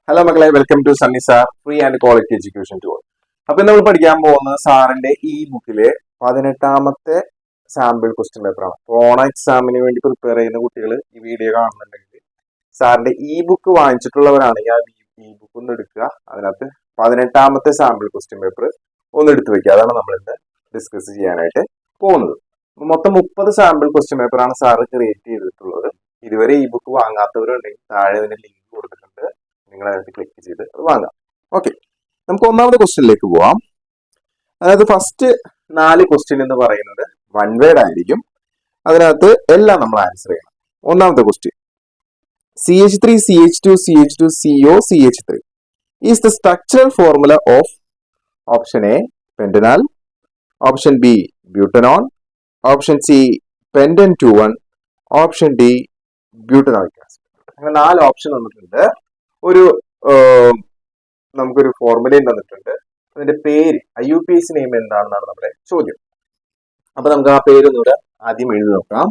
Hello മക്കളെ, welcome to Sunny sir free and quality education tour. അപ്പൊ നമ്മൾ പഠിക്കാൻ പോകുന്നത് സാറിന്റെ ഈ ബുക്കിലെ 18ാമത്തെ സാമ്പിൾ ക്വസ്റ്റ്യൻ പേപ്പറാണ്. ഓണ എക്സാമിന് വേണ്ടി പ്രിപ്പയർ ചെയ്യുന്ന കുട്ടികൾ ഈ വീഡിയോ കാണുന്നുണ്ടെങ്കിൽ സാറിന്റെ ഈ ബുക്ക് വാങ്ങിച്ചിട്ടുള്ളവരാണെങ്കിൽ ആ ഈ ബുക്ക് ഒന്ന് എടുക്കുക. അതിനകത്ത് 18ാമത്തെ സാമ്പിൾ ക്വസ്റ്റ്യൻ പേപ്പർ ഒന്ന് എടുത്തു വെക്കുക. അതാണ് നമ്മൾ ഇന്ന് ഡിസ്കസ് ചെയ്യാനായിട്ട് പോകുന്നത്. മൊത്തം 30 സാമ്പിൾ ക്വസ്റ്റ്യൻ പേപ്പറാണ് സാറ് ക്രിയേറ്റ് ചെയ്തിട്ടുള്ളത്. ഇതുവരെ ഈ ബുക്ക് വാങ്ങാത്തവരുണ്ടെങ്കിൽ താഴെ ഇതിന്റെ ലിങ്ക് കൊടുത്തിട്ടുണ്ട്, നിങ്ങൾ അതിനകത്ത് ക്ലിക്ക് ചെയ്ത് അത് വാങ്ങാം. ഓക്കെ, നമുക്ക് ഒന്നാമത്തെ ക്വസ്റ്റ്യനിലേക്ക് പോവാം. അതായത് ഫസ്റ്റ് 4 ക്വസ്റ്റ്യൻ എന്ന് പറയുന്നത് വൺ വേർഡ് ആയിരിക്കും. അതിനകത്ത് എല്ലാം നമ്മൾ ആൻസർ ചെയ്യണം. ഒന്നാമത്തെ question, CH3 CH2 CH2 CO CH3 is the structural formula of option A pentanal, option B butanol, option C pentan-2,1, option D butanoic acid. അങ്ങനെ 4 ഓപ്ഷൻ തന്നിട്ടുണ്ട്. നമുക്കൊരു ഫോർമുലയും തന്നിട്ടുണ്ട്. അതിന്റെ പേര് IUPAC നെയിം എന്താണെന്നാണ് നമ്മുടെ ചോദ്യം. അപ്പൊ നമുക്ക് ആ പേരൊന്നുകൂടെ ആദ്യം എഴുതി നോക്കാം.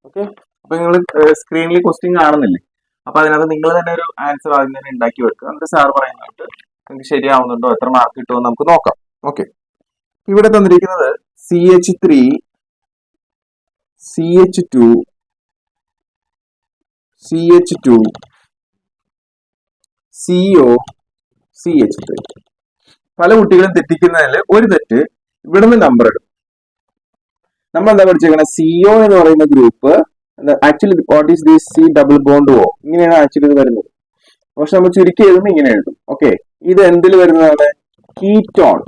ഓക്കെ, അപ്പൊ നിങ്ങൾ സ്ക്രീനിൽ ക്വസ്റ്റ്യൻ കാണുന്നില്ലേ? അപ്പൊ അതിനകത്ത് നിങ്ങൾ തന്നെ ഒരു ആൻസർ ആദ്യം തന്നെ ഉണ്ടാക്കി വെക്കുക. എന്നിട്ട് സാർ പറയുന്നതായിട്ട് നിങ്ങൾക്ക് ശരിയാവുന്നുണ്ടോ, എത്ര മാർക്ക് കിട്ടുമെന്ന് നമുക്ക് നോക്കാം. ഓക്കെ, ഇവിടെ തന്നിരിക്കുന്നത് CH3 CH2 CH2 CO CH3. പല കുട്ടികളും തെറ്റിക്കുന്നതിൽ ഒരു തെറ്റ്, ഇവിടുന്ന് നമ്പർ ഇടും. നമ്മൾ എന്താ പഠിച്ചേക്കുന്നത്? CO എന്ന് പറയുന്ന group actually what is this C double bond O, ഇങ്ങനെയാണ് ആക്ച്വലി ഇത് വരുന്നത്. പക്ഷെ നമ്മൾ ചുരുക്കി എഴുതുമ്പോൾ ഇങ്ങനെ എഴുതും. ഓക്കെ, ഇത് എന്തിൽ വരുന്നതാണ്? കീറ്റോൺ.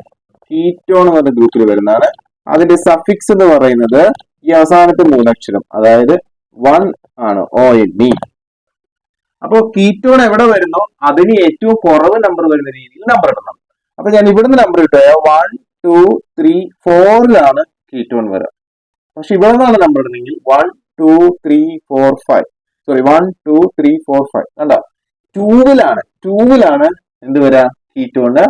കീറ്റോൺ എന്ന് പറഞ്ഞ ഗ്രൂപ്പിൽ വരുന്നതാണ്. അതിന്റെ സഫിക്സ് എന്ന് പറയുന്നത് ഈ അവസാനത്തെ 3 അക്ഷരം, അതായത് 1 ആണ്, ONE. അപ്പോ കീറ്റോൺ എവിടെ വരുന്നോ അതിന് ഏറ്റവും കുറവ് നമ്പർ വരുന്ന രീതിയിൽ നമ്പർ ഇടണം. അപ്പൊ ഞാൻ ഇവിടുന്ന് നമ്പർ ഇട്ടു 1 2 3 4ലാണ് കീറ്റോൺ വരിക. പക്ഷെ ഇവിടെ നിന്നാണ് നമ്പർ ഇടുന്നെങ്കിൽ 1 2 3 4 5 സോറി 1 2 3 4 5 കണ്ടോ, 2ലാണ് എന്ത് വരാ? കീറ്റോണ്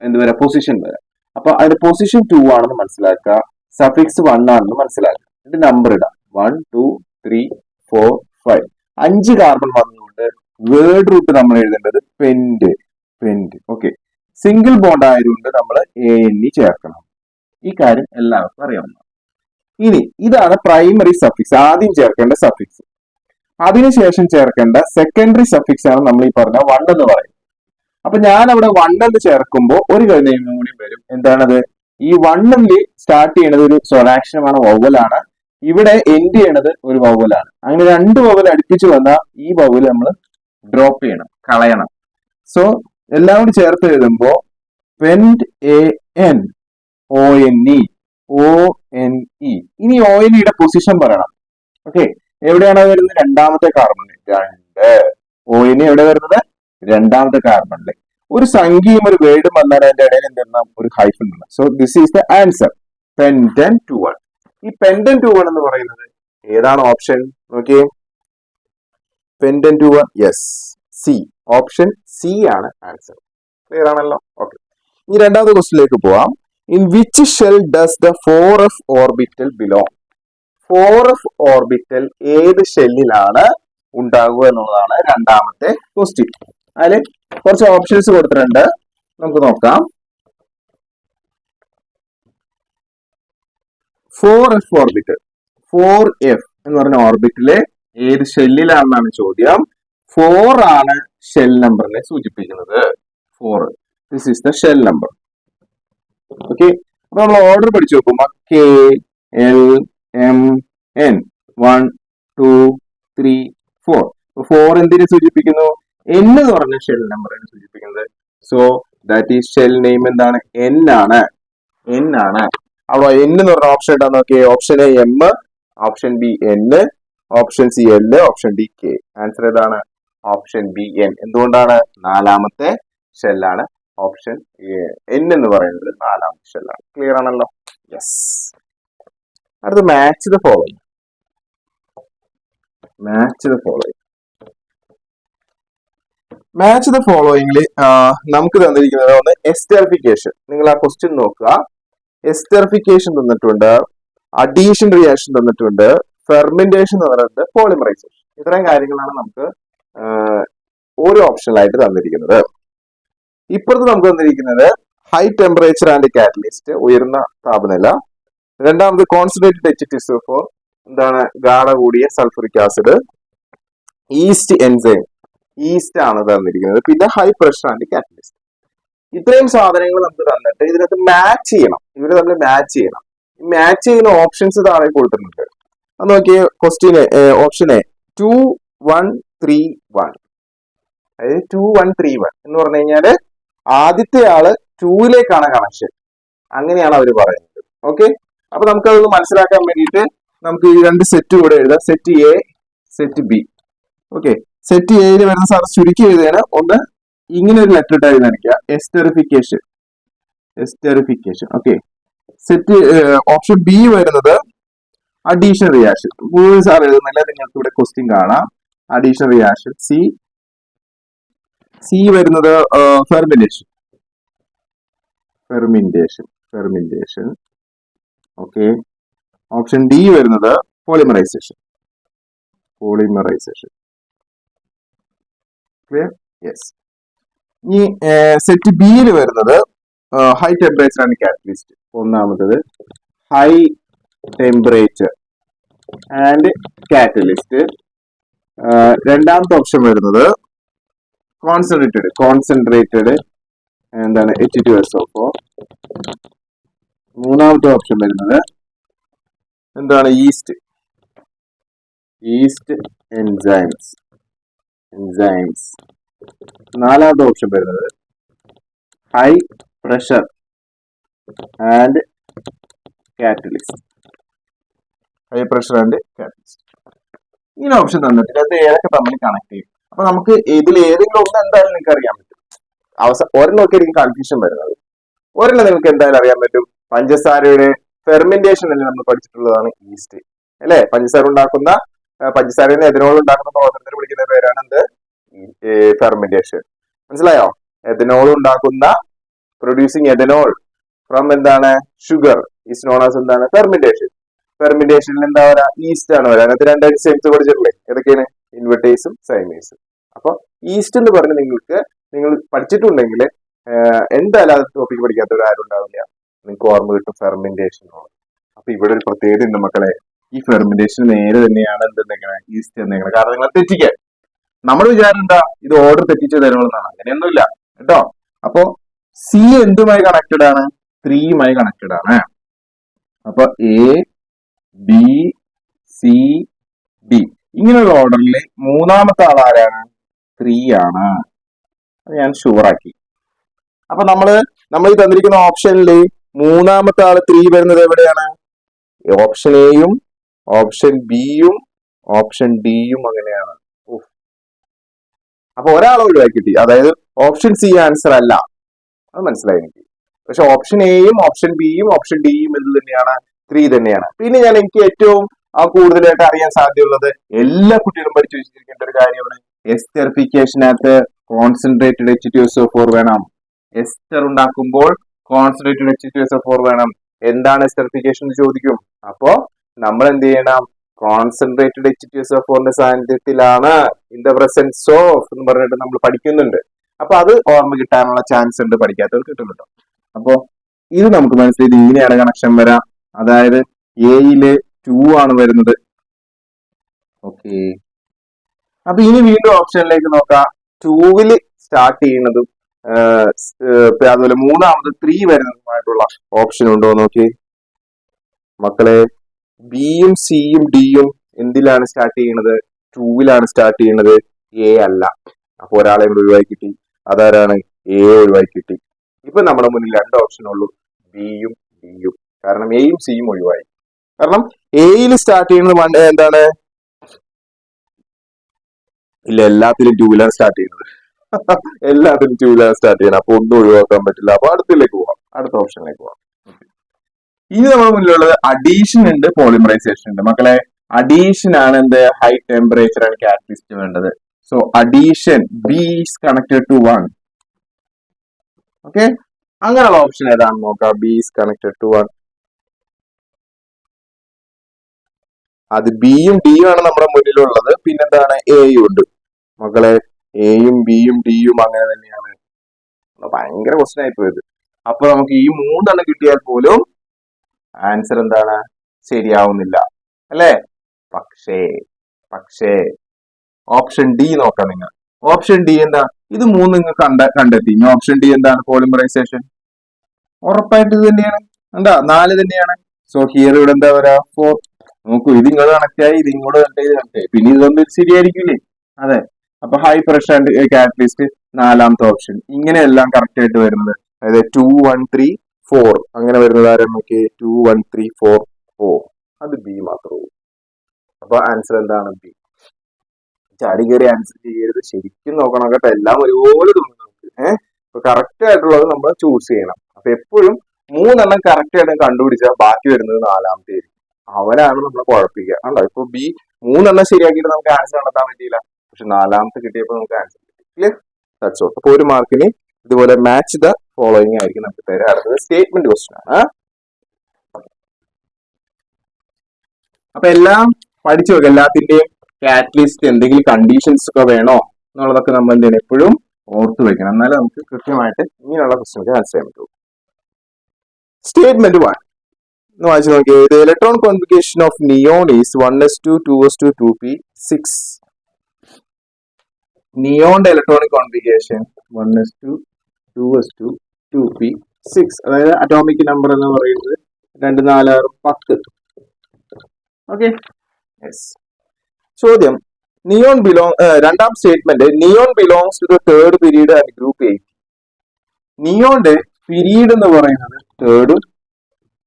എന്ത് വരാ? പൊസിഷൻ വരാം. അപ്പൊ അതിന്റെ പൊസിഷൻ 2 ആണെന്ന് മനസ്സിലാക്കുക, സഫിക്സ് 1 ആണെന്ന് മനസ്സിലാക്കുക. എന്നിട്ട് നമ്പർ ഇടാം 1 2 3 4 5. 5 കാർബൺ വന്നുകൊണ്ട് വേർഡ് റൂട്ട് നമ്മൾ എഴുതേണ്ടത് പെന്റ്. ഓക്കെ, സിംഗിൾ ബോണ്ട് ആയതുകൊണ്ട് നമ്മൾ ANE ചേർക്കണം. ഈ കാര്യം എല്ലാവർക്കും അറിയാവുന്നതാണ്. ഇനി ഇതാണ് പ്രൈമറി സഫിക്സ്, ആദ്യം ചേർക്കേണ്ട സഫിക്സ്. അതിനുശേഷം ചേർക്കേണ്ട സെക്കൻഡറി സഫിക്സ് ആണ് നമ്മൾ ഈ പറഞ്ഞ 1 എന്ന് പറയുന്നത്. അപ്പൊ ഞാൻ അവിടെ 1 എന്ന് ചേർക്കുമ്പോൾ ഒരു കാര്യം കൂടി വരും. എന്താണത്? ഈ 1 സ്റ്റാർട്ട് ചെയ്യണത് ഒരു സ്വരാക്ഷരമാണ്, വൗവലാണ്. ഇവിടെ എൻഡ് ചെയ്യണത് ഒരു വൗവലാണ്. അങ്ങനെ 2 വൗവൽ അടുപ്പിച്ച് വന്നാൽ ഈ വൗവൽ നമ്മൾ ഡ്രോപ്പ് ചെയ്യണം, കളയണം. സോ എല്ലാം കൂടി ചേർത്ത് എഴുതുമ്പോ പെന്റ് AN ONE ONE. ഇനി ONEയുടെ പൊസിഷൻ പറയണം. ഓക്കെ, എവിടെയാണ് വരുന്നത്? രണ്ടാമത്തെ കാർബണിൽ. 2 ONE എവിടെ വരുന്നത്? രണ്ടാമത്തെ കാർബണിൽ. ഒരു സംഖ്യയും ഒരു വേർഡും വന്നാൽ അതിന്റെ ഇടയിൽ എന്തെണ്ണം? ഒരു ഹൈഫൻ ഉണ്ട്. So this is the answer, pentan-2,1. ഈ pentan-2,1 എന്ന് പറയുന്നത് ഏതാണ് ഓപ്ഷൻ? നോക്കിയേ, pentan-2,1 yes, C. Option C ആണ് ആൻസർ. ക്ലിയർ ആണല്ലോ? ഓക്കെ, ഇനി രണ്ടാമത്തെ ക്വസ്റ്റിലേക്ക് പോവാം. In which shell does the 4f orbital belong? 4f orbital ഏത് ഷെല്ലിലാണ് ഉണ്ടാകുക എന്നുള്ളതാണ് രണ്ടാമത്തെ ക്വസ്റ്റ്യൻ. അതിൽ കുറച്ച് ഓപ്ഷൻസ് കൊടുത്തിട്ടുണ്ട്, നമുക്ക് നോക്കാം. 4f ഓർബിറ്റൽ, 4f എന്ന് പറഞ്ഞ ഓർബിറ്റിലെ ഏത് ഷെല്ലിലാണെന്നാണ് ചോദ്യം. 4 ആണ് ഷെൽ നമ്പറിനെ സൂചിപ്പിക്കുന്നത്. 4, this is the shell number. Okay, അപ്പൊ നമ്മൾ ഓർഡർ പഠിച്ചു നോക്കുമ്പോ K L M N 1 2 3 4. 4 എന്തിനെ സൂചിപ്പിക്കുന്നു? N എന്ന് പറഞ്ഞ ഷെൽ നമ്പറിനെ സൂചിപ്പിക്കുന്നത്. So that is shell name എന്താണ്? N ആണ്. അവിടെ N എന്ന് പറഞ്ഞ ഓപ്ഷൻ ഇട്ടാ നോക്കിയേ. Option A M, option B N, option C L, option D K. Answer ഏതാണ്? Option B N. എന്തുകൊണ്ടാണ്? 4ാമത്തെ ഷെല്ലാണ്. ഓപ്ഷൻ N എന്ന് പറയുന്നത് 4ാമത്തെ ഷെല്ലാണ്. ക്ലിയർ ആണല്ലോ? യെസ്. അടുത്ത match the following. Match the ഫോളോയിങ്ങിൽ നമുക്ക് തന്നിരിക്കുന്നത് ഒന്ന് എസ്റ്ററിഫിക്കേഷൻ. നിങ്ങൾ ആ ക്വസ്റ്റ്യൻ നോക്കുക. എസ്റ്ററിഫിക്കേഷൻ തന്നിട്ടുണ്ട്, അഡീഷൻ റിയാക്ഷൻ തന്നിട്ടുണ്ട്, ഫെർമെന്റേഷൻ തന്നിട്ടുണ്ട്, പോളിമറൈസേഷൻ. ഇത്രയും കാര്യങ്ങളാണ് നമുക്ക് ഒരു ഓപ്ഷനിലായിട്ട് തന്നിരിക്കുന്നത്. ഇപ്പുറത്ത് നമുക്ക് തന്നിരിക്കുന്നത് ഹൈ ടെമ്പറേച്ചർ ആൻഡ് കാറ്റലിസ്റ്റ്, ഉയർന്ന താപനില. രണ്ടാമത് കോൺസെൻട്രേറ്റഡ് H2SO4, എന്താണ്, ഗാഢ കൂടിയ sulphuric acid. East enzyme, east ആണ് തന്നിരിക്കുന്നത്. പിന്നെ ഹൈ പ്രഷർ ആൻഡ് കാറ്റലിസ്റ്റ്. ഇത്രയും സാധനങ്ങൾ നമുക്ക് തന്നിട്ട് ഇതിനകത്ത് മാച്ച് ചെയ്യണം, ഇവര് തമ്മിൽ മാച്ച് ചെയ്യണം. മാച്ച് ചെയ്യുന്ന ഓപ്ഷൻസ് താഴെ കൊടുത്തിട്ടുണ്ട്. അത് നോക്കിയേ, ക്വസ്റ്റ്യന് ഓപ്ഷൻ എ 2 1 3 1, അതായത് 2 1 3 1 എന്ന് പറഞ്ഞു കഴിഞ്ഞാല് ആദ്യത്തെ ആള് 2ലേക്കാണ് കണക്ഷൻ, അങ്ങനെയാണ് അവർ പറയുന്നത്. ഓക്കെ, അപ്പൊ നമുക്കതൊന്ന് മനസ്സിലാക്കാൻ വേണ്ടിയിട്ട് നമുക്ക് ഈ രണ്ട് സെറ്റ് കൂടെ എഴുതാം, set A, set B. Okay, set എയിൽ വരുന്ന സാർ ചുരുക്കി എഴുതുകയാണ്. ഒന്ന് ഇങ്ങനെ ഒരു ലെറ്റർ ഇട്ട് എഴുതാനിരിക്കുക, esterification, esterification. Okay, set option B വരുന്നത് അഡീഷൻ റിയാക്ഷൻ. മുഴുവൻ സാർ എഴുതുന്നില്ല, നിങ്ങൾക്ക് ഇവിടെ ക്വസ്റ്റ്യൻ കാണാം. Addition reaction. സി വരുന്നത് fermentation, fermentation, fermentation. Okay, option D വരുന്നത് പോളിമറൈസേഷൻ, പോളിമറൈസേഷൻ. ക്ലിയർ? യെസ്. ഇനി സെറ്റ് ബിയിൽ വരുന്നത് ഹൈ ടെമ്പറേച്ചർ ആൻഡ് കാറ്റലിസ്റ്റ്. ഒന്നാമത്തത് ഹൈ ടെമ്പറേച്ചർ ആൻഡ് കാറ്റലിസ്റ്റ്. രണ്ടാമത്തെ ഓപ്ഷൻ വരുന്നത് കോൺസെൻട്രേറ്റഡ് എന്താണ്, H2SO4. മൂന്നാമത്തെ ഓപ്ഷൻ വരുന്നത് എന്താണ്, ഈസ്റ്റ് എൻസൈംസ്. നാലാമത്തെ ഓപ്ഷൻ വരുന്നത് high pressure and catalyst, high pressure and catalyst. ഇങ്ങനെ ഓപ്ഷൻ തന്നിട്ട് അത് ഏതൊക്കെ തമ്മിൽ കണക്ട് ചെയ്യും. അപ്പൊ നമുക്ക് ഇതിൽ ഏതെങ്കിലും ഒന്ന് എന്തായാലും നിങ്ങൾക്ക് അറിയാൻ പറ്റും. ഒരെണ്ണമൊക്കെ എനിക്ക് കൺഫ്യൂഷൻ വരുന്നത്. ഒരെണ്ണം നിങ്ങൾക്ക് എന്തായാലും അറിയാൻ പറ്റും, പഞ്ചസാരയുടെ ഫെർമെന്റേഷൻ അല്ലേ നമ്മൾ പഠിച്ചിട്ടുള്ളതാണ് ഈസ്റ്റ്, അല്ലെ? പഞ്ചസാര ഉണ്ടാക്കുന്ന, പഞ്ചസാരയിൽ നിന്ന് എഥനോൾ ഉണ്ടാക്കുന്ന പ്രവർത്തനത്തിന് വിളിക്കുന്ന പേരാണ് എന്ത്, ഫെർമെന്റേഷൻ. മനസ്സിലായോ? എഥനോൾ ഉണ്ടാക്കുന്ന, പ്രൊഡ്യൂസിങ് എഥനോൾ ഫ്രം എന്താണ്, ഷുഗർ ഈസ് നോൺ ആസ് എന്താണ്, ഫെർമെന്റേഷൻ. ഫെർമെന്റേഷനിൽ എന്താ പറയാ, ഈസ്റ്റ് ആണ് വരാ. അതിനകത്ത് രണ്ട് എൻസൈംസ് പഠിച്ചിട്ടില്ലേ, ഏതൊക്കെയാണ്, ഇൻവെർട്ടേസും സൈമേസും. അപ്പൊ ഈസ്റ്റ് എന്ന് പറഞ്ഞ് നിങ്ങൾ പഠിച്ചിട്ടുണ്ടെങ്കിൽ എന്തായാലും അത് ടോപ്പിക് പഠിക്കാത്തവർ ആരും ഉണ്ടാവില്ല, നിങ്ങൾക്ക് ഓർമ്മ കിട്ടും ഫെർമെന്റേഷൻ. അപ്പൊ ഇവിടെ ഒരു പ്രത്യേകത ഉണ്ട് മക്കളെ, ഈ ഫെർമെന്റേഷൻ നേരെ തന്നെയാണ് എന്തെങ്കിലും ഈസ്റ്റ് എന്തെങ്കിലും, കാരണം നിങ്ങൾ തെറ്റിക്കാൻ നമ്മൾ വിചാരം എന്താ, ഇത് ഓർഡർ തെറ്റിച്ച് തരുമെന്നാണ്. അങ്ങനെയൊന്നുമില്ല കേട്ടോ. അപ്പൊ സി എന്തുമായി കണക്റ്റഡ് ആണ്, 3യുമായി കണക്റ്റഡ് ആണ്. അപ്പൊ എ ബി സി ഡി ഇങ്ങനെയുള്ള ഓർഡറിൽ മൂന്നാമത്തെ ആൾ ആരാണ്, 3 ആണ്. അത് ഞാൻ ഷുവറാക്കി. അപ്പൊ നമ്മൾ ഈ തന്നിരിക്കുന്ന ഓപ്ഷനിൽ മൂന്നാമത്തെ ആള് 3 വരുന്നത് എവിടെയാണ്, ഓപ്ഷൻ എയും ഓപ്ഷൻ ബിയും ഓപ്ഷൻ ഡിയും അങ്ങനെയാണ്. അപ്പൊ ഒരാളെ ഒഴിവാക്കി കിട്ടി, അതായത് ഓപ്ഷൻ സി ആൻസർ അല്ല, അത് മനസ്സിലായി എനിക്ക്. പക്ഷെ ഓപ്ഷൻ എയും ഓപ്ഷൻ ബിയും ഓപ്ഷൻ ഡിയും എന്ത് തന്നെയാണ്, 3 തന്നെയാണ്. പിന്നെ എനിക്ക് ഏറ്റവും കൂടുതലായിട്ട് അറിയാൻ സാധ്യതയുള്ളത്, എല്ലാ കുട്ടികളും പഠിച്ചു വെച്ചിരിക്കേണ്ട ഒരു കാര്യമാണ്, എസ്റ്ററിഫിക്കേഷനകത്ത് കോൺസെൻട്രേറ്റഡ് H2SO4 വേണം. എസ്റ്റർ ഉണ്ടാക്കുമ്പോൾ കോൺസെൻട്രേറ്റഡ് H2SO4 വേണം. എന്താണ് എസ്റ്ററിഫിക്കേഷൻ എന്ന് ചോദിക്കും. അപ്പോ നമ്മൾ എന്ത് ചെയ്യണം, കോൺസെൻട്രേറ്റഡ് H2SO4ന്റെ സാന്നിധ്യത്തിലാണ്, ഇൻ ദ പ്രസൻസ് ഓഫ് എന്ന് പറഞ്ഞിട്ട് നമ്മൾ പഠിക്കുന്നുണ്ട്. അപ്പൊ അത് ഓർമ്മ കിട്ടാനുള്ള ചാൻസ് ഉണ്ട്, പഠിക്കാത്തവർ കിട്ടും കേട്ടോ. അപ്പോ ഇത് നമുക്ക് മനസ്സിലായി, ഇങ്ങനെയാണ് കണക്ഷൻ വരാം. അതായത് എയില് 2 ആണ് വരുന്നത്. ഓക്കെ, അപ്പൊ ഇനി വീണ്ടും ഓപ്ഷനിലേക്ക് നോക്കാം. 2വിൽ സ്റ്റാർട്ട് ചെയ്യുന്നതും അതുപോലെ മൂന്നാമത് 3 വരുന്നതുമായിട്ടുള്ള ഓപ്ഷൻ ഉണ്ടോ നോക്കി മക്കളെ. ബിയും സിയും ഡിയും എന്തിലാണ് സ്റ്റാർട്ട് ചെയ്യുന്നത്, 2വിലാണ് സ്റ്റാർട്ട് ചെയ്യുന്നത്, എ അല്ല. അപ്പൊ ഒരാളെ ഒഴിവായി കിട്ടി, അതാരാണ്, എ ഒഴിവായി കിട്ടി. ഇപ്പൊ നമ്മുടെ മുന്നിൽ 2 ഓപ്ഷൻ ഉള്ളൂ, ബിയും ഡിയും. കാരണം എയും സിയും ഒഴിവായി. കാരണം എയിൽ സ്റ്റാർട്ട് ചെയ്യുന്നത് എന്താണ്, ഇല്ല, എല്ലാത്തിലും 2വിലാണ് സ്റ്റാർട്ട് ചെയ്യുന്നത്. എല്ലാത്തിലും 2വിലാണ് സ്റ്റാർട്ട് ചെയ്യണം. അപ്പൊ ഒന്നും ഒഴിവാക്കാൻ പറ്റില്ല. അപ്പൊ അടുത്തിലേക്ക് പോവാം, അടുത്ത ഓപ്ഷനിലേക്ക് പോവാം. ഇനി നമ്മുടെ മുന്നിലുള്ളത് അഡീഷൻ ഉണ്ട്, പോളിമറൈസേഷൻ ഉണ്ട്. മക്കളെ, അഡീഷൻ ആണ് എന്ത്, ഹൈ ടെമ്പറേച്ചർ ആണ് കാറ്റലിസ്റ്റ് വേണ്ടത്. So addition, B is connected to 1. Okay, അങ്ങനെയുള്ള ഓപ്ഷൻ ഏതാണെന്ന് നോക്കാം. B is connected to 1. അത് ബിയും ഡിയും ആണ് നമ്മുടെ മുന്നിലുള്ളത്. പിന്നെന്താണ് എയും ഉണ്ട് മക്കളെ. എയും ബിയും ഡിയും അങ്ങനെ തന്നെയാണ്. ഭയങ്കര ക്വസ്റ്റൻ ആയി പോയത്. അപ്പൊ നമുക്ക് ഈ 3 കിട്ടിയാൽ പോലും ആൻസർ എന്താണ് ശരിയാവുന്നില്ല അല്ലേ. പക്ഷേ പക്ഷേ ഓപ്ഷൻ ഡി നോക്കാം നിങ്ങൾ. ഓപ്ഷൻ ഡി എന്താ? ഇത് 3 നിങ്ങൾ കണ്ടെത്തി. ഇനി ഓപ്ഷൻ ഡി എന്താണ്? പോളിമറൈസേഷൻ. ഉറപ്പായിട്ട് ഇത് തന്നെയാണ്. എന്താ 4 തന്നെയാണ്. സോ ഹിയർ ഇവിടെ എന്താ പറയാ 4. നോക്കൂ, ഇത് ഇങ്ങോട്ട് കണക്ട് ആയി, ഇത് ഇങ്ങോട്ട് കണക്ട് ചെയ്ത് കണക്ട് ആയി, പിന്നെ ഇതൊന്നും ശരിയായിരിക്കില്ലേ? അതെ. അപ്പൊ ഹൈ പ്രഷർ ആൻഡ് കാറ്റലിസ്റ്റ് 4ാമത്തെ ഓപ്ഷൻ. ഇങ്ങനെയെല്ലാം കറക്റ്റ് ആയിട്ട് വരുന്നത് അതായത് 2 1 3 4 അങ്ങനെ വരുന്നത് ആരാ നോക്കിയേ? 2 1 3 4 4. അത് ബി മാത്രമേ. അപ്പൊ ആൻസർ എന്താണ്? ബി. ചാടി കയറി ആൻസർ ചെയ്യരുത്, ശരിക്കും നോക്കണം കേട്ടോ. എല്ലാം ഒരുപോലെ തോന്നുന്നു നമുക്ക്. അപ്പൊ കറക്റ്റ് ആയിട്ടുള്ളത് നമ്മൾ ചൂസ് ചെയ്യണം. അപ്പൊ എപ്പോഴും 3 കറക്റ്റ് ആയിട്ട് കണ്ടുപിടിച്ചാൽ ബാക്കി വരുന്നത് 4ാമത്തെ ആയിരിക്കും. അവരാണ് നമ്മളെ കുഴപ്പിക്കുക. കണ്ടോ, ഇപ്പൊ ബി 3 ശരിയാക്കിയിട്ട് നമുക്ക് ആൻസർ കണ്ടെത്താൻ പറ്റിയില്ല. പക്ഷെ 4ാമത്തെ കിട്ടിയപ്പോൾ നമുക്ക് ആൻസർ കിട്ടി. ക്ലിയർ? That's all. അപ്പൊ 1 മാർക്കിന് ഇതുപോലെ മാച്ച് ദ ഫോളോയിങ് ആയിരിക്കും നമുക്ക് തരാം. അടുത്തത് സ്റ്റേറ്റ്മെന്റ് ക്വസ്റ്റൻ ആണ്. അപ്പൊ എല്ലാം പഠിച്ചു വെക്കുക. എല്ലാത്തിന്റെയും കാറ്റലിസ്റ്റ് എന്തെങ്കിലും കണ്ടീഷൻസ് ഒക്കെ വേണോ എന്നുള്ളതൊക്കെ നമ്മൾ എന്ത് ചെയ്യണം? എപ്പോഴും ഓർത്ത് വെക്കണം. എന്നാലും നമുക്ക് കൃത്യമായിട്ട് ഇങ്ങനെയുള്ള ക്വസ്റ്റ്യൻസ് ആൻസർ ചെയ്യാൻ പറ്റും. സ്റ്റേറ്റ്മെന്റ് 1 ഒന്ന് വായിച്ചു നോക്കിയേ. The electron configuration of neon is 1s2 2s2 2p 6. നിയോണിന്റെ electronic configuration 1s2 2s2 2p 6. അതായത് അറ്റോമിക് നമ്പർ എന്ന് പറയുന്നത് 2 4 6 10. ഓക്കെ. യെസ്. ചോദ്യം, നിയോൺ രണ്ടാം statement, neon belongs to the third period and group 8. നിയോന്റെ പീരീഡ് എന്ന് പറയുന്നത് 3rd,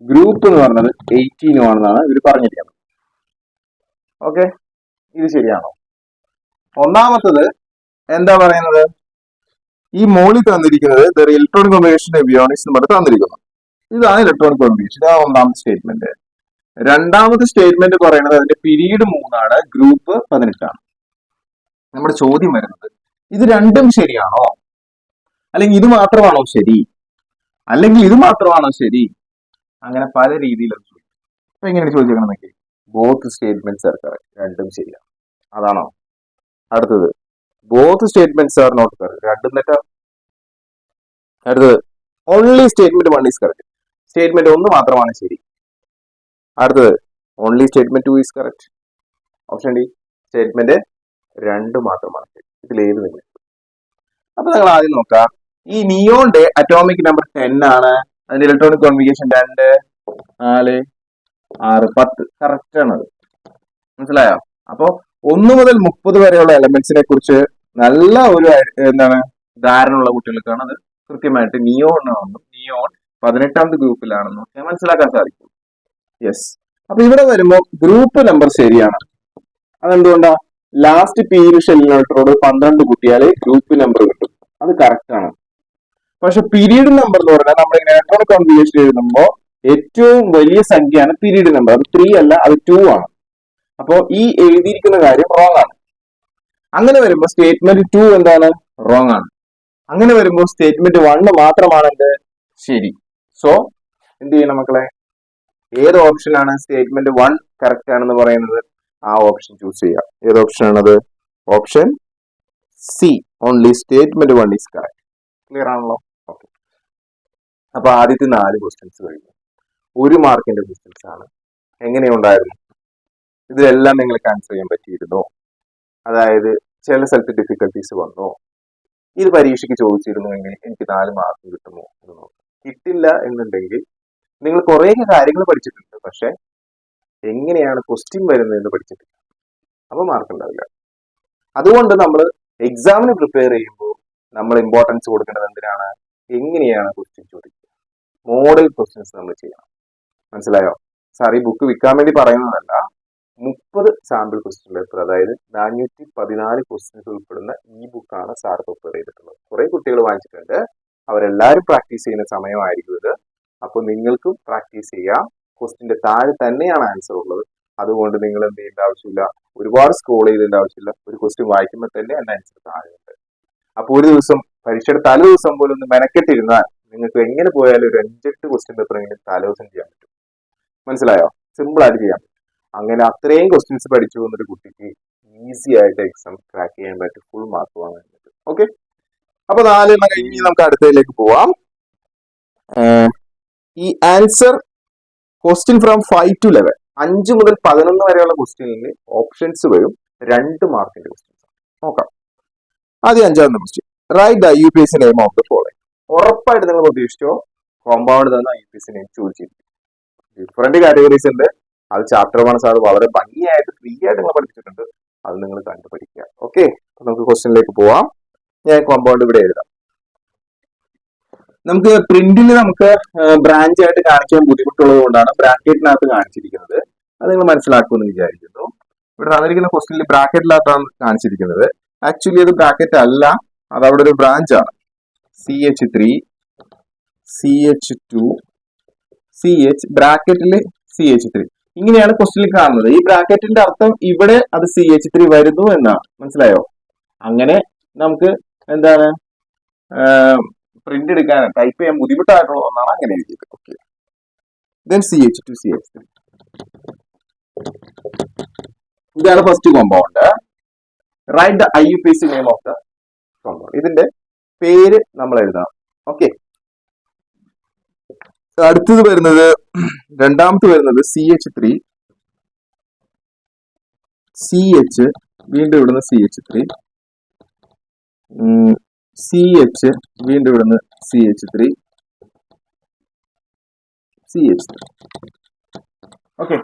ഗ്രൂപ്പ് എന്ന് പറയുന്നത് 18 ആണെന്നാണ് ഇവർ പറഞ്ഞിരിക്കുന്നത്. ഓക്കെ, ഇത് ശരിയാണോ? ഒന്നാമത്തത് എന്താ പറയുന്നത്? ഈ മോളിൽ തന്നിരിക്കുന്നത് ഇലക്ട്രോണിക് കോൺഫിഗറേഷൻ എവിയോണിക്സ് എന്ന് പറഞ്ഞ് തന്നിരിക്കുന്നു. ഇതാണ് ഇലക്ട്രോണിക് കോൺഫിഗറേഷൻ. ഇതാണ് ഒന്നാമത്തെ സ്റ്റേറ്റ്മെന്റ്. രണ്ടാമത്തെ സ്റ്റേറ്റ്മെന്റ് പറയുന്നത് അതിന്റെ പീരീഡ് 3 ഗ്രൂപ്പ് 18. നമ്മുടെ ചോദ്യം വരുന്നത് ഇത് രണ്ടും ശരിയാണോ, അല്ലെങ്കിൽ ഇത് മാത്രമാണോ ശരി, അല്ലെങ്കിൽ ഇത് മാത്രമാണോ ശരി? അങ്ങനെ പല രീതിയിലും ചോദിക്കും. അപ്പൊ എങ്ങനെയാണ് ചോദിച്ചേക്കണമെങ്കിൽ ബോത്ത് സ്റ്റേറ്റ്മെന്റ്സ് ആർ കറക്റ്റ്, രണ്ടും ശരിയാണ്, അതാണോ? അടുത്തത് both statements are not correct, രണ്ടും തെറ്റാണ്. അടുത്തത് only statement 1 is correct, statement 1 മാത്രമാണ് ശരി. അടുത്തത് only statement 2 is correct. Option D statement 2 മാത്രമാണ് ശരി. ഇതിലേത് നിങ്ങൾ? അപ്പൊ നിങ്ങൾ ആദ്യം നോക്കാം. ഈ നിയോന്റെ അറ്റോമിക് നമ്പർ 10 ആണ്. അതിന്റെ ഇലക്ട്രോണിക് കോൺഫിഗറേഷൻ 2 4 6 10. കറക്റ്റ് ആണത്. മനസ്സിലായോ? അപ്പൊ 1 മുതൽ 30 വരെയുള്ള എലമെന്റ്സിനെ കുറിച്ച് നല്ല ഒരു എന്താണ് ധാരണ ഉള്ള കുട്ടികൾക്കാണ് അത് കൃത്യമായിട്ട് നിയോൺ 18ാമത്തെ ഗ്രൂപ്പിലാണെന്നും മനസ്സിലാക്കാൻ സാധിക്കും. യെസ്. അപ്പൊ ഇവിടെ വരുമ്പോൾ ഗ്രൂപ്പ് നമ്പർ ശരിയാണ്. അതെന്തുകൊണ്ടാ? ലാസ്റ്റ് പീരീഡ് ഷെല്ലിനോട്ടോട് 12 കൂട്ടിയാൽ ഗ്രൂപ്പ് നമ്പർ കിട്ടും. അത് കറക്റ്റ് ആണ്. പക്ഷെ പീരീഡ് നമ്പർ എന്ന് പറഞ്ഞാൽ നമ്മൾ ഇലക്ട്രോണിക് കോൺഫിഗറേഷൻ എഴുതുമ്പോൾ ഏറ്റവും വലിയ സംഖ്യയാണ് പീരീഡ് നമ്പർ. അത് 3 അല്ല, അത് 2 ആണ്. അപ്പോ ഈ എഴുതിയിരിക്കുന്ന കാര്യം റോങ് ആണ്. അങ്ങനെ വരുമ്പോൾ സ്റ്റേറ്റ്മെന്റ് 2 എന്താണ്? റോങ് ആണ്. അങ്ങനെ വരുമ്പോൾ സ്റ്റേറ്റ്മെന്റ് 1 മാത്രമാണ് എന്ത് ശരി. സോ എന്ത് ചെയ്യണം മക്കളെ? ഏത് ഓപ്ഷനാണ് സ്റ്റേറ്റ്മെന്റ് 1 കറക്റ്റ് ആണെന്ന് പറയുന്നത് ആ ഓപ്ഷൻ ചൂസ് ചെയ്യാം. ഏത് ഓപ്ഷൻ ആണത്? Option C, only statement 1 is correct. Clear ആണല്ലോ? ഓക്കെ. അപ്പൊ ആദ്യത്തെ 4 ക്വസ്റ്റ്യൻസ് കഴിഞ്ഞു. 1 മാർക്കിന്റെ ക്വസ്റ്റ്യൻസ് ആണ്. എങ്ങനെയുണ്ടായിരുന്നു? ഇതിലെല്ലാം നിങ്ങൾക്ക് ആൻസർ ചെയ്യാൻ പറ്റിയിരുന്നോ? അതായത് ചില സ്ഥലത്ത് ഡിഫിക്കൽട്ടീസ് വന്നോ? ഇത് പരീക്ഷയ്ക്ക് ചോദിച്ചിരുന്നുവെങ്കിൽ എനിക്ക് 4 മാർക്ക് കിട്ടുമോ എന്ന് നോക്കാം. കിട്ടില്ല എന്നുണ്ടെങ്കിൽ നിങ്ങൾ കുറേ കാര്യങ്ങൾ പഠിച്ചിട്ടുണ്ട്, പക്ഷെ എങ്ങനെയാണ് ക്വസ്റ്റ്യൻ വരുന്നതെന്ന് പഠിച്ചിട്ടില്ല, അപ്പൊ മാർക്ക് ഉണ്ടാവില്ല. അതുകൊണ്ട് നമ്മൾ എക്സാമിന് പ്രിപ്പയർ ചെയ്യുമ്പോൾ നമ്മൾ ഇമ്പോർട്ടൻസ് കൊടുക്കേണ്ടത് എന്തിനാണ്? എങ്ങനെയാണ് ക്വസ്റ്റ്യൻ ചോദിക്കുക? മോഡൽ ക്വസ്റ്റ്യൻസ് നമ്മൾ ചെയ്യണം. മനസ്സിലായോ? സാർ ഈ ബുക്ക് വിൽക്കാൻ വേണ്ടി പറയുന്നതല്ല. 30 സാമ്പിൾ ക്വസ്റ്റ്യൻ പേപ്പർ, അതായത് 414 ക്വസ്റ്റ്യൻസ് ഉൾപ്പെടുന്ന ഈ ബുക്കാണ് സാർ പ്രിപ്പയർ ചെയ്തിട്ടുള്ളത്. കുറെ കുട്ടികൾ വാങ്ങിച്ചിട്ടുണ്ട്. അവരെല്ലാവരും പ്രാക്ടീസ് ചെയ്യുന്ന സമയമായിരിക്കും ഇത്. അപ്പൊ നിങ്ങൾക്കും പ്രാക്ടീസ് ചെയ്യാം. ക്വസ്റ്റ്യന്റെ താഴെ തന്നെയാണ് ആൻസർ ഉള്ളത്. അതുകൊണ്ട് നിങ്ങൾ എന്ത് ചെയ്യേണ്ട ആവശ്യമില്ല, ഒരുപാട് സ്ക്രോൾ ചെയ്തേണ്ട ആവശ്യമില്ല. ഒരു ക്വസ്റ്റ്യൻ വായിക്കുമ്പോൾ തന്നെ അതിന്റെ ആൻസർ താഴെയുണ്ട്. അപ്പൊ ഒരു ദിവസം പരീക്ഷയുടെ തലേ ദിവസം പോലും ഒന്ന് മെനക്കെട്ടിരുന്നാൽ നിങ്ങൾക്ക് എങ്ങനെ പോയാലും ഒരു 5-8 ക്വസ്റ്റ്യൻ പേപ്പർ എങ്കിലും തലേ ദിവസം ചെയ്യാൻ പറ്റും. മനസ്സിലായോ? സിമ്പിൾ ആയിട്ട് ചെയ്യാം. അങ്ങനെ അത്രയും ക്വസ്റ്റ്യൻസ് പഠിച്ചു പോകുന്നൊരു കുട്ടിക്ക് ഈസി ആയിട്ട് എക്സാം ക്രാക്ക് ചെയ്യാൻ പറ്റും, ഫുൾ മാർക്ക് വാങ്ങാൻ പറ്റും. ഓക്കെ, അപ്പൊ 4 എണ്ണം കഴിഞ്ഞ് നമുക്ക് അടുത്തതിലേക്ക് പോവാം. ഈ ആൻസർ ക്വസ്റ്റ്യൻ ഫ്രം 5 to 11, 5 മുതൽ 11 വരെയുള്ള ക്വസ്റ്റ്യനിൽ ഓപ്ഷൻസ് വരും, 2 മാർക്കിന്റെ ക്വസ്റ്റ്യൻസ്. നോക്കാം. ആദ്യം 5ാമത്തെ question, write the IUPAC name of the following. ഉറപ്പായിട്ട് നിങ്ങൾ പ്രതീക്ഷിച്ചോ കോമ്പൗണ്ട് തന്നെ IUPAC നെയിം ചോദിച്ചിരിക്കും. ഡിഫറെന്റ് കാറ്റഗറീസ് ഉണ്ട്, അത് ചാപ്റ്റർ 1 സാർ വളരെ ഭംഗിയായിട്ട് ഫ്രീ ആയിട്ട് നിങ്ങൾ പഠിപ്പിച്ചിട്ടുണ്ട്, അത് നിങ്ങൾ കണ്ടു പഠിക്കുക. ഓക്കെ, അപ്പൊ നമുക്ക് ക്വസ്റ്റ്യനിലേക്ക് പോവാം. ഞാൻ കോമ്പൗണ്ട് ഇവിടെ എഴുതാം. നമുക്ക് പ്രിന്റിൽ നമുക്ക് ബ്രാഞ്ച് ആയിട്ട് കാണിക്കാൻ ബുദ്ധിമുട്ടുള്ളത് കൊണ്ടാണ് ബ്രാക്കറ്റിനകത്ത് കാണിച്ചിരിക്കുന്നത്. അത് നിങ്ങൾ മനസ്സിലാക്കുമെന്ന് വിചാരിക്കുന്നു. ഇവിടെ തന്നിരിക്കുന്ന ക്വസ്റ്റ്യനിൽ ബ്രാക്കറ്റിനകത്താണ് കാണിച്ചിരിക്കുന്നത്. ആക്ച്വലി അത് ബ്രാക്കറ്റ് അല്ല, അത് അവിടെ ഒരു ബ്രാഞ്ച് ആണ്. CH3 CH2 CH ബ്രാക്കറ്റിൽ CH3 ഇങ്ങനെയാണ് ക്വസ്റ്റ്യനിൽ കാണുന്നത്. ഈ ബ്രാക്കറ്റിന്റെ അർത്ഥം ഇവിടെ അത് CH3 വരുന്നു എന്നാണ്. മനസ്സിലായോ? അങ്ങനെ നമുക്ക് എന്താണ് പ്രിന്റ് എടുക്കാൻ ടൈപ്പ് ചെയ്യാൻ ബുദ്ധിമുട്ടായിട്ടുള്ള ഒന്നാണ് അങ്ങനെ എഴുതിയത്. ഓക്കെ, ദെൻ CH2 CH3 ഇതാണ് first compound. Right the IUPAC name of the compound. ഇതിന്റെ പേര് നമ്മൾ എഴുതണം. ഓക്കെ, അടുത്തത് വരുന്നത് രണ്ടാമത് വരുന്നത് CH3 CH വീണ്ടും ഇവിടുന്ന് CH3 CH വീണ്ടും ഇവിടുന്ന് CH3 CH3. ഓക്കെ,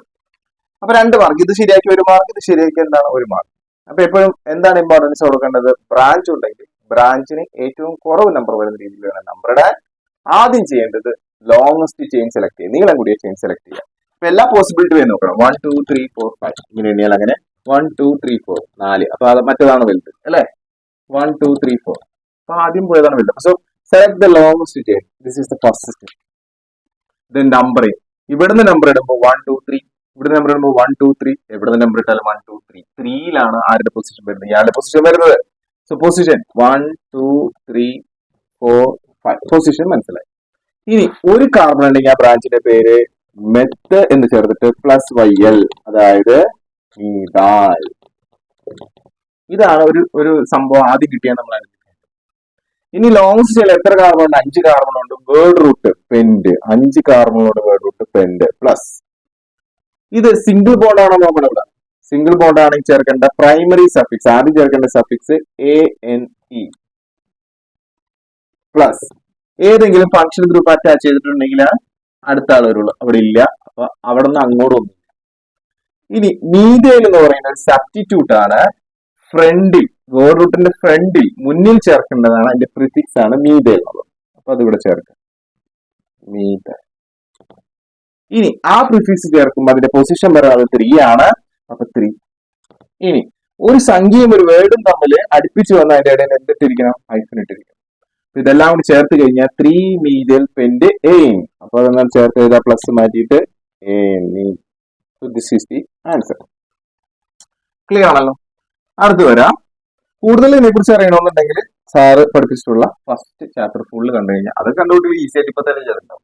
അപ്പൊ 2 മാർക്ക്. ഇത് ശരിയാക്കി 1 മാർക്ക്, ഇത് ശരിയാക്കി എന്താണ് 1 മാർക്ക്. അപ്പൊ എപ്പോഴും എന്താണ് ഇമ്പോർട്ടൻസ് കൊടുക്കേണ്ടത്? ബ്രാഞ്ച് ഉണ്ടെങ്കിൽ ബ്രാഞ്ചിന് ഏറ്റവും കുറവ് നമ്പർ വരുന്ന രീതിയിൽ വേണം നമ്പർ ഇടാൻ. ആദ്യം ചെയ്യേണ്ടത് ലോങ്സ്റ്റ് ചെയിൻ സെലക്ട് ചെയ്യുക, നീളം കൂടിയ ചെയിൻ സെലക്ട് ചെയ്യുക. അപ്പൊ എല്ലാ പോസിബിലിറ്റി വേണം നോക്കണം. 1 2 3 4 5 ഇങ്ങനെ എണ്ണിയാൽ അങ്ങനെ 1 2 3 4 4. അപ്പൊ അത് മറ്റേതാണ് വലുത് അല്ലെ? 1 2 3 4. അപ്പൊ ആദ്യം പോയതാണ് വലുത്. So select the longest chain. This is the first step. Then numbering. ഇവിടുന്ന് നമ്പർ ഇടുമ്പോൾ 1 2 3, ഇവിടെ നമ്പർ ഇടുമ്പോൾ 1 2 3, എവിടുന്ന് നമ്പർ ഇട്ടാലും 1 2 3. 3യിലാണ് ആരുടെ പൊസിഷൻ വരുന്നത്? ഇയാളുടെ പൊസിഷൻ വരുന്നത്. സോ പൊസിഷൻ 1 2 3 4 5 പൊസിഷൻ മനസ്സിലായി. ഇനി ഒരു കാർബൺ ഉണ്ടെങ്കിൽ ആ ബ്രാഞ്ചിന്റെ പേര് മെത്ത് എന്ന് ചേർത്തിട്ട് +YL, അതായത് മീതാൽ. ഇതാണ് ഒരു സംഭവം ആദ്യം കിട്ടിയാൽ നമ്മൾ അനുഭവിക്കുന്നത്. ഇനി ലോങ്സ് ചെയിൻ എത്ര കാർബൺ ഉണ്ട്? 5 കാർബൺ ഉണ്ട്. വേർഡ് റൂട്ട് പെൻഡ്, 5 കാർബണോട് വേർഡ് റൂട്ട് പെൻഡ് പ്ലസ്. ഇത് സിംഗിൾ ബോണ്ട് ആണോ നോക്കണം. ഇവിടെ സിംഗിൾ ബോണ്ട് ആണെങ്കിൽ ചേർക്കേണ്ട പ്രൈമറി സഫിക്സ്, ആദ്യം ചേർക്കേണ്ട സഫിക്സ് ANE പ്ലസ്. ഏതെങ്കിലും ഫംഗ്ഷൻ ഗ്രൂപ്പ് അറ്റാച്ച് ചെയ്തിട്ടുണ്ടെങ്കിൽ അടുത്ത ആൾ വരുള്ളൂ, അവിടെ ഇല്ല. അപ്പൊ അവിടെ നിന്ന് അങ്ങോട്ടൊന്നും. ഇനി മീഥൈൽ എന്ന് പറയുന്ന ഒരു സബ്സ്റ്റിറ്റ്യൂട്ട് ആണ്. ഫ്രണ്ടിൽ വേർഡ് റൂട്ടിന്റെ ഫ്രണ്ടിൽ മുന്നിൽ ചേർക്കേണ്ടതാണ്, അതിന്റെ പ്രിഫിക്സ് ആണ് മീഥൈൽ എന്നുള്ളത്. അപ്പൊ അതിവിടെ ചേർക്കാം മീഥൈൽ. ഇനി ആ പ്രിഫിക്സ് ചേർക്കുമ്പോൾ അതിന്റെ പൊസിഷൻ പറയുന്നത് 3 ആണ്. അപ്പൊ 3. ഇനി ഒരു സംഖ്യയും ഒരു വേർഡും തമ്മിൽ അടുപ്പിച്ച് വന്ന അതിന്റെ ഇടയിൽ എന്തിട്ടിരിക്കണം? ഹൈഫൻ ഇട്ടിരിക്കണം. ഇതെല്ലാം കൂടി ചേർത്ത് കഴിഞ്ഞാൽ 3 മീഥൈൽ പെന്റ് എയിൻ. അപ്പൊ അതെല്ലാം ചേർത്ത് ചെയ്താൽ പ്ലസ് മാറ്റിയിട്ട് this is the answer. Clear ആണല്ലോ? അടുത്ത് വരാം. കൂടുതൽ ഇതിനെ കുറിച്ച് അറിയണമെന്നുണ്ടെങ്കിൽ സാറ് പഠിപ്പിച്ചിട്ടുള്ള ഫസ്റ്റ് ചാപ്റ്റർ ഫുള്ള് കണ്ടു കഴിഞ്ഞാൽ അത് കണ്ടുകൊണ്ട് ഈസി ആയിട്ട് ഇപ്പൊ തന്നെ ചേർണ്ടാവും.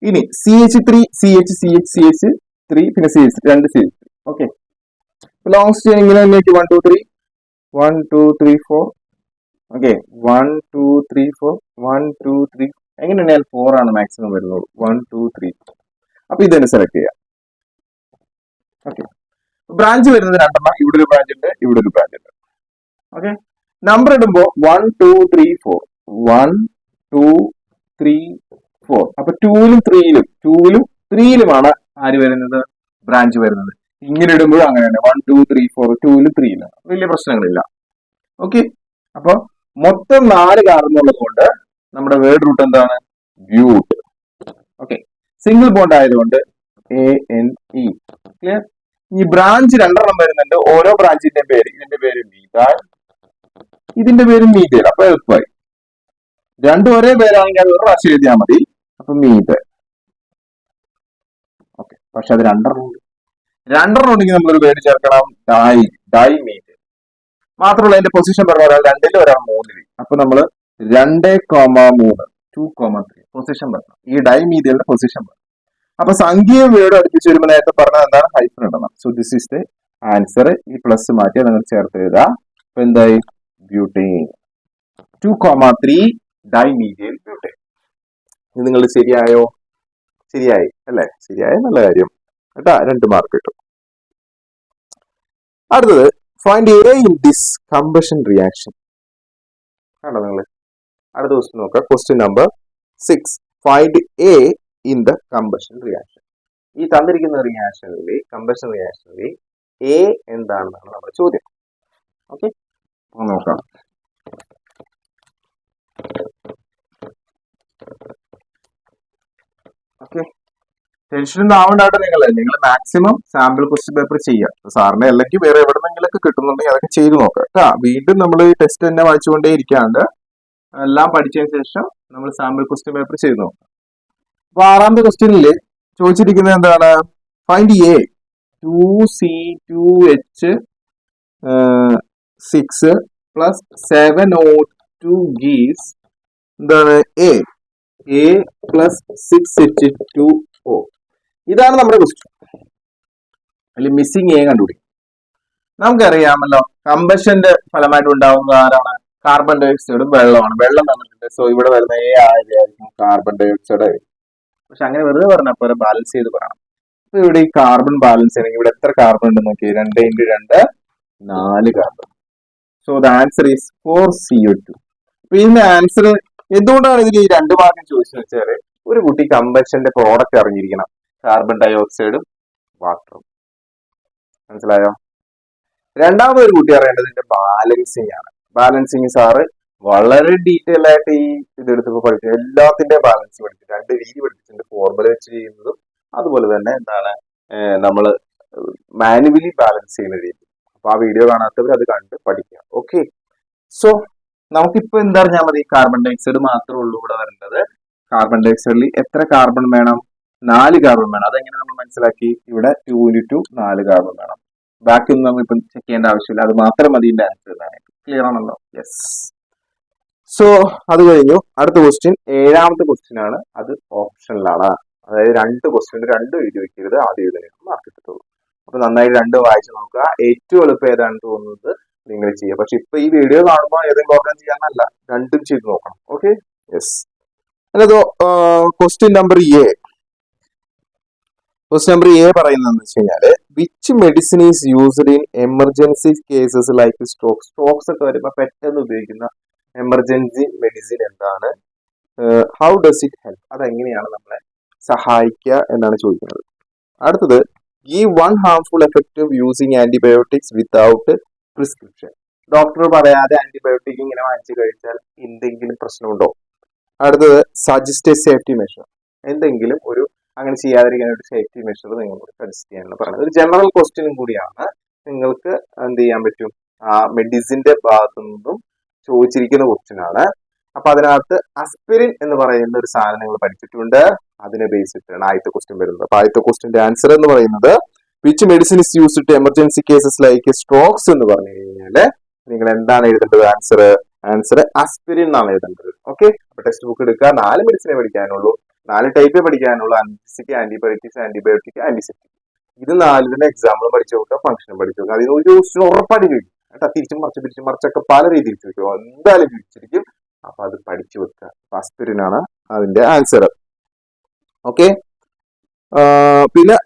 ഇനി CH3 CH CH CH3 പിന്നെ CH 2 CH3. Okay, longs chain ഇങ്ങനെ തന്നെയായിട്ട് 1 2 3 1 2 3 4. ഓക്കെ, 1 2 3 4 1 2 3. എങ്ങനെയാണെങ്കിൽ 4 ആണ് മാക്സിമം വരുന്നുള്ളൂ. 1 2 3. അപ്പൊ ഇതന്നെ സെലക്ട് ചെയ്യാം. ഓക്കെ, ബ്രാഞ്ച് വരുന്നത് 2 എണ്ണം. ഇവിടെ ഒരു ബ്രാഞ്ച് ഉണ്ട്, ഇവിടെ ഒരു ബ്രാഞ്ച് ഉണ്ട്. ഓക്കെ, നമ്പർ ഇടുമ്പോൾ 1 2 3 4 1 2 3 4. അപ്പൊ 2ലും 3യിലുമാണ് ആര് വരുന്നത്? ബ്രാഞ്ച് വരുന്നത്. ഇങ്ങനെ ഇടുമ്പോഴും അങ്ങനെയാണ് 1 2 3 4 2ലും 3യിലും വലിയ പ്രശ്നങ്ങളില്ല. ഓക്കെ, അപ്പൊ മൊത്തം 4 കാർബൺ ഉള്ളത് കൊണ്ട് നമ്മുടെ വേർഡ് റൂട്ട് എന്താണ്? ബ്യൂട്ട്. ഓക്കെ, സിംഗിൾ ബോണ്ട് ആയതുകൊണ്ട് ANE. ക്ലിയർ? ഈ ബ്രാഞ്ച് 2 എണ്ണം വരുന്നുണ്ട്. ഓരോ ബ്രാഞ്ചിന്റെ പേര്, ഇതിന്റെ പേര് മീഥൈൽ, ഇതിന്റെ പേര് മീഥൈൽ. അപ്പൊ എളുപ്പമായി. രണ്ടും ഒരേ പേരാണെങ്കിൽ അത് ഒരു പ്രാവശ്യം എഴുതിയാൽ മതി. അപ്പൊ മീഥൈൽ. ഓക്കെ, പക്ഷെ അത് 2 എണ്ണം ഉണ്ടെങ്കിൽ നമ്മളൊരു പേര് ചേർക്കണം, ഡൈ മീഥൈൽ. മാത്രമല്ല അതിന്റെ പൊസിഷൻ പറഞ്ഞ ഒരാൾ 2ൽ ഒരാൾ 3ൽ. അപ്പൊ നമ്മള് 2,3 2,3 പൊസിഷൻ പറഞ്ഞു. ഈ ഡൈ മീഥൈലിന്റെ പൊസിഷൻ പറഞ്ഞു. അപ്പൊ സംഖ്യയും വേർഡും അടുപ്പിച്ച് വരുമ്പോൾ നേരത്തെ പറഞ്ഞത് എന്താണ്? ഹൈഫൻ ഇടണം. So this is the answer. ഈ പ്ലസ് മാറ്റി നിങ്ങൾ ചേർത്ത് എഴുതാം. അപ്പൊ എന്തായി? Butane 2,3 dimethyl butane. ഇത് നിങ്ങൾ ശരിയായോ? ശരിയായി അല്ലെ? ശരിയായ നല്ല കാര്യം കേട്ടാ, 2 മാർക്ക് കിട്ടും. അടുത്തത് find A in this combustion reaction. കണ്ടോ നിങ്ങൾ? അടുത്ത ക്വസ്റ്റ്യൻ നോക്കുക. Question number 6. Find A in the combustion reaction. ഈ തന്നിരിക്കുന്ന റിയാക്ഷനിൽ, കമ്പഷൻ റിയാക്ഷനിൽ എ എന്താണെന്നാണ് നമ്മുടെ ചോദ്യം. ഓക്കെ, നോക്കാം. ഓക്കെ, ടെൻഷനൊന്നും ആവണ്ടായിട്ട് നിങ്ങൾ മാക്സിമം സാമ്പിൾ ക്വസ്റ്റ്യൻ പേപ്പർ ചെയ്യുക. സാറിന് അല്ലെങ്കിൽ വേറെ എവിടെന്നെങ്കിലൊക്കെ കിട്ടുന്നുണ്ടെങ്കിൽ അതൊക്കെ ചെയ്ത് നോക്കാം കേട്ടോ. വീണ്ടും നമ്മൾ ഈ ടെസ്റ്റ് തന്നെ വായിച്ചുകൊണ്ടേ ഇരിക്കാണ്ട് എല്ലാം പഠിച്ചതിന് ശേഷം നമ്മൾ സാമ്പിൾ ക്വസ്റ്റ്യൻ പേപ്പർ ചെയ്ത് നോക്കാം. അപ്പൊ 6ാമത്തെ ക്വസ്റ്റ്യനിൽ ചോദിച്ചിരിക്കുന്നത് എന്താണ്? Find A 2C2H6 plus 7O2 gives എന്താണ്? A plus 6H2O. ഇതാണ് നമ്മുടെ ക്വസ്റ്റ്യൻ. അതിൽ മിസ്സിംഗ് എ കണ്ടുപിടിക്കും. നമുക്കറിയാമല്ലോ, കമ്പഷന്റെ ഫലമായിട്ട് ഉണ്ടാവുന്ന ആരാണ്? കാർബൺ ഡൈ ഓക്സൈഡും വെള്ളമാണ്. വെള്ളം തന്നിട്ടുണ്ട്. സോ ഇവിടെ വരുന്ന എ ആയിരിക്കും കാർബൺ ഡൈ ഓക്സൈഡ്. പക്ഷെ അങ്ങനെ വെറുതെ പറഞ്ഞാൽ പോലെ ബാലൻസ് ചെയ്ത് പറയണം. അപ്പൊ ഇവിടെ ഈ കാർബൺ ബാലൻസ് ചെയ്യണമെങ്കിൽ ഇവിടെ എത്ര കാർബൺ ഉണ്ടെന്ന് നോക്കി. 2 × 2 4 carbon. So the answer is 4CO2. അപ്പൊ ഇതിന്റെ ആൻസർ എന്തുകൊണ്ടാണ് ഇതിൽ ഈ 2 മാർക്കും ചോദിച്ചെന്ന് വെച്ചാല്, ഒരു കുട്ടി കമ്പഷന്റെ പ്രോഡക്റ്റ് അറിഞ്ഞിരിക്കണം. കാർബൺ ഡൈ ഓക്സൈഡും വാട്ടറും. മനസ്സിലായോ? രണ്ടാമത് ഒരു കുട്ടി അറിയേണ്ടത് ഇതിന്റെ ബാലൻസിങ് ആണ്. ബാലൻസിങ് സാറ് വളരെ ഡീറ്റെയിൽ ആയിട്ട് ഈ ഇതെടുത്തപ്പോൾ പഠിച്ചു. എല്ലാത്തിന്റെ ബാലൻസ് പഠിച്ചു. 2 രീതി പഠിപ്പിച്ചിട്ടുണ്ട്. ഫോർമുല വെച്ച് ചെയ്യുന്നതും അതുപോലെ തന്നെ എന്താണ് നമ്മൾ മാനുവലി ബാലൻസ് ചെയ്യുന്ന രീതി. അപ്പൊ ആ വീഡിയോ കാണാത്തവർ അത് കണ്ട് പഠിക്കുക. ഓക്കെ, സോ നമുക്കിപ്പോ എന്തറിഞ്ഞാൽ മതി? കാർബൺ ഡൈ ഓക്സൈഡ് മാത്രമേ ഉള്ളൂ ഇവിടെ വരേണ്ടത്. കാർബൺ ഡൈ ഓക്സൈഡിൽ എത്ര കാർബൺ വേണം? 4 കാർബൺ വേണം. അതെങ്ങനെ നമ്മൾ മനസ്സിലാക്കി? ഇവിടെ 2 × 2 4 കാർബൺ വേണം. ബാക്കിയൊന്നും നമ്മൾ ഇപ്പം ചെക്ക് ചെയ്യേണ്ട ആവശ്യമില്ല. അത് മാത്രം മതി ഇതിന്റെ ആൻസർ. ക്ലിയർ ആണല്ലോ? യെസ്. സോ അത് കഴിഞ്ഞു. അടുത്ത ക്വസ്റ്റ്യൻ 7ാമത്തെ ക്വസ്റ്റ്യൻ ആണ്. അത് ഓപ്ഷനിലാണ്. അതായത് 2 ക്വസ്റ്റ്യൻ 2 എഴുതി വെക്കരുത്. ആദ്യം എഴുതി മാർക്ക് കിട്ടുള്ളൂ. അപ്പൊ നന്നായി 2 വായിച്ചു നോക്കുക. ഏറ്റവും എളുപ്പം ഏതാണ് തോന്നുന്നത് നിങ്ങൾ ചെയ്യുക. പക്ഷെ ഇപ്പൊ ഈ വീഡിയോ കാണുമ്പോൾ ഏതെങ്കിലും പ്രോബ്ലം ചെയ്യാനല്ല, 2ഉം ചെയ്ത് നോക്കണം. Okay, yes. അല്ലതോ question number A. Question number A പറയുന്നതെന്ന് വെച്ച് കഴിഞ്ഞാല്, which medicine is used in emergency cases like strokes. Strokes ഒക്കെ വരുമ്പോൾ പെട്ടെന്ന് ഉപയോഗിക്കുന്ന എമർജൻസി മെഡിസിൻ എന്താണ്? How does it help? അതെങ്ങനെയാണ് നമ്മളെ സഹായിക്കുക എന്നാണ് ചോദിക്കുന്നത്. അടുത്തത്, give 1 harmful effect of using antibiotics without prescription. Doctor പറയാതെ ആന്റിബയോട്ടിക് ഇങ്ങനെ വാങ്ങിച്ചു കഴിച്ചാൽ എന്തെങ്കിലും പ്രശ്നമുണ്ടോ? അടുത്തത്, സജസ്റ്റ് എ സേഫ്റ്റി മെഷർ. എന്തെങ്കിലും ഒരു അങ്ങനെ ചെയ്യാതിരിക്കാൻ ഒരു സേഫ്റ്റി മെഷർ നിങ്ങളോട് സജസ്റ്റ് ചെയ്യാനാണ് പറയുന്നത്. ഒരു ജനറൽ ക്വസ്റ്റ്യനും കൂടിയാണ്. നിങ്ങൾക്ക് എന്ത് ചെയ്യാൻ പറ്റും? ആ മെഡിസിന്റെ ഭാഗത്തു നിന്നും ചോദിച്ചിരിക്കുന്ന ക്വസ്റ്റ്യൻ ആണ്. അപ്പൊ അതിനകത്ത് അസ്പിരിൻ എന്ന് പറയുന്ന ഒരു സാധനം നിങ്ങൾ പഠിച്ചിട്ടുണ്ട്. അതിനെ ബേസ് ഇട്ടാണ് ആദ്യത്തെ ക്വസ്റ്റ്യൻ വരുന്നത്. അപ്പൊ ആദ്യത്തെ ക്വസ്റ്റ്യന്റെ ആൻസർ എന്ന് പറയുന്നത് which medicine is used to emergency cases like strokes എന്ന് പറഞ്ഞു കഴിഞ്ഞാല് നിങ്ങൾ എന്താണ് എഴുതേണ്ടത്? ആൻസർ അസ്പിരിൻ എന്നാണ് എഴുതേണ്ടത്. ഓക്കെ, അപ്പൊ ടെക്സ്റ്റ് ബുക്ക് എടുക്കുക. 4 മെഡിസിനെ പഠിക്കാനുള്ളൂ. 4 ടൈപ്പേ പഠിക്കാനുള്ളൂ. Anaesthetic, antibiotics, antibiotic, antiseptic. ഇത് 4ന്റെ എക്സാമ്പിൾ പഠിച്ചു നോക്കുക. ഫംഗ്ഷൻ പഠിച്ചു നോക്കുക. അതിന് ഒരു ക്വസ്റ്റ്യൻ ഉറപ്പായിട്ട് ചോദിക്കും കേട്ടോ. തിരിച്ചും മറിച്ചൊക്കെ പല രീതിയിൽ ചോദിക്കും. എന്തായാലും ചോദിച്ചിരിക്കും. അപ്പൊ അത് പഠിച്ചു വെക്കുക. അസ്പിരിൻ ആണ് അതിന്റെ ആൻസർ. ഓക്കെ, പിന്നെ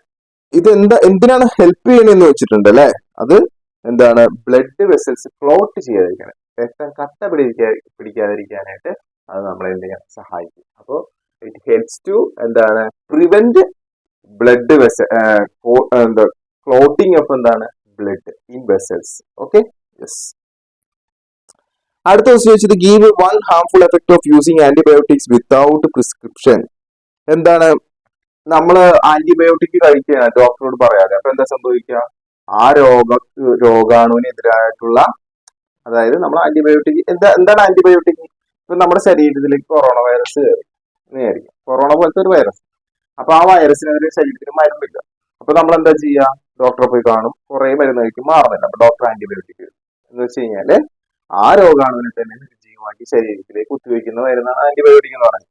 ഇത് എന്തിനാണ് ഹെൽപ്പ് ചെയ്യണമെന്ന് വെച്ചിട്ടുണ്ട് അല്ലെ? അത് എന്താണ്? ബ്ലഡ് വെസൽസ് ക്ലോട്ട് ചെയ്യാതിരിക്കാൻ, രക്തം കട്ട പിടിക്കാതിരിക്കാനായിട്ട് അത് നമ്മളെ എന്ത് ചെയ്യാൻ സഹായിക്കും. അപ്പോൾ ഇറ്റ് ഹെൽപ്സ് ടു എന്താണ്? പ്രിവെന്റ് ബ്ലഡ് ക്ലോട്ടിങ് ഓഫ് എന്താണ്? Blood in vessels. Okay, yes. അടുത്ത ക്വസ്റ്റ്യൻ വെച്ചത് give 1 harmful effect of using antibiotics without prescription. എന്താണ്? നമ്മള് ആന്റിബയോട്ടിക് കഴിക്കുകയാണ് ഡോക്ടറോട് പറയാതെ. അപ്പൊ എന്താ സംഭവിക്കുക? ആ രോഗാണുവിനെതിരായിട്ടുള്ള, അതായത് നമ്മൾ ആന്റിബയോട്ടിക് എന്താണ് ആന്റിബയോട്ടിക്? ഇപ്പൊ നമ്മുടെ ശരീരത്തിലേക്ക് കൊറോണ വൈറസ് കയറിയായിരിക്കും. കൊറോണ പോലത്തെ ഒരു വൈറസ്. അപ്പൊ ആ വൈറസിനെതിരെ ശരീരത്തിന് മരുന്നില്ല. അപ്പൊ നമ്മൾ എന്താ ചെയ്യുക? ഡോക്ടറെ പോയി കാണും. കുറെ മരുന്ന് കഴിക്കും, മാറുന്നില്ല. അപ്പൊ ഡോക്ടർ ആന്റിബയോട്ടിക് എന്ന് വെച്ച് കഴിഞ്ഞാല് ആ രോഗാണുവിനെ തന്നെ നിർജ്ജീവമാക്കി ശരീരത്തിലേക്ക് കുത്തിവെക്കുന്ന മരുന്നാണ് ആന്റിബയോട്ടിക് എന്ന് പറയുന്നത്.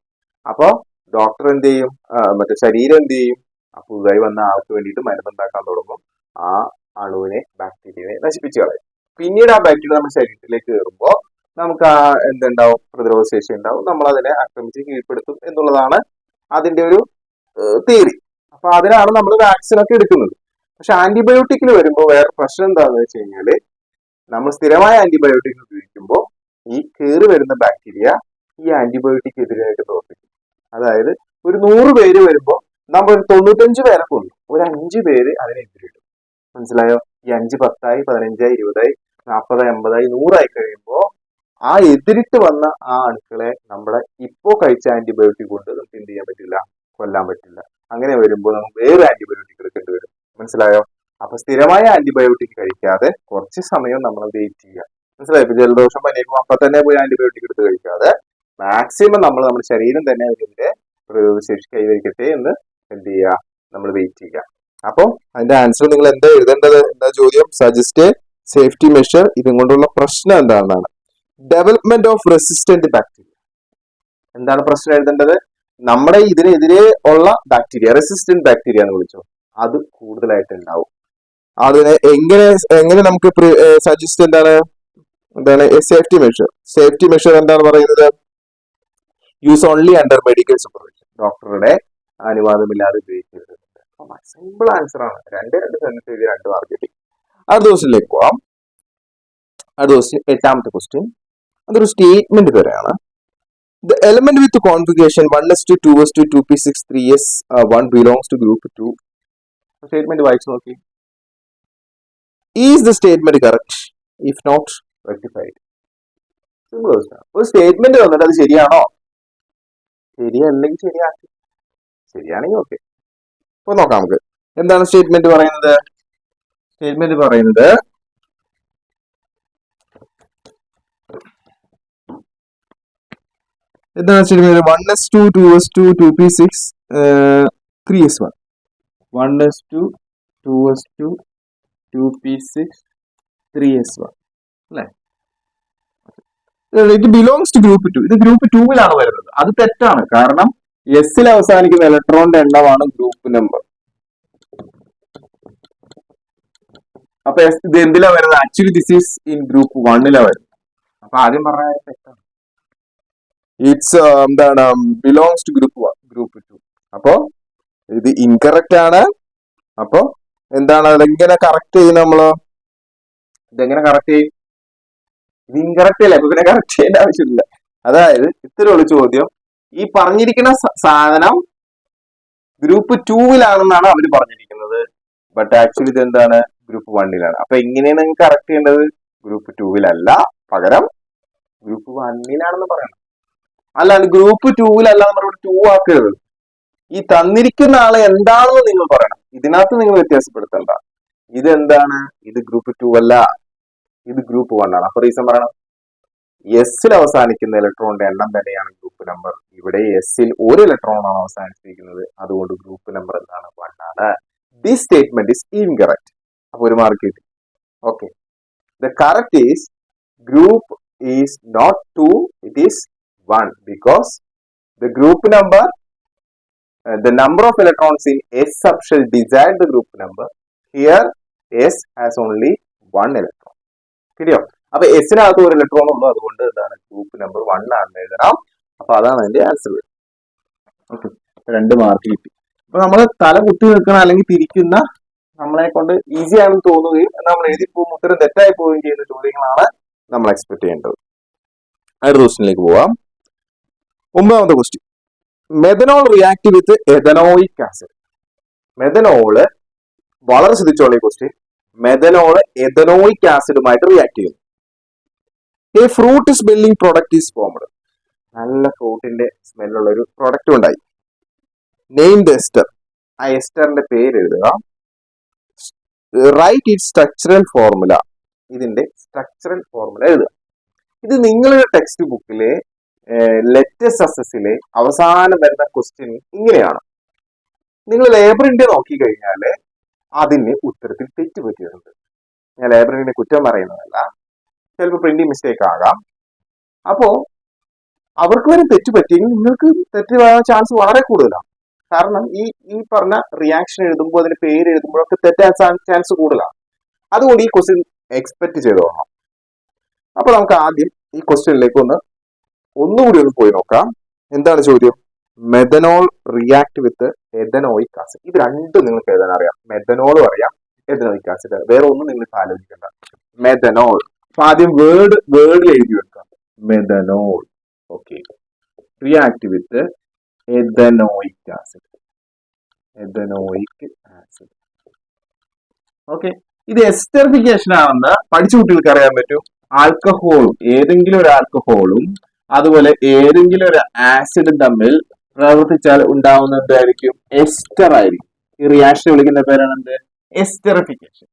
അപ്പൊ ഡോക്ടർ എന്ത് ചെയ്യും? മറ്റേ ശരീരം എന്ത് ചെയ്യും? പുതുതായി വന്ന ആൾക്ക് വേണ്ടിയിട്ട് മരുന്നുണ്ടാക്കാൻ തുടങ്ങും. ആ അണുവിനെ ബാക്ടീരിയനെ നശിപ്പിച്ചു കളയും. പിന്നീട് ആ ബാക്ടീരിയ നമ്മുടെ ശരീരത്തിലേക്ക് കയറുമ്പോൾ നമുക്ക് ആ എന്തുണ്ടാവും, പ്രതിരോധ ശേഷി ഉണ്ടാവും, നമ്മൾ അതിനെ ആക്രമിച്ച് കീഴ്പ്പെടുത്തും എന്നുള്ളതാണ് അതിന്റെ ഒരു തിയറി. അപ്പൊ അതിനാണ് നമ്മൾ വാക്സിൻ ഒക്കെ എടുക്കുന്നത്. പക്ഷെ ആന്റിബയോട്ടിക്കിൽ വരുമ്പോൾ വേറെ പ്രശ്നം എന്താണെന്ന് വെച്ച് കഴിഞ്ഞാല് നമ്മൾ സ്ഥിരമായ ആന്റിബയോട്ടിക് ഉപയോഗിക്കുമ്പോൾ ഈ കയറി വരുന്ന ബാക്ടീരിയ ഈ ആന്റിബയോട്ടിക് എതിരായിട്ട് പ്രവർത്തിക്കും. അതായത് ഒരു 100 പേര് വരുമ്പോൾ നമ്മൾ ഒരു 95 പേരെ കൊല്ലും, ഒരു 5 പേര് അതിനെതിരിടും. മനസ്സിലായോ? ഈ 5 10 15 20 40 50 100 കഴിയുമ്പോൾ ആ എതിരിട്ട് വന്ന ആ അണുക്കളെ നമ്മുടെ ഇപ്പോ കഴിച്ച ആന്റിബയോട്ടിക് കൊണ്ട് നമുക്ക് എന്ത് ചെയ്യാൻ പറ്റില്ല, കൊല്ലാൻ പറ്റില്ല. അങ്ങനെ വരുമ്പോൾ നമുക്ക് വേറെ ആന്റിബയോട്ടിക് എടുക്കേണ്ടി വരും. മനസ്സിലായോ? അപ്പൊ സ്ഥിരമായ ആന്റിബയോട്ടിക് കഴിക്കാതെ കുറച്ച് സമയം നമ്മൾ വെയിറ്റ് ചെയ്യുക. മനസ്സിലായോ? ഇപ്പൊ ജലദോഷം പനിയുമ്പോൾ അപ്പൊ തന്നെ പോയി ആന്റിബയോട്ടിക് എടുത്ത് കഴിക്കാതെ മാക്സിമം നമ്മൾ നമ്മുടെ ശരീരം തന്നെ അതിന്റെ പ്രതിരോധശേഷി കൈവരിക്കട്ടെ എന്ന് എന്ത് ചെയ്യുക, നമ്മൾ വെയിറ്റ് ചെയ്യുക. അപ്പം അതിന്റെ ആൻസർ നിങ്ങൾ എന്താ എഴുതേണ്ടത്? എന്താ ചോദ്യം? Suggest safety measure. ഇതും കൊണ്ടുള്ള പ്രശ്നം എന്താണെന്നാണ്. Development of resistant bacteria. എന്താണ് പ്രശ്നം എഴുതേണ്ടത്? നമ്മുടെ ഇതിനെതിരെ ഉള്ള ബാക്ടീരിയ, റെസിസ്റ്റന്റ് ബാക്ടീരിയ എന്ന് വിളിച്ചോ, അത് കൂടുതലായിട്ട് ഉണ്ടാവും. അതിനെ എങ്ങനെ നമുക്ക് സജസ്റ്റ് എന്താണ് സേഫ്റ്റി മെഷർ. സേഫ്റ്റി മെഷർ എന്താണ് പറയുന്നത്? Use only under medical supervision. ഡോക്ടറുടെ അനുവാദമില്ലാതെ ഉപയോഗിക്കരുത്. സിമ്പിൾ ആൻസർ ആണ്. രണ്ട് സെന്റൻസ് എഴുതി 2 മാർക്ക് കിട്ടി. അടുത്ത ക്വസ്റ്റ്യനിലേക്ക് പോവാം. അടുത്ത ക്വസ്റ്റ്യൻ 8ാമത്തെ ക്വസ്റ്റ്യൻ. അതൊരു സ്റ്റേറ്റ്മെന്റ് വരെയാണ്. The element with configuration 1s2 2s2 2p6 3s1 belongs to group 2. Statement വായിച്ചു നോക്കി. Is the statement correct? If not, rectified. Simple question. ഒരു സ്റ്റേറ്റ്മെന്റ് വന്നിട്ട് അത് ശരിയാണോ? ശരിയല്ലെങ്കിൽ ശരിയാക്കി, ശരിയാണെങ്കിൽ ഓക്കെ. അപ്പൊ നോക്കാം നമുക്ക് എന്താണ് സ്റ്റേറ്റ്മെന്റ് പറയുന്നത്. സ്റ്റേറ്റ്മെന്റ് പറയുന്നത് എന്താണ് statement? 1s2 2s2 2p6 3s1. 1s2 2s2 2p6 3s1 അല്ലെ? ഇത് ബിലോങ്സ് ടു ഗ്രൂപ്പ് 2. ഇത് ഗ്രൂപ്പ് 2-ലാണ് വരുന്നത്. അത് തെറ്റാണ്. കാരണം എസിൽ അവസാനിക്കുന്ന ഇലക്ട്രോണിന്റെ എണ്ണമാണ് ഗ്രൂപ്പ് നമ്പർ. അപ്പൊ ഇത് എന്തിലാ വരുന്നത്? Actually this is in group 1-ലാണ് വരുന്നത്. അപ്പൊ ആദ്യം പറഞ്ഞ തെറ്റാണ്. ഇറ്റ്സ് എന്താണ് ബിലോങ്സ് ടു ഗ്രൂപ്പ് 2. അപ്പോ ഇത് ഇൻകറക്റ്റ് ആണ്. അപ്പൊ എന്താണ് അതെങ്ങനെ കറക്റ്റ് ചെയ്യും നമ്മള്? ഇതെങ്ങനെ കറക്റ്റ് ചെയ്യും? ഇത് ഇൻകറക്റ്റ് അല്ലേ, അപ്പൊ പിന്നെ കറക്റ്റ് ചെയ്യേണ്ട ആവശ്യമില്ല. അതായത് ഇത്രയുള്ള ചോദ്യം, ഈ പറഞ്ഞിരിക്കുന്ന സാധനം ഗ്രൂപ്പ് 2-ലാണെന്നാണ് അവർ പറഞ്ഞിരിക്കുന്നത്. ബട്ട് ആക്ച്വലി ഇത് എന്താണ്? ഗ്രൂപ്പ് 1-ലാണ്. അപ്പൊ എങ്ങനെയാണ് നിങ്ങൾക്ക് കറക്റ്റ് ചെയ്യേണ്ടത്? ഗ്രൂപ്പ് 2-ലല്ല, പകരം ഗ്രൂപ്പ് 1-ലാണെന്ന് പറയണം. അല്ലാണ്ട് ഗ്രൂപ്പ് 2-ലല്ല നമ്മൾ 2 ആക്കരുത്. ഈ തന്നിരിക്കുന്ന ആളെ എന്താണെന്ന് നിങ്ങൾ പറയണം. ഇതിനകത്ത് നിങ്ങൾ വ്യത്യാസപ്പെടുത്തണ്ട. ഇതെന്താണ്? ഇത് ഗ്രൂപ്പ് 2 അല്ല, ഇത് ഗ്രൂപ്പ് 1-ആണ്. അപ്പൊ റീസൺ പറയണം. എസിൽ അവസാനിക്കുന്ന ഇലക്ട്രോണിന്റെ എണ്ണം തന്നെയാണ് ഗ്രൂപ്പ് നമ്പർ. ഇവിടെ എസിൽ ഒരു ഇലക്ട്രോണാണ് അവസാനിച്ചിരിക്കുന്നത്. അതുകൊണ്ട് ഗ്രൂപ്പ് നമ്പർ എന്താണ്? 1-ആണ്. This statement is incorrect. അപ്പൊ ഒരു മാർക്ക് കിട്ടി. Okay. The correct is group is not 2, it is 1 because the group number, the number of electrons in S sub shell decide the group number. Here S has only 1 electron. ശരിയോ? അപ്പൊ എസിനകത്ത് ഒരു electron ഉള്ളൂ. അതുകൊണ്ട് എന്താണ്? Group number 1-ആണെന്ന് എഴുതണം. അപ്പൊ അതാണ് അതിന്റെ ആൻസർ. ഓക്കെ, 2 മാർക്ക് കിട്ടി. അപ്പൊ നമ്മൾ തല കുത്തി നിൽക്കണം അല്ലെങ്കിൽ തിരിക്കുന്ന, നമ്മളെ കൊണ്ട് ഈസി ആണെന്ന് തോന്നുകയും നമ്മൾ എഴുതിപ്പോവും ഉത്തരം തെറ്റായി പോവുകയും ചെയ്യുന്ന ചോദ്യങ്ങളാണ് നമ്മൾ എക്സ്പെക്ട് ചെയ്യേണ്ടത്. അടുത്ത ക്വസ്റ്റ്യനിലേക്ക് പോവാം. 9ാമത്തെ question. Methanol react with ethanoic acid. Methanol, വളരെ ശ്രദ്ധിച്ചോളൂ ഈ ക്വസ്റ്റ്യൻ. മെഥനോള് എഥനോയിക് ആസിഡുമായിട്ട് റിയാക്ട് ചെയ്യുന്നു. A fruit smelling product is formed. നല്ല ഫ്രൂട്ടിന്റെ സ്മെല്ലുള്ള ഒരു പ്രൊഡക്റ്റ് ഉണ്ടായി. Name the ester. ആ എസ്റ്ററിന്റെ പേര് എഴുതുക. Write it structural formula. ഇതിന്റെ സ്ട്രക്ചറൽ ഫോർമുല എഴുതുക. ഇത് നിങ്ങളുടെ ടെക്സ്റ്റ് ബുക്കിലെ ലെറ്റസ് അസസിലെ അവസാനം വരുന്ന ക്വസ്റ്റ്യൻ ഇങ്ങനെയാണ്. നിങ്ങൾ ലൈബ്രറിന്റെ നോക്കി കഴിഞ്ഞാൽ അതിന് ഉത്തരത്തിൽ തെറ്റ് പറ്റിയിട്ടുണ്ട്. ഞാൻ ലൈബ്രറിനെ കുറ്റം പറയുന്നതല്ല, ചിലപ്പോൾ പ്രിന്റിംഗ് മിസ്റ്റേക്ക് ആകാം. അപ്പോ അവർക്ക് വരെ തെറ്റ് പറ്റിയെങ്കിൽ നിങ്ങൾക്ക് തെറ്റ് വരാൻ ചാൻസ് വളരെ കൂടുതലാണ്. കാരണം ഈ പറഞ്ഞ റിയാക്ഷൻ എഴുതുമ്പോൾ അതിന്റെ പേര് എഴുതുമ്പോഴൊക്കെ തെറ്റാൻ ചാൻസ് കൂടുതലാണ്. അതുകൊണ്ട് ഈ ക്വസ്റ്റ്യൻ എക്സ്പെക്ട് ചെയ്ത് പോകണം. അപ്പൊ നമുക്ക് ആദ്യം ഈ ക്വസ്റ്റ്യനിലേക്ക് ഒന്നുകൂടി ഒന്ന് പോയി നോക്കാം. എന്താണ് ചോദ്യം? Methanol react with ethanoic acid. ഇത് രണ്ടും നിങ്ങൾക്ക് എഴുതാൻ അറിയാം. മെഥനോളും അറിയാം, എഥനോയിക് ആസിഡ്. വേറെ ഒന്നും നിങ്ങൾക്ക് ആലോചിക്കണ്ട. മെഥനോൾ. അപ്പൊ ആദ്യം വേർഡിൽ എഴുതി വെക്കാം. Methanol. Okay. React with ethanoic acid. Ethanoic acid. Okay. ഇത് എസ്റ്ററിഫിക്കേഷൻ ആണെന്ന് പഠിച്ച കുട്ടികൾക്ക് അറിയാൻ പറ്റും. ആൽക്കഹോളും ഏതെങ്കിലും ഒരു ആൽക്കഹോളും അതുപോലെ ഏതെങ്കിലും ഒരു ആസിഡും തമ്മിൽ പ്രവർത്തിച്ചാൽ ഉണ്ടാവുന്ന എന്തായിരിക്കും? എസ്റ്റർ ആയിരിക്കും. ഈ റിയാക്ഷൻ വിളിക്കുന്ന പേരാണ് എന്ത്? എസ്റ്ററിഫിക്കേഷൻ.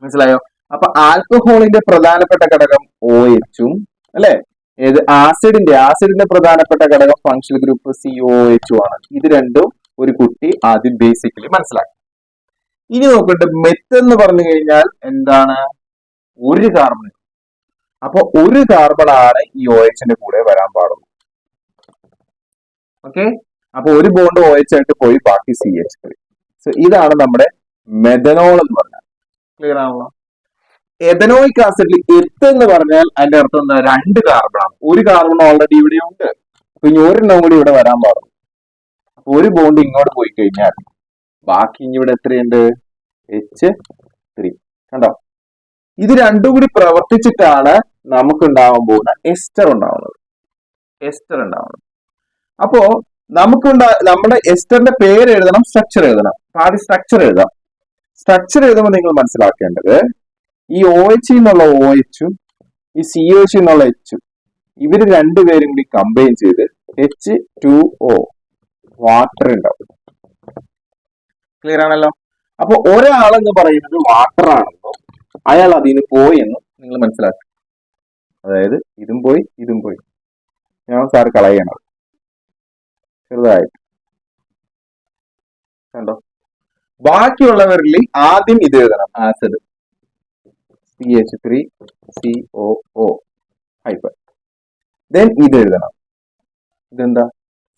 മനസ്സിലായോ? അപ്പൊ ആൽക്കഹോളിന്റെ പ്രധാനപ്പെട്ട ഘടകം OH അല്ലെ? ഏത്? ആസിഡിന്റെ പ്രധാനപ്പെട്ട ഘടകം ഫങ്ഷണൽ ഗ്രൂപ്പ് COH ആണ്. ഇത് രണ്ടും ഒരു കുട്ടി ആദ്യം ബേസിക്കലി മനസ്സിലാക്കി. ഇനി നോക്കട്ടെ, മെത്ത് എന്ന് പറഞ്ഞു കഴിഞ്ഞാൽ എന്താണ്? ഒരു കാർബൺ. അപ്പൊ ഒരു കാർബൺ ആണ് ഈ OHന്റെ കൂടെ വരാൻ പാടുള്ളൂ. ഓക്കെ. അപ്പൊ ഒരു ബോണ്ട് OH ആയിട്ട് പോയി, ബാക്കി CH3. സോ ഇതാണ് നമ്മുടെ മെഥനോൾ എന്ന് പറഞ്ഞാൽ. ക്ലിയർ ആണല്ലോ? എഥനോയിക് ആസിഡിൽ എത്ത് എന്ന് പറഞ്ഞാൽ അതിന്റെ അർത്ഥം എന്താ? രണ്ട് കാർബൺ ആണ്. ഒരു കാർബൺ ഓൾറെഡി ഇവിടെ ഉണ്ട്, പിന്നെ ഒരെണ്ണം കൂടി ഇവിടെ വരാൻ പാടുള്ളൂ. അപ്പൊ ഒരു ബോണ്ട് ഇങ്ങോട്ട് പോയി കഴിഞ്ഞാൽ ബാക്കി ഇനി ഇവിടെ എത്രയുണ്ട്? H3. കണ്ടോ? ഇത് രണ്ടും കൂടി പ്രവർത്തിച്ചിട്ടാണ് നമുക്ക് ഉണ്ടാവാൻ പോകുന്ന എസ്റ്റർ ഉണ്ടാവുന്നത്. അപ്പോ നമ്മുടെ എസ്റ്ററിന്റെ പേര് എഴുതണം, സ്ട്രക്ചർ എഴുതണം. ആദ്യം സ്ട്രക്ചർ എഴുതാം. സ്ട്രക്ചർ എഴുതുമ്പോൾ നിങ്ങൾ മനസ്സിലാക്കേണ്ടത് ഈ OH എന്നുള്ള OHഉം ഈ COH എന്നുള്ള Hഉം ഇവര് രണ്ടുപേരും കൂടി കമ്പൈൻ ചെയ്ത് H2O വാട്ടർ ഉണ്ടാവും. ക്ലിയർ ആണല്ലോ? അപ്പൊ ഒരാളെന്ന് പറയുന്നത് വാട്ടർ ആണെന്നും അയാൾ അതിന് പോയി എന്നും നിങ്ങൾ മനസ്സിലാക്കുക. അതായത് ഇതും പോയി ഇതും പോയി. ഞാൻ സാറ് കളയണത് ചെറുതായിട്ട്. കണ്ടോ? ബാക്കിയുള്ളവരിൽ ആദ്യം ഇത് എഴുതണം, ആസിഡ് CH3COO ഹൈപ്പർ. ദെൻ ഇത് എഴുതണം. ഇതെന്താ?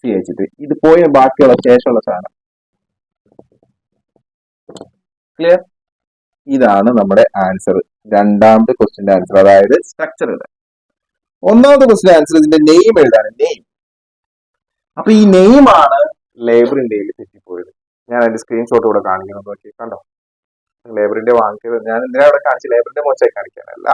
CH3. ഇത് പോയ ബാക്കിയുള്ള ശേഷമുള്ള സാധനം. ക്ലിയർ? ഇതാണ് നമ്മുടെ ആൻസർ. രണ്ടാമത്തെ ക്വസ്റ്റിന്റെ ആൻസർ, അതായത് സ്ട്രക്ചർ എഴുതാൻ. ഒന്നാമത്തെ ക്വസ്റ്റിന്റെ ആൻസർ ഇതിന്റെ നെയിം എഴുതാണ്. നെയിം. അപ്പൊ ഈ നെയിം ആണ് ലേബർ ഇന്ത്യയിൽ തെറ്റിപ്പോയത്. ഞാൻ അതിന്റെ സ്ക്രീൻഷോട്ട് കൂടെ കാണിക്കുന്നത് നോക്കി. കണ്ടോ? ലേബർ ഇന്ത്യ വാങ്ങിച്ചത് ഞാൻ എന്തിനാ അവിടെ കാണിച്ചു? ലേബർ ഇന്ത്യ മോശമായി കാണിക്കാനല്ല.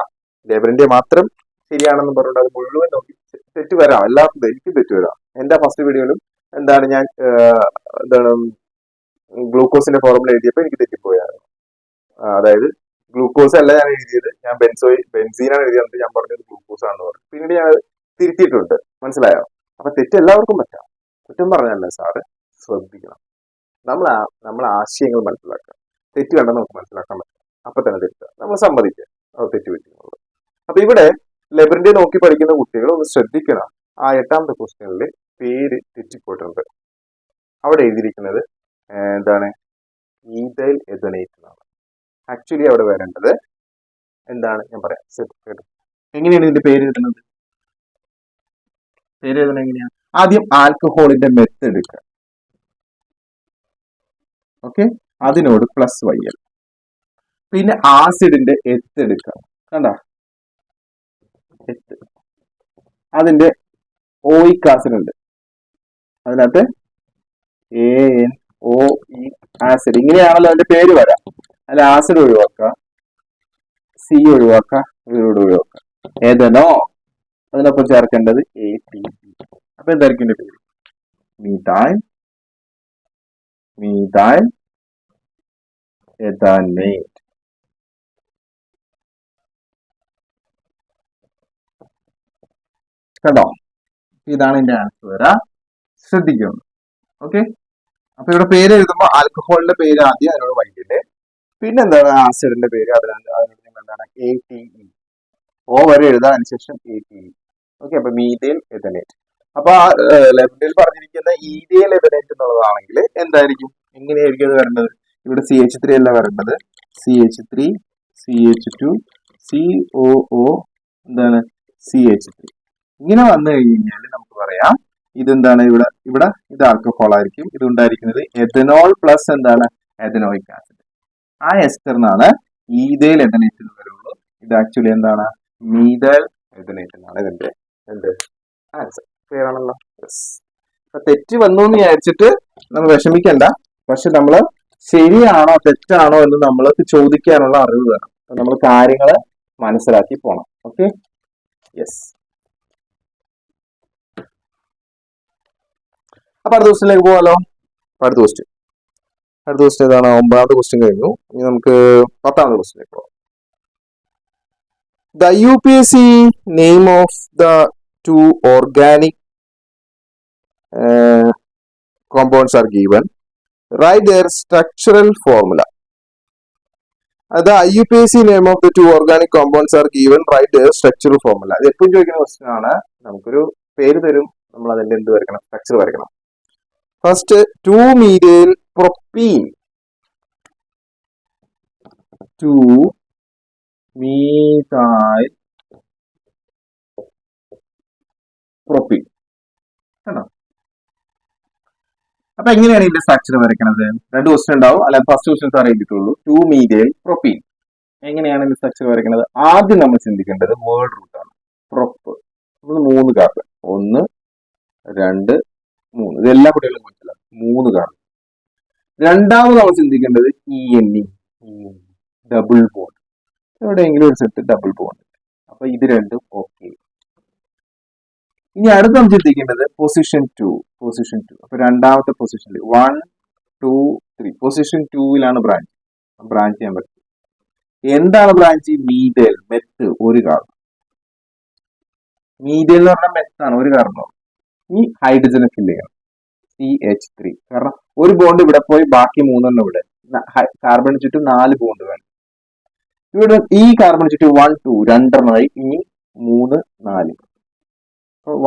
ലേബർ ഇന്ത്യ മാത്രം ശരിയാണെന്ന് പറഞ്ഞിട്ട് അത് മുഴുവൻ നോക്കി തെറ്റ് വരാം. എല്ലാവർക്കും എനിക്കും തെറ്റ് വരാം. എന്റെ ഫസ്റ്റ് വീഡിയോയിലും എന്താണ് ഞാൻ ഗ്ലൂക്കോസിന്റെ ഫോർമുല എഴുതിയപ്പോൾ എനിക്ക് തെറ്റിപ്പോയാണ്. അതായത് ഗ്ലൂക്കോസ് അല്ല ഞാൻ എഴുതിയത്, ഞാൻ ബെൻസീനാണ് എഴുതിയത്. ഞാൻ പറഞ്ഞത് ഗ്ലൂക്കോസ് ആണെന്ന് പറഞ്ഞു. പിന്നീട് ഞാൻ തിരുത്തിയിട്ടുണ്ട്. മനസ്സിലായോ? അപ്പൊ തെറ്റ് എല്ലാവർക്കും പറ്റാം. കുറ്റം പറഞ്ഞല്ലേ സാറ്? ശ്രദ്ധിക്കണം. നമ്മൾ ആശയങ്ങൾ മനസ്സിലാക്കുക. തെറ്റ് വേണ്ടെന്ന് നമുക്ക് മനസ്സിലാക്കാൻ പറ്റും. അപ്പൊ തന്നെ തെറ്റുക. നമ്മൾ സമ്മതിക്കുക അത് തെറ്റ് പറ്റുന്നുള്ളൂ. അപ്പൊ ഇവിടെ ലെബറിന്റെ നോക്കി പഠിക്കുന്ന കുട്ടികൾ ഒന്ന് ശ്രദ്ധിക്കണം. ആ 8ാമത്തെ ക്വസ്റ്റ്യനിൽ പേര് തെറ്റിപ്പോയിട്ടുണ്ട്. അവിടെ എഴുതിയിരിക്കുന്നത് എന്താണ്? ഈഥൈൽ എഥനേറ്റ് എന്നാണ്. ആക്ച്വലി അവിടെ വരേണ്ടത് എന്താണ്? ഞാൻ പറയാം. എങ്ങനെയാണ് ഇതിന്റെ പേര് എഴുതുന്നത്? പേര് എഴുതുന്നത് എങ്ങനെയാണ്? ആദ്യം ആൽക്കഹോളിന്റെ മെത്ത് എടുക്കുക. ഓക്കെ. അതിനോട് +YL. പിന്നെ ആസിഡിന്റെ എത്ത് എടുക്കുക. കണ്ട? എത്ത്. അതിന്റെ OIC ആസിഡ് ഉണ്ട്. അതിനകത്ത് ANOE ആസിഡ്. ഇങ്ങനെയാണല്ലോ അതിന്റെ പേര് വരാം. അതിൽ ആസിഡ് ഒഴിവാക്കുക, C ഒഴിവാക്കുക, ഇവരോട് ഒഴിവാക്കുക. ഏതനോ അതിനൊപ്പം ചേർക്കേണ്ടത് ATP. അപ്പൊ എന്തായിരിക്കും ഇതിന്റെ പേര്? മീഥൈൽ എഥനേറ്റ്. കേട്ടോ? ഇതാണ് ഇതിന്റെ ആൻസർ വരാ. ശ്രദ്ധിക്കുന്നു. ഓക്കെ. അപ്പൊ ഇവിടെ പേര് എഴുതുമ്പോൾ ആൽക്കഹോളിന്റെ പേര് ആദ്യം, അതിനോട് വൈകില്ലേ. പിന്നെ എന്താണ്? ആസിഡിന്റെ പേര്, അതിനോട് എന്താണ്? ATE. O വരെ എഴുതാൻ, അതിനുശേഷം ATE. ഓക്കെ. അപ്പൊ മീഥൈൽ എഥനേറ്റ്. അപ്പൊ ആ ലെഫ്റ്റിൽ പറഞ്ഞിരിക്കുന്ന ഈഥൈൽ എഥനേറ്റ് എന്നുള്ളതാണെങ്കിൽ എന്തായിരിക്കും? എങ്ങനെയായിരിക്കും അത് വരേണ്ടത്? ഇവിടെ CH3 അല്ല വരേണ്ടത്. CH3 CH2 COO എന്താണ്? CH3. ഇങ്ങനെ വന്നു കഴിഞ്ഞാൽ നമുക്ക് പറയാം ഇതെന്താണ് ഇവിടെ ഇവിടെ ഇത് ആൽക്കഹോൾ ആയിരിക്കും. ഇത് ഉണ്ടായിരിക്കുന്നത് എഥനോൾ പ്ലസ് എന്താണ് എഥനോയിക് ആസിഡ്. ആ എസ്റ്ററിനാണ് ഈഥൈൽ എഥനേറ്റ് എന്ന് വരുള്ളൂ. ഇത് ആക്ച്വലി എന്താണ് മീഥൈൽ എഥനേറ്റ് എന്നാണ് ഇതിന്റെ എന്ത് ആൻസർ. ക്ലിയർ ആണല്ലോ? യെസ്. അപ്പൊ തെറ്റ് വന്നു എന്ന് വിചാരിച്ചിട്ട് നമ്മൾ വിഷമിക്കണ്ട. പക്ഷെ നമ്മൾ ശരിയാണോ തെറ്റാണോ എന്ന് നമ്മൾക്ക് ചോദിക്കാനുള്ള അറിവ് വേണം. നമ്മൾ കാര്യങ്ങൾ മനസ്സിലാക്കി പോണം. Okay, yes. അപ്പൊ അടുത്ത ക്വസ്റ്റിനിലേക്ക് പോകാലോ. അടുത്ത ക്വസ്റ്റ്യൻ ഏതാണ്? 9ാമത്തെ ക്വസ്റ്റ്യൻ കഴിഞ്ഞു. ഇനി നമുക്ക് 10ാമത്തെ ക്വസ്റ്റ്യനിലേക്ക് പോകാം. The UPSC name of the two organic compounds are given. Write their structural formula. The IUPAC name of the two organic compounds are given. Write their structural formula. ഇത് എപ്പോഴും ചോദിക്കുന്ന ക്വസ്റ്റ്യൻ ആണ്. നമുക്കൊരു പേര് തരും, നമ്മൾ അതിന്റെ എന്ത് വരയ്ക്കണം? സ്ട്രക്ചർ വരയ്ക്കണം. First 2-methyl propene. 2-methyl propene. കണ്ടോ? അപ്പൊ എങ്ങനെയാണ് ഇതിന്റെ സ്ട്രക്ചർ വരയ്ക്കണത്? 2 ക്വസ്റ്റ്യൻ ഉണ്ടാവും, അല്ല ഫസ്റ്റ് ക്വസ്റ്റ്യൻ സാർ എഴുതിയിട്ടുള്ളൂ. 2-methyl propene. എങ്ങനെയാണ് ഇതിന്റെ സ്ട്രക്ചർ വരയ്ക്കുന്നത്? ആദ്യം നമ്മൾ ചിന്തിക്കേണ്ടത് വേർഡ് റൂട്ടാണ്. പ്രൊപ്പ്. നമ്മൾ 3 കാർബൺ, 1 2 3, ഇതെല്ലാ കുട്ടികളും മനസ്സിലാവും. 3 കാർബൺ. രണ്ടാമത് നമ്മൾ ചിന്തിക്കേണ്ടത് ENE, ഡബിൾ ബോണ്ട്. എവിടെയെങ്കിലും ഒരു സെറ്റ് ഡബിൾ ബോണ്ട്. അപ്പൊ ഇത് രണ്ടും ഓക്കെ. ഇനി അടുത്ത് നമ്മൾ ചിന്തിക്കേണ്ടത് പൊസിഷൻ 2. അപ്പൊ രണ്ടാമത്തെ പൊസിഷനിൽ 1 2 3 പൊസിഷൻ 2ലാണ് ബ്രാഞ്ച് ചെയ്യാൻ പറ്റും. എന്താണ് ബ്രാഞ്ച്? മീഥൈൽ, മെത്ത്, ഒരു കാർബൺ. മീഥൈൽ എന്ന് പറഞ്ഞാൽ മെത്താണ്, ഒരു കാർബൺ. ഈ ഹൈഡ്രജനെ ഫില്ല് ചെയ്യണം, CH3. കാരണം ഒരു ബോണ്ട് ഇവിടെ പോയി ബാക്കി 3 ഇവിടെ. കാർബൺ ചുറ്റും 4 ബോണ്ട് വേണം. ഇവിടെ ഈ കാർബൺ ചുറ്റും 1 2 2 ഇനി 3 4.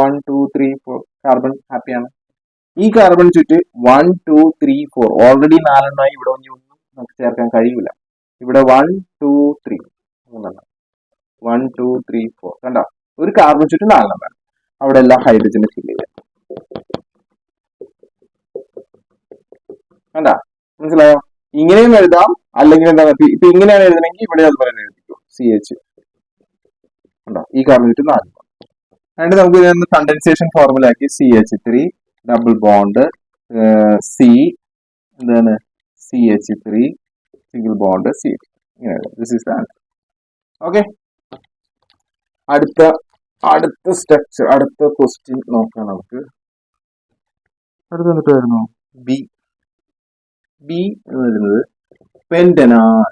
1 2 3 4 കാർബൺ ഹാപ്പിയാണ്. ഈ കാർബൺ ചുറ്റ് 1 2 3 4 ഓൾറെഡി 4 ഇവിടെ ഒന്നും നമുക്ക് ചേർക്കാൻ കഴിയില്ല. ഇവിടെ 1 2 3 3 1 2 3 4 കണ്ടോ? ഒരു കാർബൺ ചുറ്റ് 4 വേണം. അവിടെ എല്ലാം ഹൈഡ്രജനെ ഫില്ല് ചെയ്യാം. കണ്ടാ? മനസ്സിലായോ? ഇങ്ങനെയും എഴുതാം, അല്ലെങ്കിൽ എന്താണ് ഇപ്പൊ ഇങ്ങനെയാണ് എഴുതണമെങ്കിൽ ഇവിടെ അതുപോലെ എഴുതിക്കും, CH. കണ്ടോ? ഈ കാർബൺ ചുറ്റ് 4. എന്നിട്ട് നമുക്ക് ഇതിനൊന്ന് കണ്ടൻസേഷൻ ഫോർമുല ആക്കി CH3 ഡബിൾ ബോണ്ട് C എന്താണ് CH3 സിംഗിൾ ബോണ്ട് CH. ഇങ്ങനെ this is the answer. Okay, അടുത്ത സ്ട്രക്ചർ, അടുത്ത ക്വസ്റ്റ്യൻ നോക്കാം നമുക്ക്. അടുത്ത എന്നിട്ടായിരുന്നു ബി എന്ന് വരുന്നത് പെന്റനാൽ.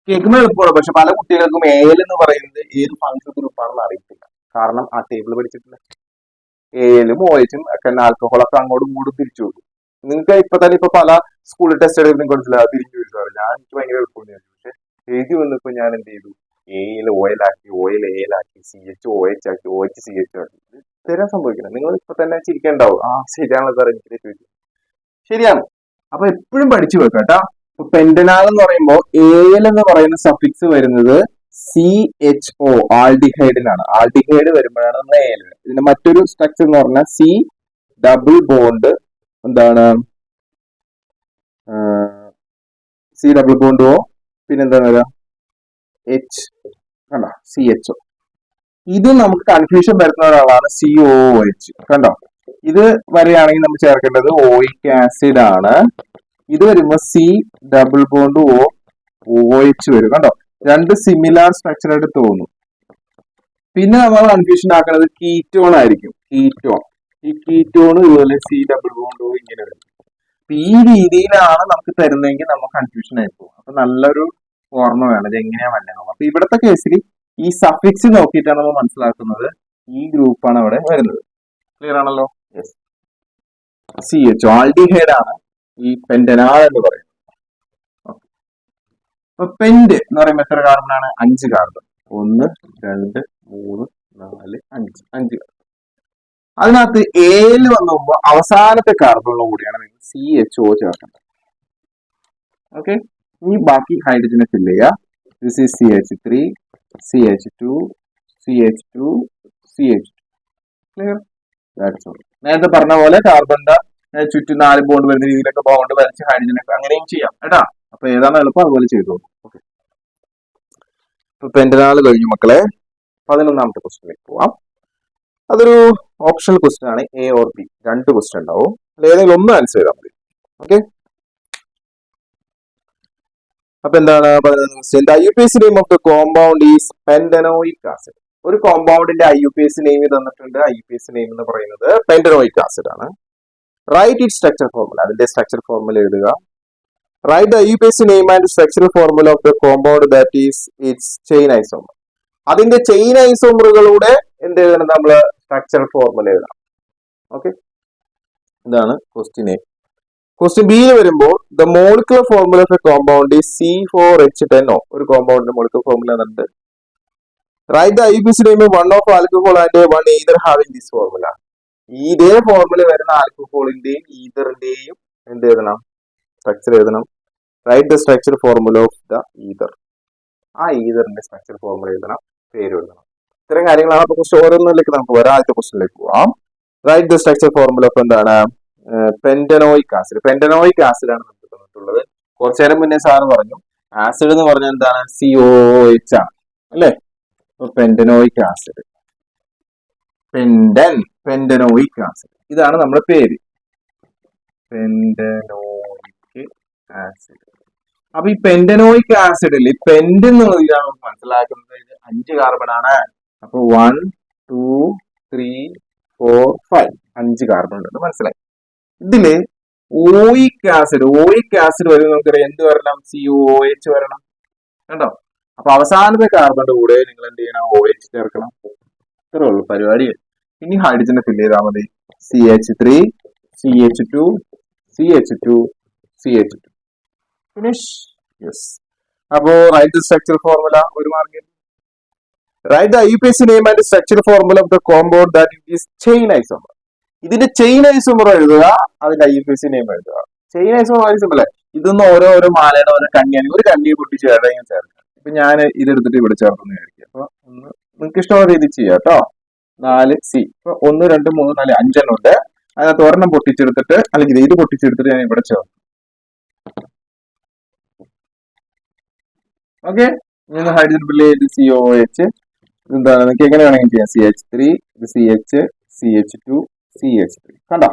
കേൾക്കുമ്പോൾ എളുപ്പമാണ്, പക്ഷെ പല കുട്ടികൾക്കും AL എന്ന് പറയുന്നത് ഏത് ഫങ്ഷൻ ഗ്രൂപ്പാണെന്ന് അറിയത്തില്ല. കാരണം ആ ടേബിൾ പഠിച്ചിട്ടില്ല. ALഉം OH ഒക്കെ ആൽക്കഹോളൊക്കെ അങ്ങോട്ടും ഇങ്ങോട്ടും തിരിച്ചു കൊടുക്കും. നിങ്ങൾക്ക് ഇപ്പൊ തന്നെ ഇപ്പൊ പല സ്കൂൾ ടെസ്റ്റ് എടുക്കുന്ന മനസ്സിലാവും, തിരിഞ്ഞു വരും. ഞാൻ എനിക്ക് ഭയങ്കര എളുപ്പമാണ്, പക്ഷെ എഴുതി വന്നപ്പോ ഞാൻ എന്ത് ചെയ്തു? AL OL ആക്കി, OL AL ആക്കി, CH OH ആക്കി, OH CH ആക്കി. തരാൻ സംഭവിക്കണം. നിങ്ങൾ ഇപ്പൊ തന്നെ ചിരിക്കണ്ടാവും, ശരിയാണല്ലോ സാർ, എനിക്ക് ചോദിച്ചു. ശരിയാണ്. അപ്പൊ എപ്പോഴും പഠിച്ചു വെക്കാം കേട്ടോ. പെന്റനാൽ എന്ന് പറയുമ്പോൾ AL എന്ന് പറയുന്ന സഫിക്സ് വരുന്നത് CHO ആൾഡിഹൈഡിലാണ്. ആൾഡിഹൈഡ് വരുമ്പോഴാണ് നമ്മൾ AL. ഇതിന്റെ മറ്റൊരു സ്ട്രക്ചർ എന്ന് പറഞ്ഞാൽ C ഡബിൾ ബോണ്ട് എന്താണ് C ഡബിൾ ബോണ്ട് O, പിന്നെ എന്താണ് വരിക H. കണ്ടോ? CHO. ഇത് നമുക്ക് കൺഫ്യൂഷൻ വരുന്ന ഒരാളാണ് COOH. കണ്ടോ? ഇത് വരെയാണെങ്കിൽ നമ്മൾ ചേർക്കേണ്ടത് ഓയിക് ആസിഡ് ആണ്. ഇത് വരുമ്പോ C ഡബിൾ ബോണ്ട് OH വരും. കണ്ടോ? രണ്ട് സിമിലാർ സ്ട്രക്ചർ ആയിട്ട് തോന്നും. പിന്നെ നമ്മൾ കൺഫ്യൂഷൻ ആക്കുന്നത് കീറ്റോൺ ആയിരിക്കും. ഈ കീറ്റോൺ ഇതുപോലെ C ഡബിൾ ബോണ്ട് O ഇങ്ങനെ വരും. ഈ രീതിയിലാണ് നമുക്ക് തരുന്നതെങ്കിൽ നമുക്ക് കൺഫ്യൂഷൻ ആയി പോകും. അപ്പൊ നല്ലൊരു ഓർമ്മ വേണം ഇത് എങ്ങനെയാ വന്നത്. അപ്പൊ ഇവിടുത്തെ കേസിൽ ഈ സഫിക്സ് നോക്കിയിട്ടാണ് നമ്മൾ മനസ്സിലാക്കുന്നത് ഈ ഗ്രൂപ്പാണ് അവിടെ വരുന്നത്. ക്ലിയർ ആണല്ലോ? യെസ്. CH ആൾഡിഹൈഡ് ആണ് ഈ പെന്റനാൽ എന്ന് പറയുന്നത്. അപ്പൊ പെന്റ് എന്ന് പറയുമ്പോൾ എത്ര കാർബൺ ആണ്? 5 കാർബൺ. 1 2 3 4 5 കാർബൺ. അതിനകത്ത് AL വന്നു പോകുമ്പോൾ അവസാനത്തെ കാർബണിലും കൂടിയാണ് നിങ്ങൾ CHO ചേർക്കേണ്ടത്. ഓക്കെ, ഇനി ബാക്കി ഹൈഡ്രജനെ ഫില്ല് ചെയ്യുക. This is CH3 CH2 CH2 CH2. Clear? That's all. നേരത്തെ പറഞ്ഞ പോലെ കാർബണിന്റെ ചുറ്റും 4 ബോണ്ട് വരുന്ന രീതിയിലൊക്കെ ബോണ്ട് വരച്ച് ഹൈഡ്രജനൊക്കെ അങ്ങനെയും ചെയ്യാം കേട്ടാ. അപ്പൊ ഏതാണ് എളുപ്പം അതുപോലെ ചെയ്തോളൂ. ഓക്കെ, ഇപ്പൊ പെന്റനാൾ കഴിഞ്ഞു മക്കളെ. 11ാമത്തെ ക്വസ്റ്റ്യനിലേക്ക് പോവാം. അതൊരു ഓപ്ഷണൽ ക്വസ്റ്റ്യൻ ആണ്. A or B 2 ക്വസ്റ്റ്യൻ ഉണ്ടാവും. ഏതെങ്കിലും ഒന്ന് ആൻസർ ചെയ്താൽ മതി. ഓക്കെ, അപ്പൊ എന്താണ് question? IUPAC name of the compound is pentanoic acid. ഒരു കോമ്പൗണ്ടിന്റെ IUPAC നെയിം തന്നിട്ടുണ്ട്. IUPAC നെയിം എന്ന് പറയുന്നത് പെന്റനോയിക് ആസിഡ് ആണ്. Write it structure formula. അതിന്റെ സ്ട്രക്ചർ ഫോർമുല എഴുതുക. Write the IUPAC name and structural formula of the compound that is its chain isomer. അതിന്റെ chain ഐസോമറുകളുടെ എന്ത് എഴുതണം? നമ്മള് സ്ട്രക്ചർ ഫോർമുല എഴുതണം. ഓക്കെ, ഇതാണ് ക്വസ്റ്റ്യൻ എ. ക്വസ്റ്റ്യൻ ബിയിൽ വരുമ്പോൾ the molecular formula of a compound is C4H10O. ഒരു കോമ്പൗണ്ടിന്റെ മോളിക്കുലർ ഫോർമുല എന്നുണ്ട്. Right the IUPAC name one of alcohol and one ether having this formula. ഇതേ ഫോർമുല വരുന്ന ആൽക്കഹോളിന്റെയും ഈതറിന്റെയും എന്ത് എഴുതണം? സ്ട്രക്ചർ എഴുതണം. Right the structure formula of the ether. ആ ഈതറിന്റെ സ്ട്രക്ചർ ഫോർമുല എഴുതണം, പേര് എഴുതണം. ഇത്തരം കാര്യങ്ങളാണ്. അപ്പൊ ക്വസ്റ്റ്യൻ ഓരോന്നിലേക്ക് നമുക്ക് വരാം. ആദ്യത്തെ ക്വസ്റ്റ്യനിലേക്ക് പോവാം. Right the structure formula of എന്താണ്? പെന്റനോയിക് ആസിഡ്. പെന്റനോയിക് ആസിഡ് ആണ് നമുക്ക് തന്നിട്ടുള്ളത്. കുറച്ചു നേരം മുന്നേ സാറ് പറഞ്ഞു ആസിഡ് എന്ന് പറഞ്ഞാൽ എന്താണ്? COOH ആണ് അല്ലെ? പെന്റനോയിക് ആസിഡ്, പെന്റനോയിക് ആസിഡ്, ഇതാണ് നമ്മുടെ പേര്, പെന്റനോയിക് ആസിഡ്. അപ്പൊ ഈ പെന്റനോയിക് ആസിഡിൽ പെന്റ് എന്നുള്ളതാണ് മനസ്സിലാക്കുന്നത് 5 കാർബൺ ആണ്. അപ്പൊ 1 2 3 4 5 5 കാർബൺ ഉണ്ടെന്ന് മനസ്സിലായി. ഇതില് ഓയിക് ആസിഡ് വരും. നമുക്കറിയാം എന്ത് വരണം? COOH വരണം. കണ്ടോ? അപ്പൊ അവസാനത്തെ കാർബണിന്റെ കൂടെ നിങ്ങൾ എന്ത് ചെയ്യണം? OH ചേർക്കണം. ഇത്രേ ഉള്ളൂ പരിപാടി. ഇനി ഹൈഡ്രജനെ ഫില്ല് ചെയ്താൽ മതി. CH3 CH2 CH2 CH2. Finish. Yes. അപ്പോ റൈറ്റ് ദ സ്ട്രക്ചർ ഫോർമുല ഒരു മാർഗം. Right the IUPAC name and structure formula of the compound that it is chain isomer. ഇതിന്റെ ചെയിൻ ഐസോമർ എഴുതുക, അതിന്റെ IUPAC നെയിം എഴുതുക. ചെയിൻ ഐസോമർ വളരെ simple. ഇതൊന്നും ഓരോ മാലയുടെ ഓരോ കണ്ണിയാണ്. ഒരു കണ്ണി പൊട്ടിച്ച് ഏതെങ്കിലും ചേർക്കാം. ഇപ്പൊ ഞാൻ ഇതെടുത്തിട്ട് ഇവിടെ ചേർത്തെന്ന് വിചാരിക്കുക. അപ്പൊ ഒന്ന് നിങ്ങൾക്ക് ഇഷ്ടമുള്ള രീതിയിൽ ചെയ്യാം കേട്ടോ. 4C. ഇപ്പൊ 1 2 3 4 5 ഉണ്ട്. അതിനകത്ത് ഒരെണ്ണം പൊട്ടിച്ചെടുത്തിട്ട് അല്ലെങ്കിൽ ഇത് പൊട്ടിച്ചെടുത്തിട്ട് ഞാൻ ഇവിടെ ചേർക്കും. ഓക്കെ, ഇനി ഹൈഡ്രജൻ ഫില്ല് ചെയ്ത് COOH. എന്താണ് നിങ്ങൾക്ക് എങ്ങനെ വേണമെങ്കിൽ ചെയ്യാം. CH3 ഇത് CH CH2 CH3. കണ്ടോ?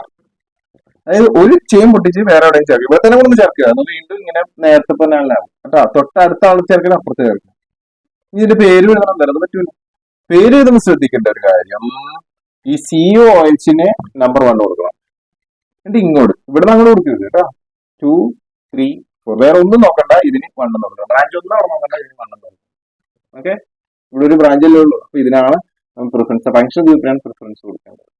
അതായത് ഒരു ചെയിൻ പൊട്ടിച്ച് വേറെ എവിടെയും ചേർക്കുക. ഇവിടെ തന്നെ കൊണ്ടൊന്ന് ചേർക്കുക. അത് വീണ്ടും ഇങ്ങനെ നേരത്തെ തന്നെ ആവും കേട്ടോ. തൊട്ടടുത്ത ആൾ ചേർക്കണം, അപ്പുറത്ത് ചേർക്കണം. ഇനി ഇതിന്റെ പേര് എഴുതണം. എന്തായാലും പറ്റൂല. പേര് എഴുതുമ്പോൾ ശ്രദ്ധിക്കേണ്ട ഒരു കാര്യം, ഈ COOHന് നമ്പർ 1 കൊടുക്കണം. എന്നിട്ട് ഇങ്ങോട്ട് ഇവിടെ അങ്ങോട്ട് കൊടുക്കരുത് കേട്ടോ. 2 3 4 വേറെ ഒന്നും നോക്കണ്ട. ഇതിന് 1 നോക്കണം. ബ്രാഞ്ച് ഒന്നും അവിടെ നോക്കണ്ട. ഇതിന് 1 നോക്കണം. ഓക്കെ, ഇവിടെ ഒരു ബ്രാഞ്ചല്ലേ ഉള്ളൂ. അപ്പൊ ഇതിനാണ് പ്രിഫറൻസ്, ഫംഗ്ഷൻ ഗ്രൂപ്പിനാണ് പ്രിഫറൻസ് കൊടുക്കേണ്ടത്.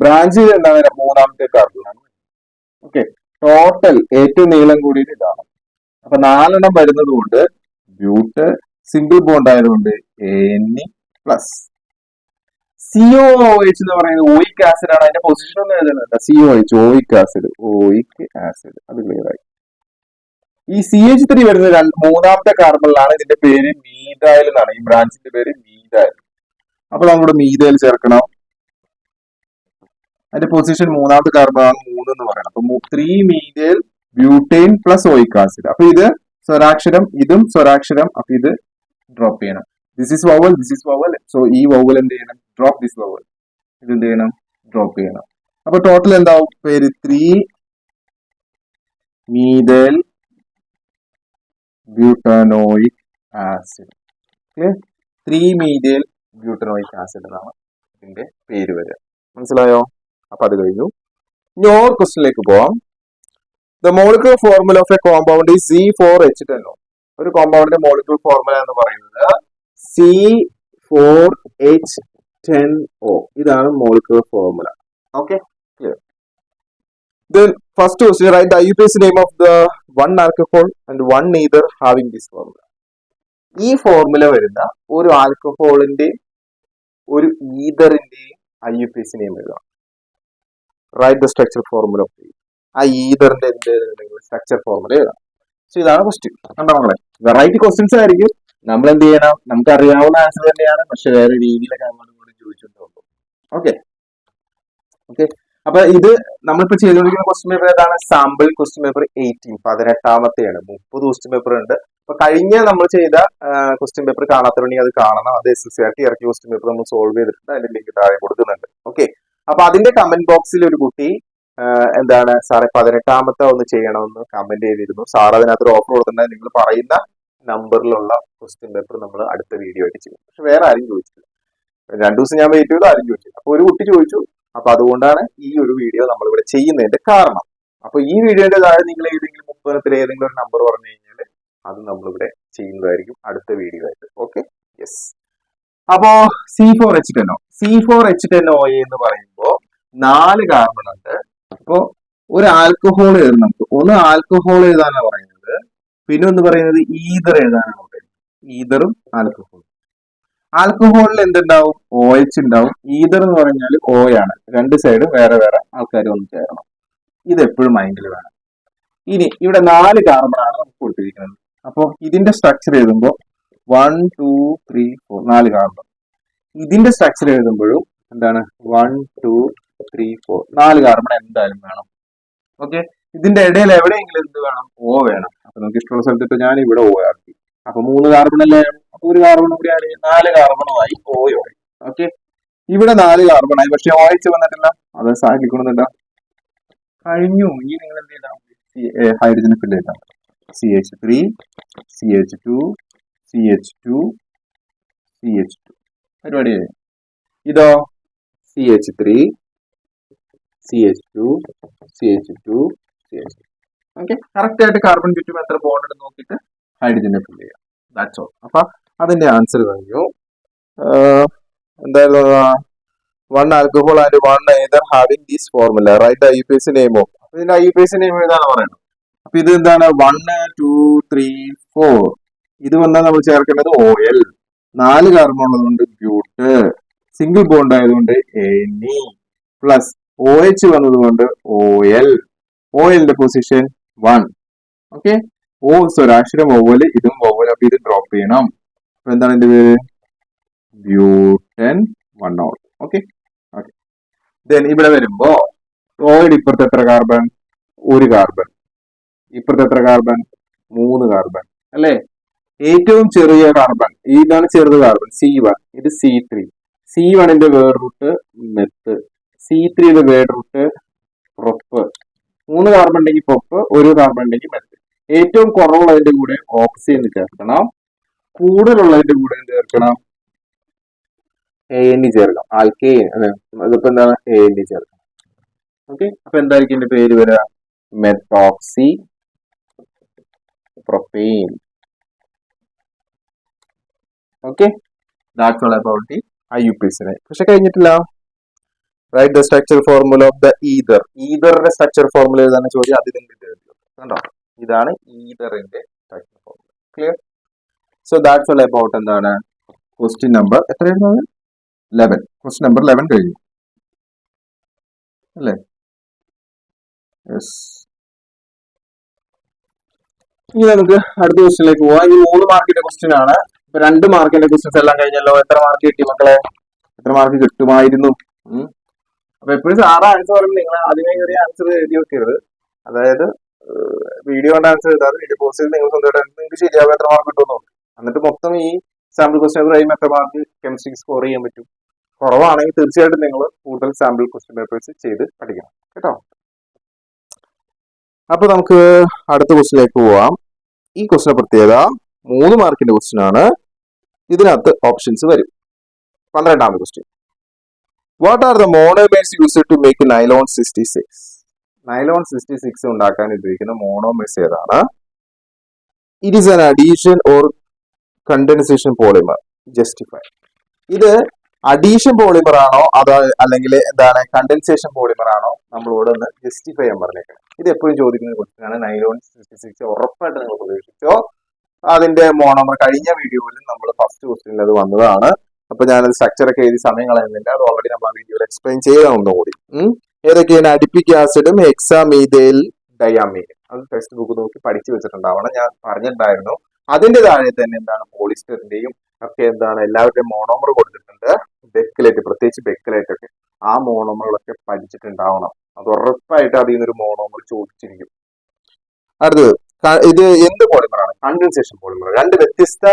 ബ്രാഞ്ച് എന്താണ്? 3ാമത്തെ കാർബണാണ്. ഓക്കെ, ടോട്ടൽ ഏറ്റവും നീളം കൂടിയത് ഇതാണ്. അപ്പൊ 4 വരുന്നത് കൊണ്ട് ബ്യൂട്ട് സിംഗിൾ ബോണ്ട് ആയതുകൊണ്ട് ANE പ്ലസ്. COOH എന്ന് പറയുന്നത് ഓയിക് ആസിഡ് ആണ്. അതിന്റെ പൊസിഷൻ ഒന്നും എഴുതുന്നുണ്ട്. COOH ഓയിക് ആസിഡ്, അത് ക്ലിയർ ആയി. ഈ CH3 വരുന്നത് 3ാമത്തെ കാർബണിലാണ്. ഇതിന്റെ പേര് മീഥൈൽ എന്നാണ്. ഈ ബ്രാഞ്ചിന്റെ പേര് മീഥൈൽ. അപ്പൊ നമ്മുടെ മീഥൈൽ ചേർക്കണം. അതിന്റെ പൊസിഷൻ 3ാമത്തെ കാർബണാണ് 3 എന്ന് പറയണം. അപ്പൊ 3 methyl butyne plus oic acid. അപ്പൊ ഇത് സ്വരാക്ഷരം, ഇതും സ്വരാക്ഷരം. അപ്പൊ ഇത് ഡ്രോപ്പ് ചെയ്യണം. This is vowel, this is vowel. So ഈ വവൽ എന്ത് ചെയ്യണം? Drop this vowel. ഇത് എന്ത് ചെയ്യണം? ഡ്രോപ്പ് ചെയ്യണം. അപ്പൊ ടോട്ടൽ എന്താവും? പേര് 3 methyl butanoic acid. 3 methyl butanoic acid എന്നാണ് ഇതിന്റെ പേര് വരിക. മനസ്സിലായോ? അപ്പൊ അത് കഴിഞ്ഞു. ഇനി ഓർ ക്വസ്റ്റ്യനിലേക്ക് പോവാം. The molecular formula of a compound is C4H10O. ഒരു കോമ്പൗണ്ടിന്റെ മോളിക്കുലർ ഫോർമുല എന്ന് പറയുന്നത് C4H10O. ഇതാണ് molecular formula. Okay, clear. Then first question, write the IUPAC name of the one alcohol and one ether having this formula. ഈ formula വരുന്ന ഒരു ആൽക്കഹോളിന്റെ ഒരു ഈതറിന്റെയും IUPAC name എഴുതാം. Right the structure formula of ആ ഈതറിന്റെ സ്ട്രക്ചർ ഫോർമുല എഴുതാം. So ഇതാണ് question. കണ്ടോ മക്കളെ? വെറൈറ്റി ക്വസ്റ്റ്യൻസ് ആയിരിക്കും. നമ്മൾ എന്ത് ചെയ്യണം? നമുക്ക് അറിയാവുന്ന ആൻസർ തന്നെയാണ്, പക്ഷെ വേറെ രീതിയിലൊക്കെ അങ്ങോട്ടും ഇങ്ങോട്ടും ചോദിച്ചിട്ട് പോകും. Okay okay. അപ്പൊ ഇത് നമ്മളിപ്പോ ചെയ്തുകൊണ്ടിരിക്കുന്ന ക്വസ്റ്റ്യൻ പേപ്പർ ഏതാണ്? Sample question paper 18, 18ാമത്തെയാണ്. 30 question paper ഉണ്ട്. അപ്പൊ കഴിഞ്ഞ നമ്മൾ ചെയ്ത ക്വസ്റ്റ്യൻ പേപ്പർ കാണാത്തവരുണ്ടെങ്കിൽ അത് കാണണം. അത് SSCRT ഇറക്കിയ ക്വസ്റ്റ്യൻ പേപ്പർ നമ്മൾ സോൾവ് ചെയ്തിട്ടുണ്ട്. അതിന്റെ ലിങ്ക് താഴെ കൊടുക്കുന്നുണ്ട്. ഓക്കെ. അപ്പൊ അതിന്റെ കമന്റ് ബോക്സിൽ ഒരു കുട്ടി എന്താണ് സാറേ 18ാമത്തെ ഒന്ന് ചെയ്യണമെന്ന് കമന്റ് ചെയ്തിരുന്നു. സാർ അതിനകത്ത് ഒരു ഓഫർ കൊടുത്തിട്ടുണ്ട്. നിങ്ങൾ പറയുന്ന നമ്പറിലുള്ള ക്വസ്റ്റ്യൻ പേപ്പർ നമ്മൾ അടുത്ത വീഡിയോ ആയിട്ട് ചെയ്യും. പക്ഷെ വേറെ ആരും ചോദിച്ചില്ല. 2 ദിവസം ഞാൻ വെയിറ്റ് ചെയ്തു, ആരും ചോദിച്ചില്ല. അപ്പൊ ഒരു കുട്ടി ചോദിച്ചു. അപ്പൊ അതുകൊണ്ടാണ് ഈ ഒരു വീഡിയോ നമ്മൾ ഇവിടെ ചെയ്യുന്നതിന്റെ കാരണം. അപ്പൊ ഈ വീഡിയോയുടെ താഴെ നിങ്ങൾ ഏതെങ്കിലും 30 ഏതെങ്കിലും ഒരു നമ്പർ പറഞ്ഞു കഴിഞ്ഞാൽ അത് നമ്മളിവിടെ ചെയ്യുന്നതായിരിക്കും അടുത്ത വീഡിയോ ആയിട്ട്. Okay, yes. അപ്പോ C4H10O എന്ന് പറയുമ്പോൾ 4 കാർബൺ ഉണ്ട്. അപ്പോ ഒരു ആൽക്കഹോൾ എഴുതണം. നമുക്ക് ഒന്ന് ആൽക്കഹോൾ എഴുതാനാണ് പറയുന്നത്, പിന്നെ ഒന്ന് പറയുന്നത് ഈതർ എഴുതാനാണ് പറയുന്നത്. ഈതറും ആൽക്കഹോളും. ആൽക്കഹോളിൽ എന്തുണ്ടാവും? OH ഉണ്ടാവും. ഈതർ എന്ന് പറഞ്ഞാൽ O ആണ്. 2 സൈഡും വേറെ വേറെ ആൾക്കാർ ഒന്ന് ചേരണം. ഇത് എപ്പോഴും മൈൻഡിൽ വേണം. ഇനി ഇവിടെ 4 കാർബൺ ആണ് നമുക്ക് കൊടുത്തിരിക്കുന്നത്. അപ്പൊ ഇതിന്റെ സ്ട്രക്ചർ എഴുതുമ്പോൾ 1 2 3 4 4 കാർബൺ. ഇതിന്റെ സ്ട്രക്ചർ എഴുതുമ്പോഴും എന്താണ് 1 2 3 4 4 കാർബൺ എന്തായാലും വേണം. ഓക്കെ. ഇതിന്റെ ഇടയിൽ എവിടെയെങ്കിലും എന്ത് വേണം? O വേണം. അപ്പൊ നമുക്ക് ഇഷ്ടമുള്ള സ്ഥലത്തിട്ട് ഞാൻ ഇവിടെ O ആക്കി. അപ്പൊ 3 കാർബൺ അല്ലേ? അപ്പൊ ഒരു കാർബൺ കൂടി ആഡ് ചെയ്യും. 4 കാർബണുമായി O ആയി. ഓക്കെ. ഇവിടെ 4 കാർബണായി, പക്ഷെ OH വന്നിട്ടില്ല. അത് സാധിക്കുന്നുണ്ടോ? കഴിഞ്ഞു. ഇനി നിങ്ങൾ എന്ത് ചെയ്താൽ ഹൈഡ്രജൻ ഫില്ല് ചെയ്താൽ CH3 CH2 CH2 CH2 പരിപാടി. ഇതോ CH3 CH2 CH2 CH2. Okay. Correct ആയിട്ട് കാർബൺ ചുറ്റും എത്ര ബോണ്ട് ഉണ്ടെന്ന് നോക്കിയിട്ട് ഹൈഡ്രജനെ ഫില്ല് ചെയ്യാം. That's all. അപ്പൊ അതിന്റെ ആൻസർ കഴിഞ്ഞു. എന്തായിരുന്നു? 1 alcohol and 1 ether having this formula. Write the IUPAC name of. ഇതിന്റെ IUPAC നെയിം എഴുതാണ് പറയുന്നത്. അപ്പൊ ഇത് എന്താണ്? 1 2 3 4. ഇത് വന്നാൽ നമ്മൾ ചേർക്കേണ്ടത് OL. 4 കാർബൺ ഉള്ളതുകൊണ്ട് ബ്യൂട്ട്. സിംഗിൾ ബോണ്ട് ആയതുകൊണ്ട് NE പ്ലസ് OH വന്നതുകൊണ്ട് OL. OLന്റെ പൊസിഷൻ 1. ഓക്കെ. അക്ഷരം OL, ഇതും OL. അപ്പൊ ഇത് ഡ്രോപ്പ് ചെയ്യണം. അപ്പൊ എന്താണ് എന്റെ പേര്? ബ്യൂട്ടൻ 1 ഔട്ട്. Okay okay. ദെൻ ഇവിടെ വരുമ്പോ ഓയുടെ ഇപ്പുറത്ത് എത്ര കാർബൺ? 1 കാർബൺ. ഇപ്പുറത്ത് എത്ര കാർബൺ? 3 കാർബൺ അല്ലെ? ഏറ്റവും ചെറിയ കാർബൺ ഇതാണ്, ചെറുത് കാർബൺ C1. ഇത് C3. C1ന്റെ വേർഡ് റൂട്ട് മെത്ത്. C3യുടെ വേർഡ് റൂട്ട് പ്രൊപ്പ്. 3 കാർബൺ ഉണ്ടെങ്കിൽ പ്രൊപ്പ്, 1 കാർബൺ ഉണ്ടെങ്കിൽ മെത്ത്. ഏറ്റവും കുറവുള്ളതിന്റെ കൂടെ ഓക്സിജൻ ചേർക്കണം, കൂടുതലുള്ളതിന്റെ കൂടെ എന്ത് ചേർക്കണം? ANE ചേർക്കണം. ആൽക്കെയിൻ അതിപ്പോ എന്താണ്? ANE ചേർക്കണം. ഓക്കെ. അപ്പൊ എന്തായിരിക്കും എന്റെ പേര് വരിക? Methoxy propane. Okay. That's all about the IUPAC. പക്ഷെ കഴിഞ്ഞിട്ടില്ല. Write the structure formula of the ether. ഈതറിന്റെ സ്ട്രക്ചർ ഫോർമുല ഏതാണ് ചോദ്യം? അതിന്റെ കണ്ടോ? ഇതാണ് ഈതറിന്റെ structure formula. Clear? So that's all about എന്താണ് ക്വസ്റ്റ്യൻ നമ്പർ എത്രയായിരുന്നു? 11. ക്വസ്റ്റ്യൻ നമ്പർ 11 കഴിഞ്ഞു അല്ലേ? യെസ്. ഇനി നമുക്ക് അടുത്ത ക്വസ്റ്റ്യനിലേക്ക് പോവാം. ഈ 3 മാർക്കിന്റെ ക്വസ്റ്റ്യൻ ആണ്. ഇപ്പൊ 2 മാർക്കിന്റെ ക്വസ്റ്റ്യൻസ് എല്ലാം കഴിഞ്ഞല്ലോ. എത്ര മാർക്ക് കിട്ടി മക്കളെ? എത്ര മാർക്ക് കിട്ടുമായിരുന്നു? അപ്പൊ എപ്പോഴും സാറ് ആൻസർ പറയുമ്പോൾ നിങ്ങൾ ആദ്യമേ കയറിയ ആൻസർ എഴുതി വെക്കരുത്. അതായത് വീഡിയോ കൊണ്ട് ആൻസർ എഴുതാതെ വീഡിയോ പോസ്റ്റ് ചെയ്ത് നിങ്ങൾ സ്വന്തമായിട്ട് നിങ്ങൾക്ക് ശരിയാവും എത്ര മാർക്ക് കിട്ടുമെന്നോ. എന്നിട്ട് മൊത്തം ഈ സാമ്പിൾ ക്വസ്റ്റ്യൻ പേപ്പർ കഴിയുമ്പോൾ എത്ര മാർക്ക് കെമിസ്ട്രിക്ക് സ്കോർ ചെയ്യാൻ പറ്റും. കുറവാണെങ്കിൽ തീർച്ചയായിട്ടും നിങ്ങൾ കൂടുതൽ സാമ്പിൾ ക്വസ്റ്റ്യൻ പേപ്പേഴ്സ് ചെയ്ത് പഠിക്കണം കേട്ടോ. അപ്പൊ നമുക്ക് അടുത്ത ക്വസ്റ്റ്യനിലേക്ക് പോവാം. ഈ ക്വസ്റ്റ്യൻ പ്രത്യേകത 3 മാർക്കിന്റെ ക്വസ്റ്റ്യൻ ആണ്. ഇതിനകത്ത് ഓപ്ഷൻസ് വരും. 12ാമത്തെ question. What are the monomers used to make nylon 66? Nylon 66 ഉണ്ടാക്കാൻ ഉപയോഗിക്കുന്ന മോണോമേഴ്സ് ഏതാണ്? It is an addition or condensation polymer. Justify. ഇത് അഡീഷൻ പോളിമർ ആണോ അതോ അല്ലെങ്കിൽ എന്താണ് കണ്ടൻസേഷൻ പോളിമർ ആണോ? നമ്മളോട് ഒന്ന് ജസ്റ്റിഫൈ ചെയ്യാൻ പറഞ്ഞേക്കണം. ഇത് എപ്പോഴും ചോദിക്കുന്ന ക്വസ്റ്റ്യൻ ആണ്. നൈലോൺ 66 ഉറപ്പായിട്ട് നിങ്ങൾ പ്രതീക്ഷിച്ചോ. അതിന്റെ മോണോമർ കഴിഞ്ഞ വീഡിയോയിൽ നമ്മൾ ഫസ്റ്റ് ക്വസ്റ്റ്യനിൽ അത് വന്നതാണ്. അപ്പൊ ഞാനത് സ്ട്രക്ചർ ഒക്കെ എഴുതി സമയം കളയുന്നില്ല. അത് ഓൾറെഡി നമ്മൾ ആ വീഡിയോയിൽ എക്സ്പ്ലെയിൻ ചെയ്യണം ഒന്നുകൂടി. ഏതൊക്കെയാണ്? അഡിപ്പിക് ആസിഡും ഹെക്സാമീഥൈൽ ഡയാമീൻ. അത് ടെക്സ്റ്റ് ബുക്ക് നോക്കി പഠിച്ചു വെച്ചിട്ടുണ്ടാവണം. ഞാൻ പറഞ്ഞിട്ടുണ്ടായിരുന്നു അതിന്റെ താഴെ തന്നെ എന്താണ് പോളിസ്റ്ററിന്റെയും ഒക്കെ എന്താണ് എല്ലാവരുടെയും മോണോമർ കൊടുത്തിട്ടുണ്ട്. ബെക്കലേറ്റ്, പ്രത്യേകിച്ച് ബെക്കലേറ്റ് ഒക്കെ ആ മോണോമറുകളൊക്കെ പഠിച്ചിട്ടുണ്ടാവണം. അത് ഉറപ്പായിട്ട് അതിൽ നിന്നൊരു മോണോമർ ചോദിച്ചിരിക്കും. അടുത്തത് ഇത് എന്ത് പോളിമറാണ്? Condensation polymer. രണ്ട് വ്യത്യസ്ത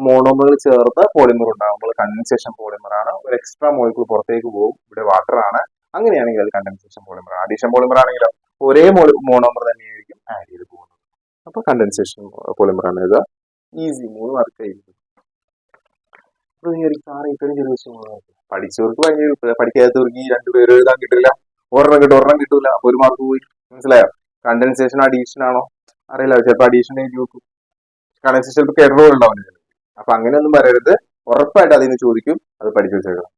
മോണോമറുകൾ ചേർത്ത് പോളിമർ ഉണ്ടാകുമ്പോൾ കണ്ടൻസേഷൻ പോളിമർ ആണ്. ഒരു എക്സ്ട്രാ മോളിക്കൂൾ പുറത്തേക്ക് പോകും, ഇവിടെ വാട്ടർ ആണ്. അങ്ങനെയാണെങ്കിൽ അത് കണ്ടൻസേഷൻ പോളിമർ. അഡീഷൻ പോളിമർ ആണെങ്കിലോ ഒരേ മോണോമർ തന്നെയായിരിക്കും ആഡ് ചെയ്ത് പോകുന്നത്. അപ്പൊ കണ്ടൻസേഷൻ പോളിമർ ആണ് ഇത്. ഈസി, 3 മാർക്ക് കഴിഞ്ഞു. പഠിച്ചവർക്ക് ഭയങ്കര, പഠിക്കാത്തവർക്ക് ഈ 2 പേര് എഴുതാൻ കിട്ടില്ല. ഒരെണ്ണം കിട്ടൂല, അപ്പൊ 1 മാർക്ക് പോയി. മനസ്സിലായോ? കണ്ടൻസേഷൻ അഡീഷൻ ആണോ അറിയില്ല, ചിലപ്പോൾ അഡീഷൻ എഴുതി നോക്കും. കണ്ടൻസേഷൻ ചിലപ്പോൾ എറർ ഉണ്ടാവും. അപ്പൊ അങ്ങനെയൊന്നും പറയരുത്, ഉറപ്പായിട്ട് അതിന് ചോദിക്കും. അത് പഠിച്ചു വെച്ചേക്കണം.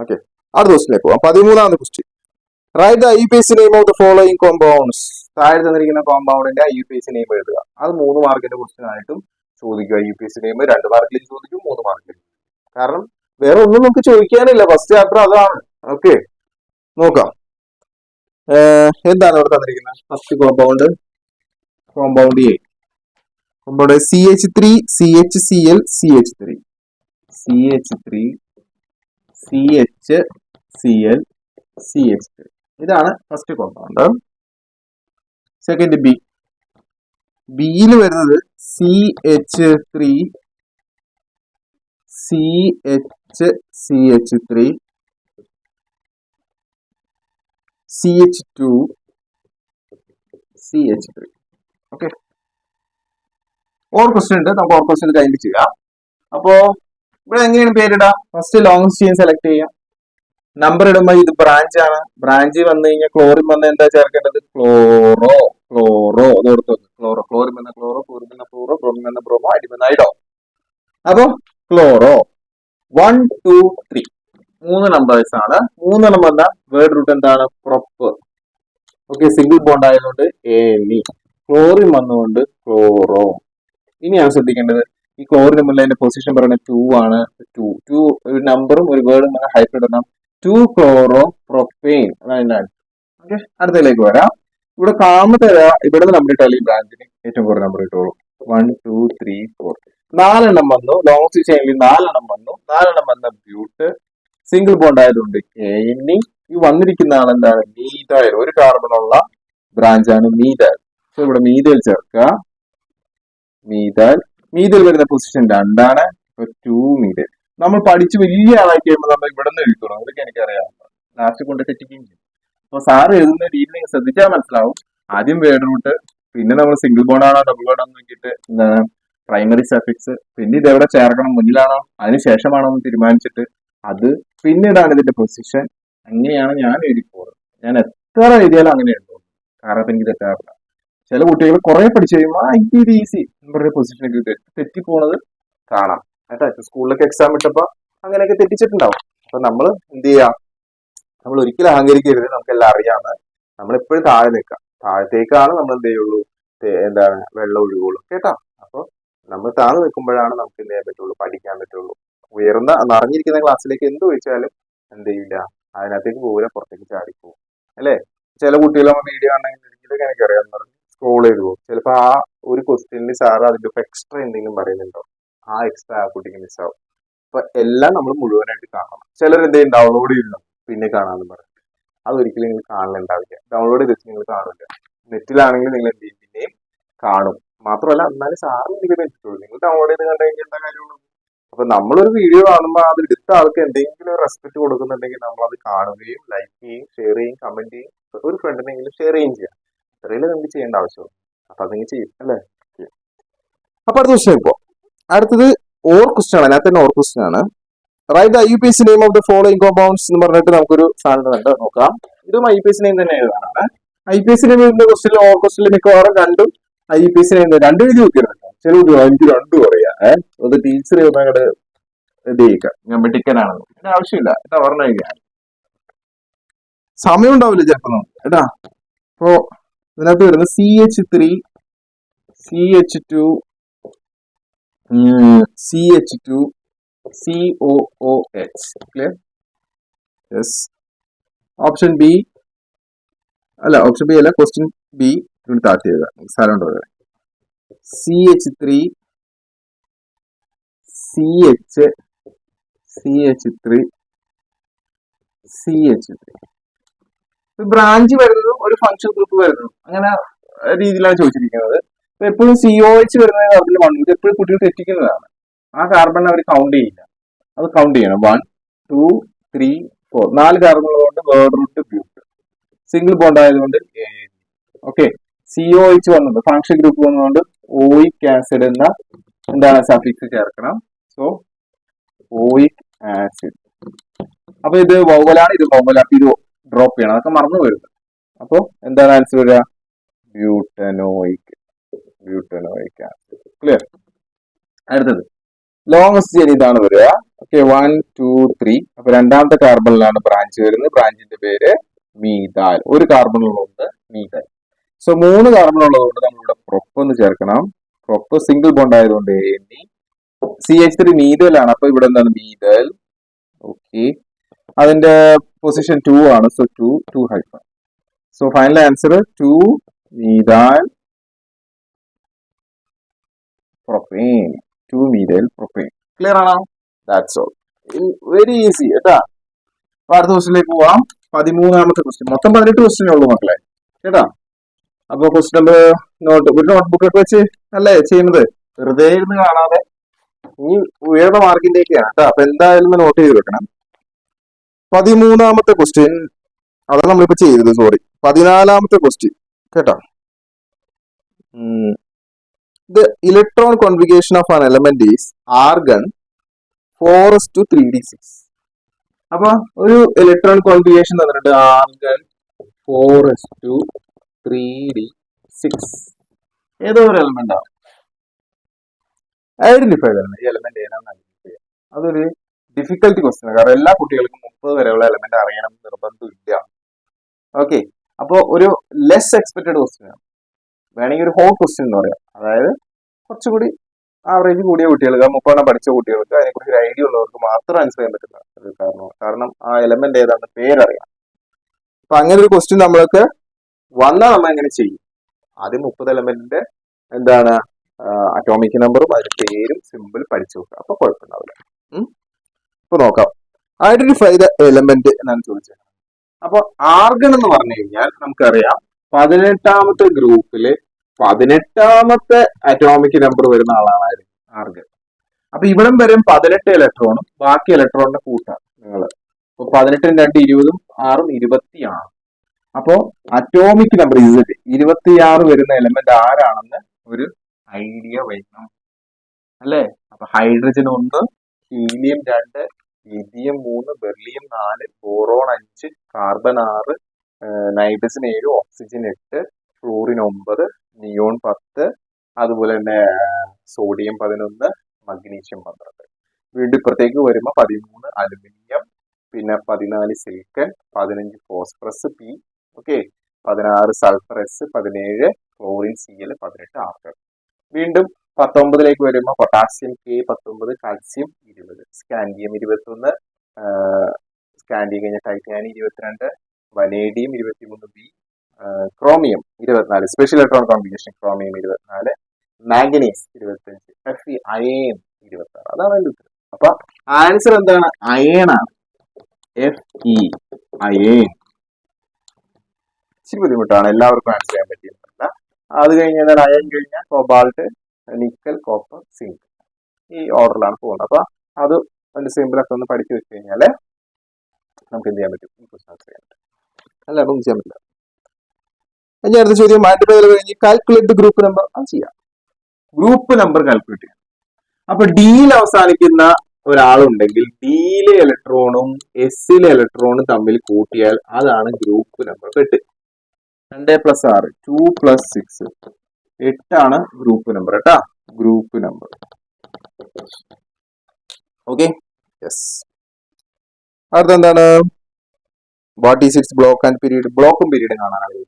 ഓക്കെ, അടുത്ത ക്വസ്റ്റിലേക്ക് പോവാം. 13ാമത്തെ question. Write the IUPAC name of the following compounds. താഴെ തന്നിരിക്കുന്ന കോമ്പൗണ്ടിന്റെ IUPAC നെയിം എഴുതുക. അത് 3 മാർക്കിന്റെ ക്വസ്റ്റ്യൻ ആയിട്ടും ചോദിക്കുക. IUPAC നെയിം 2 മാർക്കിൽ ചോദിക്കും, 3 മാർക്കിൽ. കാരണം വേറെ ഒന്നും നമുക്ക് ചോദിക്കാനില്ല, ഫസ്റ്റ് ചാപ്റ്റർ അതാണ്. ഓക്കെ, നോക്കാം. എന്താണ് ഇവിടെ തന്നിരിക്കുന്നത്? First compound A. Compound CH3 CHCl CH3 CH3 CHCl CH3. ഇതാണ് ഫസ്റ്റ് കോമ്പൗണ്ട്. സെക്കൻഡ് ബിയിൽ വരുന്നത് CH3 CH3 CH2 CH3. Okay, or question ഉണ്ട്, നമുക്ക് ഓർ ക്വസ്റ്റ്യൻ കഴിഞ്ഞ് ചെയ്യാം. അപ്പോ ഇവിടെ എങ്ങനെയാണ് പേരിടുക? ഫസ്റ്റ് ലോങ് ചെയിൻ സെലക്ട് ചെയ്യാം. നമ്പർ ഇടുമ്പോൾ ഇത് ബ്രാഞ്ച് ആണ്. ബ്രാഞ്ച് വന്നു കഴിഞ്ഞാൽ ക്ലോറിൻ വന്ന എന്താ ചേർക്കേണ്ടത്? ക്ലോറോ അത് കൊടുത്തു. ക്ലോറിൻ വന്ന ക്ലോറോ, ക്ലോറിൻ വന്ന ഫ്ലൂറോ, ബ്രോമിൻ വന്ന ബ്രോമോ, അടി വന്ന ഐഡോ. അപ്പൊ ക്ലോറോ 1 2 3 3 നമ്പേഴ്സ് ആണ്. 3 വന്ന വേർഡ് റൂട്ട് എന്താണ്? പ്രൊപ്പ്. ഓക്കെ, സിംഗിൾ ബോണ്ട് ആയതുകൊണ്ട് ANE. ക്ലോറിൻ വന്നുകൊണ്ട് ക്ലോറോ. ഇനിയാണ് ശ്രദ്ധിക്കേണ്ടത്, ഈ ക്ലോറിൻ മുതൽ അതിന്റെ പൊസിഷൻ പറയുന്നത് 2 ആണ്. 2 ഒരു നമ്പറും ഒരു വേർഡും ഹൈഫ്രഡ് ഇടണം. 2 ക്ലോറോ പ്രൊപ്പെയിൻ. ഓക്കെ, അടുത്തതിലേക്ക് വരാം. ഇവിടെ കാണുന്ന തരാ, ഇവിടെ നമ്പർ ഇട്ടാൽ ഈ ബ്രാഞ്ചിന് ഏറ്റവും കുറഞ്ഞ നമ്പർ ഇട്ടോളൂ. 1 2 3 4 4 വന്നു. ലോങ് ചെയിനിൽ 4 വന്നു. 4 വന്ന ബ്യൂട്ട്. സിംഗിൾ ബോണ്ട് ആയതുകൊണ്ട് ANE. ഈ വന്നിരിക്കുന്ന ആളെന്താണ്? മീഥൈൽ. ഒരു കാർബണുള്ള ബ്രാഞ്ചാണ് മീഥൈൽ. സോ ഇവിടെ മീഥൈൽ ചേർക്കുക. മീഥൈൽ വരുന്ന പൊസിഷൻ 2 ആണ്. 2 മീഥൈൽ. നമ്മൾ പഠിച്ച് വലിയ ആളായി കഴിയുമ്പോൾ നമ്മൾ ഇവിടെ നിന്ന് എഴുതണം. ഇതൊക്കെ എനിക്കറിയാം, ലാസ്റ്റ് കൊണ്ട് തെറ്റിക്കുകയും ചെയ്യും. അപ്പൊ സാറ് എഴുതുന്ന രീതി നിങ്ങൾ ശ്രദ്ധിച്ചാൽ മനസ്സിലാവും. ആദ്യം വേർഡ് റൂട്ട്, പിന്നെ നമ്മൾ സിംഗിൾ ബോണ്ട് ആണോ ഡബിൾ ബോണ്ട് ആണോ നോക്കിയിട്ട് എന്താണ് പ്രൈമറി സഫിക്സ്, പിന്നെ ഇത് എവിടെ ചേർക്കണം, മുന്നിലാണോ അതിന് ശേഷമാണോ എന്ന് തീരുമാനിച്ചിട്ട് അത് പിന്നീടാണ് ഇതിന്റെ പൊസിഷൻ. അങ്ങനെയാണ് ഞാൻ എഴുതിപ്പോകുന്നത്. ഞാൻ എത്ര എഴുതിയാലും അങ്ങനെ എഴുതും, കാരണം എനിക്ക് തെറ്റാറില്ല. ചില കുട്ടികൾ കുറെ പഠിച്ചു കഴിയുമ്പോൾ ഇത് ഈസി പറഞ്ഞ പൊസിഷനിലേക്ക് തെറ്റിപ്പോണത് കാണാം. കേട്ടോ, സ്കൂളിലൊക്കെ എക്സാം ഇട്ടപ്പോ അങ്ങനെയൊക്കെ തെറ്റിച്ചിട്ടുണ്ടാവും. അപ്പൊ നമ്മൾ എന്ത് ചെയ്യാം? നമ്മൾ ഒരിക്കലും അഹങ്കരിക്കരുത്. നമുക്കെല്ലാം അറിയാമെന്ന്. നമ്മളെപ്പോഴും താഴെ നിൽക്കാം. താഴത്തേക്കാണ് നമ്മൾ എന്ത് ചെയ്യുള്ളൂ, എന്താണ് വെള്ളം ഒഴുകുള്ളൂ. കേട്ടോ, അപ്പൊ നമ്മൾ താഴെ നിൽക്കുമ്പോഴാണ് നമുക്ക് എന്ത് ചെയ്യാൻ പറ്റുള്ളൂ, പഠിക്കാൻ പറ്റുള്ളൂ. ഉയർന്ന നിറഞ്ഞിരിക്കുന്ന ക്ലാസ്സിലേക്ക് എന്ത് ചോദിച്ചാലും എന്ത് ചെയ്യില്ല, അതിനകത്തേക്ക് പോകില്ല, പുറത്തേക്ക് ചാടിപ്പോകും. അല്ലേ? ചില കുട്ടികൾ നമ്മൾ വീഡിയോ ആണെങ്കിൽ ഇതൊക്കെ എനിക്കറിയാം പറഞ്ഞു സ്ക്രോൾ ചെയ്ത് പോകും. ചിലപ്പോൾ ആ ഒരു ക്വസ്റ്റ്യനിൽ സാറ് അതിന്റെ എക്സ്ട്രാ എന്തെങ്കിലും പറയുന്നുണ്ടോ, ആ എക്സ്ട്രാ ആ കുട്ടിക്ക് മിസ്സാവും. അപ്പൊ എല്ലാം നമ്മൾ മുഴുവനായിട്ട് കാണണം. ചിലർ എന്തെങ്കിലും ഡൗൺലോഡ് ചെയ്യുന്നു പിന്നെ കാണാമെന്ന് പറയും. അതൊരിക്കലും നിങ്ങൾ കാണലുണ്ടാവില്ല. ഡൗൺലോഡ് ചെയ്ത് നിങ്ങൾ കാണില്ല. നെറ്റിലാണെങ്കിൽ നിങ്ങൾ എന്ത് ചെയ്യും, പിന്നെയും കാണും. മാത്രമല്ല എന്നാലും സാറിന് എനിക്ക് ബെനിഫിറ്റുള്ളൂ. നിങ്ങൾ ഡൗൺലോഡ് ചെയ്ത് കണ്ടു കഴിഞ്ഞാൽ എന്താ കാര്യമുള്ളൂ. അപ്പൊ നമ്മളൊരു വീഡിയോ കാണുമ്പോൾ അത് എടുത്ത ആൾക്ക് എന്തെങ്കിലും റെസ്പെക്ട് കൊടുക്കുന്നുണ്ടെങ്കിൽ നമ്മൾ അത് കാണുകയും ലൈക്ക് ചെയ്യും, ഷെയർ ചെയ്യും, കമന്റ് ചെയ്യും, ഒരു ഫ്രണ്ടിനെങ്കിലും ഷെയർ ചെയ്യും ചെയ്യാം. ഇത്രയും നമുക്ക് ചെയ്യേണ്ട ആവശ്യമുള്ളൂ. അപ്പൊ അതെങ്കിൽ ചെയ്യും അല്ലേ? അപ്പൊ അടുത്ത ക്വസ്റ്റ്യൻ ഇപ്പോ അടുത്തത് ഓർ ക്വസ്റ്റ്യൻ ആണ്. അതിനകത്ത് തന്നെ ഓർ ക്വസ്റ്റ്യൻ ആണ്. Write the IUPAC name of the following compounds എന്ന് പറഞ്ഞിട്ട് നമുക്കൊരു സാധനം ഉണ്ട്, നോക്കാം. ഇതും IUPAC നെയിം തന്നെ എഴുതാനാണ്. IUPAC നെയിം എഴുതുന്ന ക്വസ്റ്റ്യൻ ഓർ ക്വസ്റ്റ്യൻ മിക്കവാറും രണ്ടും IUPAC നെയിം രണ്ടും എഴുതി നോക്കിയിരുന്നു. ചില കുട്ടികൾ എനിക്ക് രണ്ടും അറിയാം. അത് ടീച്ചർ അങ്ങോട്ട് ഇത് ചെയ്യിക്കാം, ഞാൻ മെഡിക്കനാണെന്ന്. അതിന്റെ ആവശ്യമില്ല. എന്താ പറഞ്ഞു കഴിഞ്ഞാൽ സമയം ഉണ്ടാവില്ല ചിലപ്പോ കേട്ടാ. അപ്പോ ഇതിനകത്ത് വരുന്നത് CH3 CH2 CH2 COOH. Clear? Yes. Option B അല്ല, ഓപ്ഷൻ ബി അല്ല, ക്വസ്റ്റ്യൻ ബി ഇവിടെ താഴ്ത്തി എഴുതാം. സ്ഥലം ഉണ്ടോ? CH3 CH3 CH3 ബ്രാഞ്ച് വരുന്നതും ഒരു ഫംഗ്ഷൻ ഗ്രൂപ്പ് വരുന്നതും അങ്ങനെ രീതിയിലാണ് ചോദിച്ചിരിക്കുന്നത്. എപ്പോഴും COH വരുന്ന കാർബണിൽ 1 ഇത് എപ്പോഴും കുട്ടികൾ തെറ്റിക്കുന്നതാണ്. ആ കാർബൺ അവർ കൗണ്ട് ചെയ്യില്ല, അത് കൗണ്ട് ചെയ്യണം. 1 2 3 4 4 കാർബൺ ഉള്ളതുകൊണ്ട് word root but, single bond ആയതുകൊണ്ട് ഓക്കെ. COH വന്നത് ഫംഗ്ഷൻ ഗ്രൂപ്പ് വന്നതുകൊണ്ട് ഓയിക് ആസിഡ് എന്ന എന്താണ് സഫിക്സ് ചേർക്കണം. So oic acid. അപ്പൊ ഇത് വൗവലാണ്, ഇത് വൗവൽ, അപ്പൊ ഇത് ഡ്രോപ്പ് ചെയ്യണം, അതൊക്കെ മറന്നു വരുന്നത്. അപ്പൊ എന്താണ് ആൻസർ വരിക? Butanoic acid. ക്ലിയർ? അടുത്തത് ലോങ്സ്റ്റ് ചെയിൻ ഇതാണ് വരിക. ഓക്കെ, 1 2 3. അപ്പൊ രണ്ടാമത്തെ കാർബണിലാണ് ബ്രാഞ്ച് വരുന്നത്. ബ്രാഞ്ചിന്റെ പേര് മീതാൽ. ഒരു കാർബൺ ഉള്ളതുകൊണ്ട് മീതാൽ. സോ 3 കാർബൺ ഉള്ളതുകൊണ്ട് നമ്മളിവിടെ പ്രൊപ്പ് എന്ന് ചേർക്കണം. പ്രൊപ്പ് സിംഗിൾ ബോണ്ട് ആയതുകൊണ്ട് CH3 മീതലാണ്. അപ്പൊ ഇവിടെ എന്താണ്? മീതൽ. ഓക്കെ, അതിന്റെ പൊസിഷൻ 2 ആണ്. So 2 hyphen. So final answer 2 methyl propene. 2 methyl propene. Clear ആണോ? That's all. വെരി ഈസി കേട്ടാ. അപ്പൊ അടുത്ത ക്വസ്റ്റിലേക്ക് പോവാം. 13ാമത്തെ ക്വസ്റ്റ്യൻ. മൊത്തം 18 ക്വസ്റ്റ്യനേ ഉള്ളൂ മക്കളെ കേട്ടാ. അപ്പൊ ക്വസ്റ്റ്യൻ നമ്പർ ഒരു നോട്ട്ബുക്കൊക്കെ വെച്ച് അല്ലേ ചെയ്യുന്നത്, വെറുതെ ഇരുന്ന് കാണാതെ. ഈ ഉയർന്ന മാർക്കിന്റെയൊക്കെയാണ് കേട്ടോ. അപ്പൊ എന്തായാലും നോട്ട് ചെയ്ത് വെക്കണം. 13ാമത്തെ ക്വസ്റ്റ്യൻ അതാണ് നമ്മളിപ്പോ ചെയ്തത്. സോറി, 14ാമത്തെ ക്വസ്റ്റ്യൻ കേട്ടോ. The electron configuration of an element is argon 4:3d6. അപ്പൊ ഒരു ഇലക്ട്രോൺ കോൺഫിഗറേഷൻ തന്നിട്ടുണ്ട്, ആർഗൺ 4:3d6. ഏതോ ഒരു എലമെന്റ് ആണ്. ഐഡന്റിഫൈ ചെയ്യണം ഈ എലമെന്റ് ഏതാണെന്ന് ഐഡന്റിഫൈ ചെയ്യാം. അതൊരു ഡിഫിക്കൽട്ടി ക്വസ്റ്റ്യൻ ആണ്, കാരണം എല്ലാ കുട്ടികൾക്കും 30 വരെയുള്ള എലമെന്റ് അറിയണം നിർബന്ധമില്ല. ഓക്കെ, അപ്പൊ ഒരു ലെസ് എക്സ്പെക്ടഡ് ക്വസ്റ്റ്യൻ ആണ്, വേണമെങ്കിൽ ഒരു ഹോട്ട് ക്വസ്റ്റ്യൻ എന്ന് പറയാം. അതായത് കുറച്ചുകൂടി ആവറേജ് കൂടിയ കുട്ടികൾക്ക്, 30 പഠിച്ച കുട്ടികൾക്ക്, അതിനെക്കുറിച്ച് ഒരു ഐഡിയ ഉള്ളവർക്ക് മാത്രം ആൻസർ ചെയ്യാൻ പറ്റുന്ന ഒരു കാരണമാണ്. കാരണം ആ എലമെന്റ് ഏതാണെന്ന് പേരറിയാം. അപ്പൊ അങ്ങനെ ഒരു ക്വസ്റ്റ്യൻ നമ്മൾക്ക് വന്നാൽ നമ്മൾ എങ്ങനെ ചെയ്യും? ആദ്യം 30 എലമെന്റിന്റെ എന്താണ് അറ്റോമിക് നമ്പറും അതിന്റെ പേരും സിമ്പിൾ പഠിച്ചു നോക്കുക. അപ്പൊ കുഴപ്പമുണ്ടാവില്ല. ഇപ്പൊ നോക്കാം. ഐഡന്റിഫൈ ദ എലമെന്റ് എന്നാണ് ചോദിച്ചത്. അപ്പൊ ആർഗൺ എന്ന് പറഞ്ഞു കഴിഞ്ഞാൽ നമുക്കറിയാം 18ാമത്തെ ഗ്രൂപ്പില് 18ാമത്തെ അറ്റോമിക് നമ്പർ വരുന്ന ആളാണ് ആർഗൺ. അപ്പൊ ഇവിടം വരും 18 ഇലക്ട്രോണും ബാക്കി ഇലക്ട്രോണിന്റെ കൂട്ടാണ് നിങ്ങൾ. അപ്പൊ 18 2 20 6 26. അപ്പോ അറ്റോമിക് നമ്പർ 26 വരുന്ന എലമെന്റ് ആരാണെന്ന് ഒരു ഐഡിയ വരണം അല്ലേ? അപ്പൊ hydrogen 1, helium 2, lithium 3, beryllium 4, boron 5, carbon 6, nitrogen 7, oxygen 8, fluorine 9, neon 10, അതുപോലെ തന്നെ സോഡിയം 11, മഗ്നീഷ്യം 12. വീണ്ടും ഇപ്പുറത്തേക്ക് വരുമ്പോൾ 13 അലുമിനിയം, പിന്നെ 14 silicon, 15 phosphorus P, okay, 16 sulphur S, 17 chlorine Cl, 18 argon. വീണ്ടും 19ലേക്ക് വരുമ്പോൾ potassium K 19, calcium 20, scandium 21, scandium കഴിഞ്ഞ titanium 22, vanadium 23 V, chromium 24, special electron combination chromium 24, manganese 25, Fe iron 26. അതാണ് അതിന്റെ ഉത്തരം. അപ്പൊ ആൻസർ എന്താണ്? അയൺ ആണ്. Fe iron. ഇച്ചിരി ബുദ്ധിമുട്ടാണ്, എല്ലാവർക്കും ആൻസർ ചെയ്യാൻ പറ്റിയിട്ടില്ല. അത് കഴിഞ്ഞാൽ അയൺ കഴിഞ്ഞാൽ കോബാൾട്ട്, നിക്കൽ, കോപ്പർ, സിങ്ക്, ഈ ഓർഡറിലാണ് പോകുന്നത്. അപ്പൊ അത് അതിന്റെ സിമ്പിളൊക്കെ ഒന്ന് പഠിച്ചു വെച്ച് കഴിഞ്ഞാല് നമുക്ക് എന്ത് ചെയ്യാൻ പറ്റും? ആൻസർ ചെയ്യാൻ പറ്റും. അല്ല, ഒന്നും ചെയ്യാൻ പറ്റില്ല. ഇനി അടുത്ത ചോദ്യം, കഴിഞ്ഞ് കാൽക്കുലേറ്റ് ഗ്രൂപ്പ് നമ്പർ. അത് ചെയ്യാം. ഗ്രൂപ്പ് നമ്പർ കാൽക്കുലേറ്റ് ചെയ്യാം. അപ്പൊ ഡിയിൽ അവസാനിക്കുന്ന ഒരാളുണ്ടെങ്കിൽ ഡിയിലെ ഇലക്ട്രോണും എസിലെ ഇലക്ട്രോണും തമ്മിൽ കൂട്ടിയാൽ അതാണ് ഗ്രൂപ്പ് നമ്പർ 8. 2 + 6 2 + 6 8 ആണ് ഗ്രൂപ്പ് നമ്പർ കേട്ടാ. Group number. Okay, yes. അടുത്ത എന്താണ്? What is it's block and period? ബ്ലോക്കും പീരീഡും കാണാനാണ്.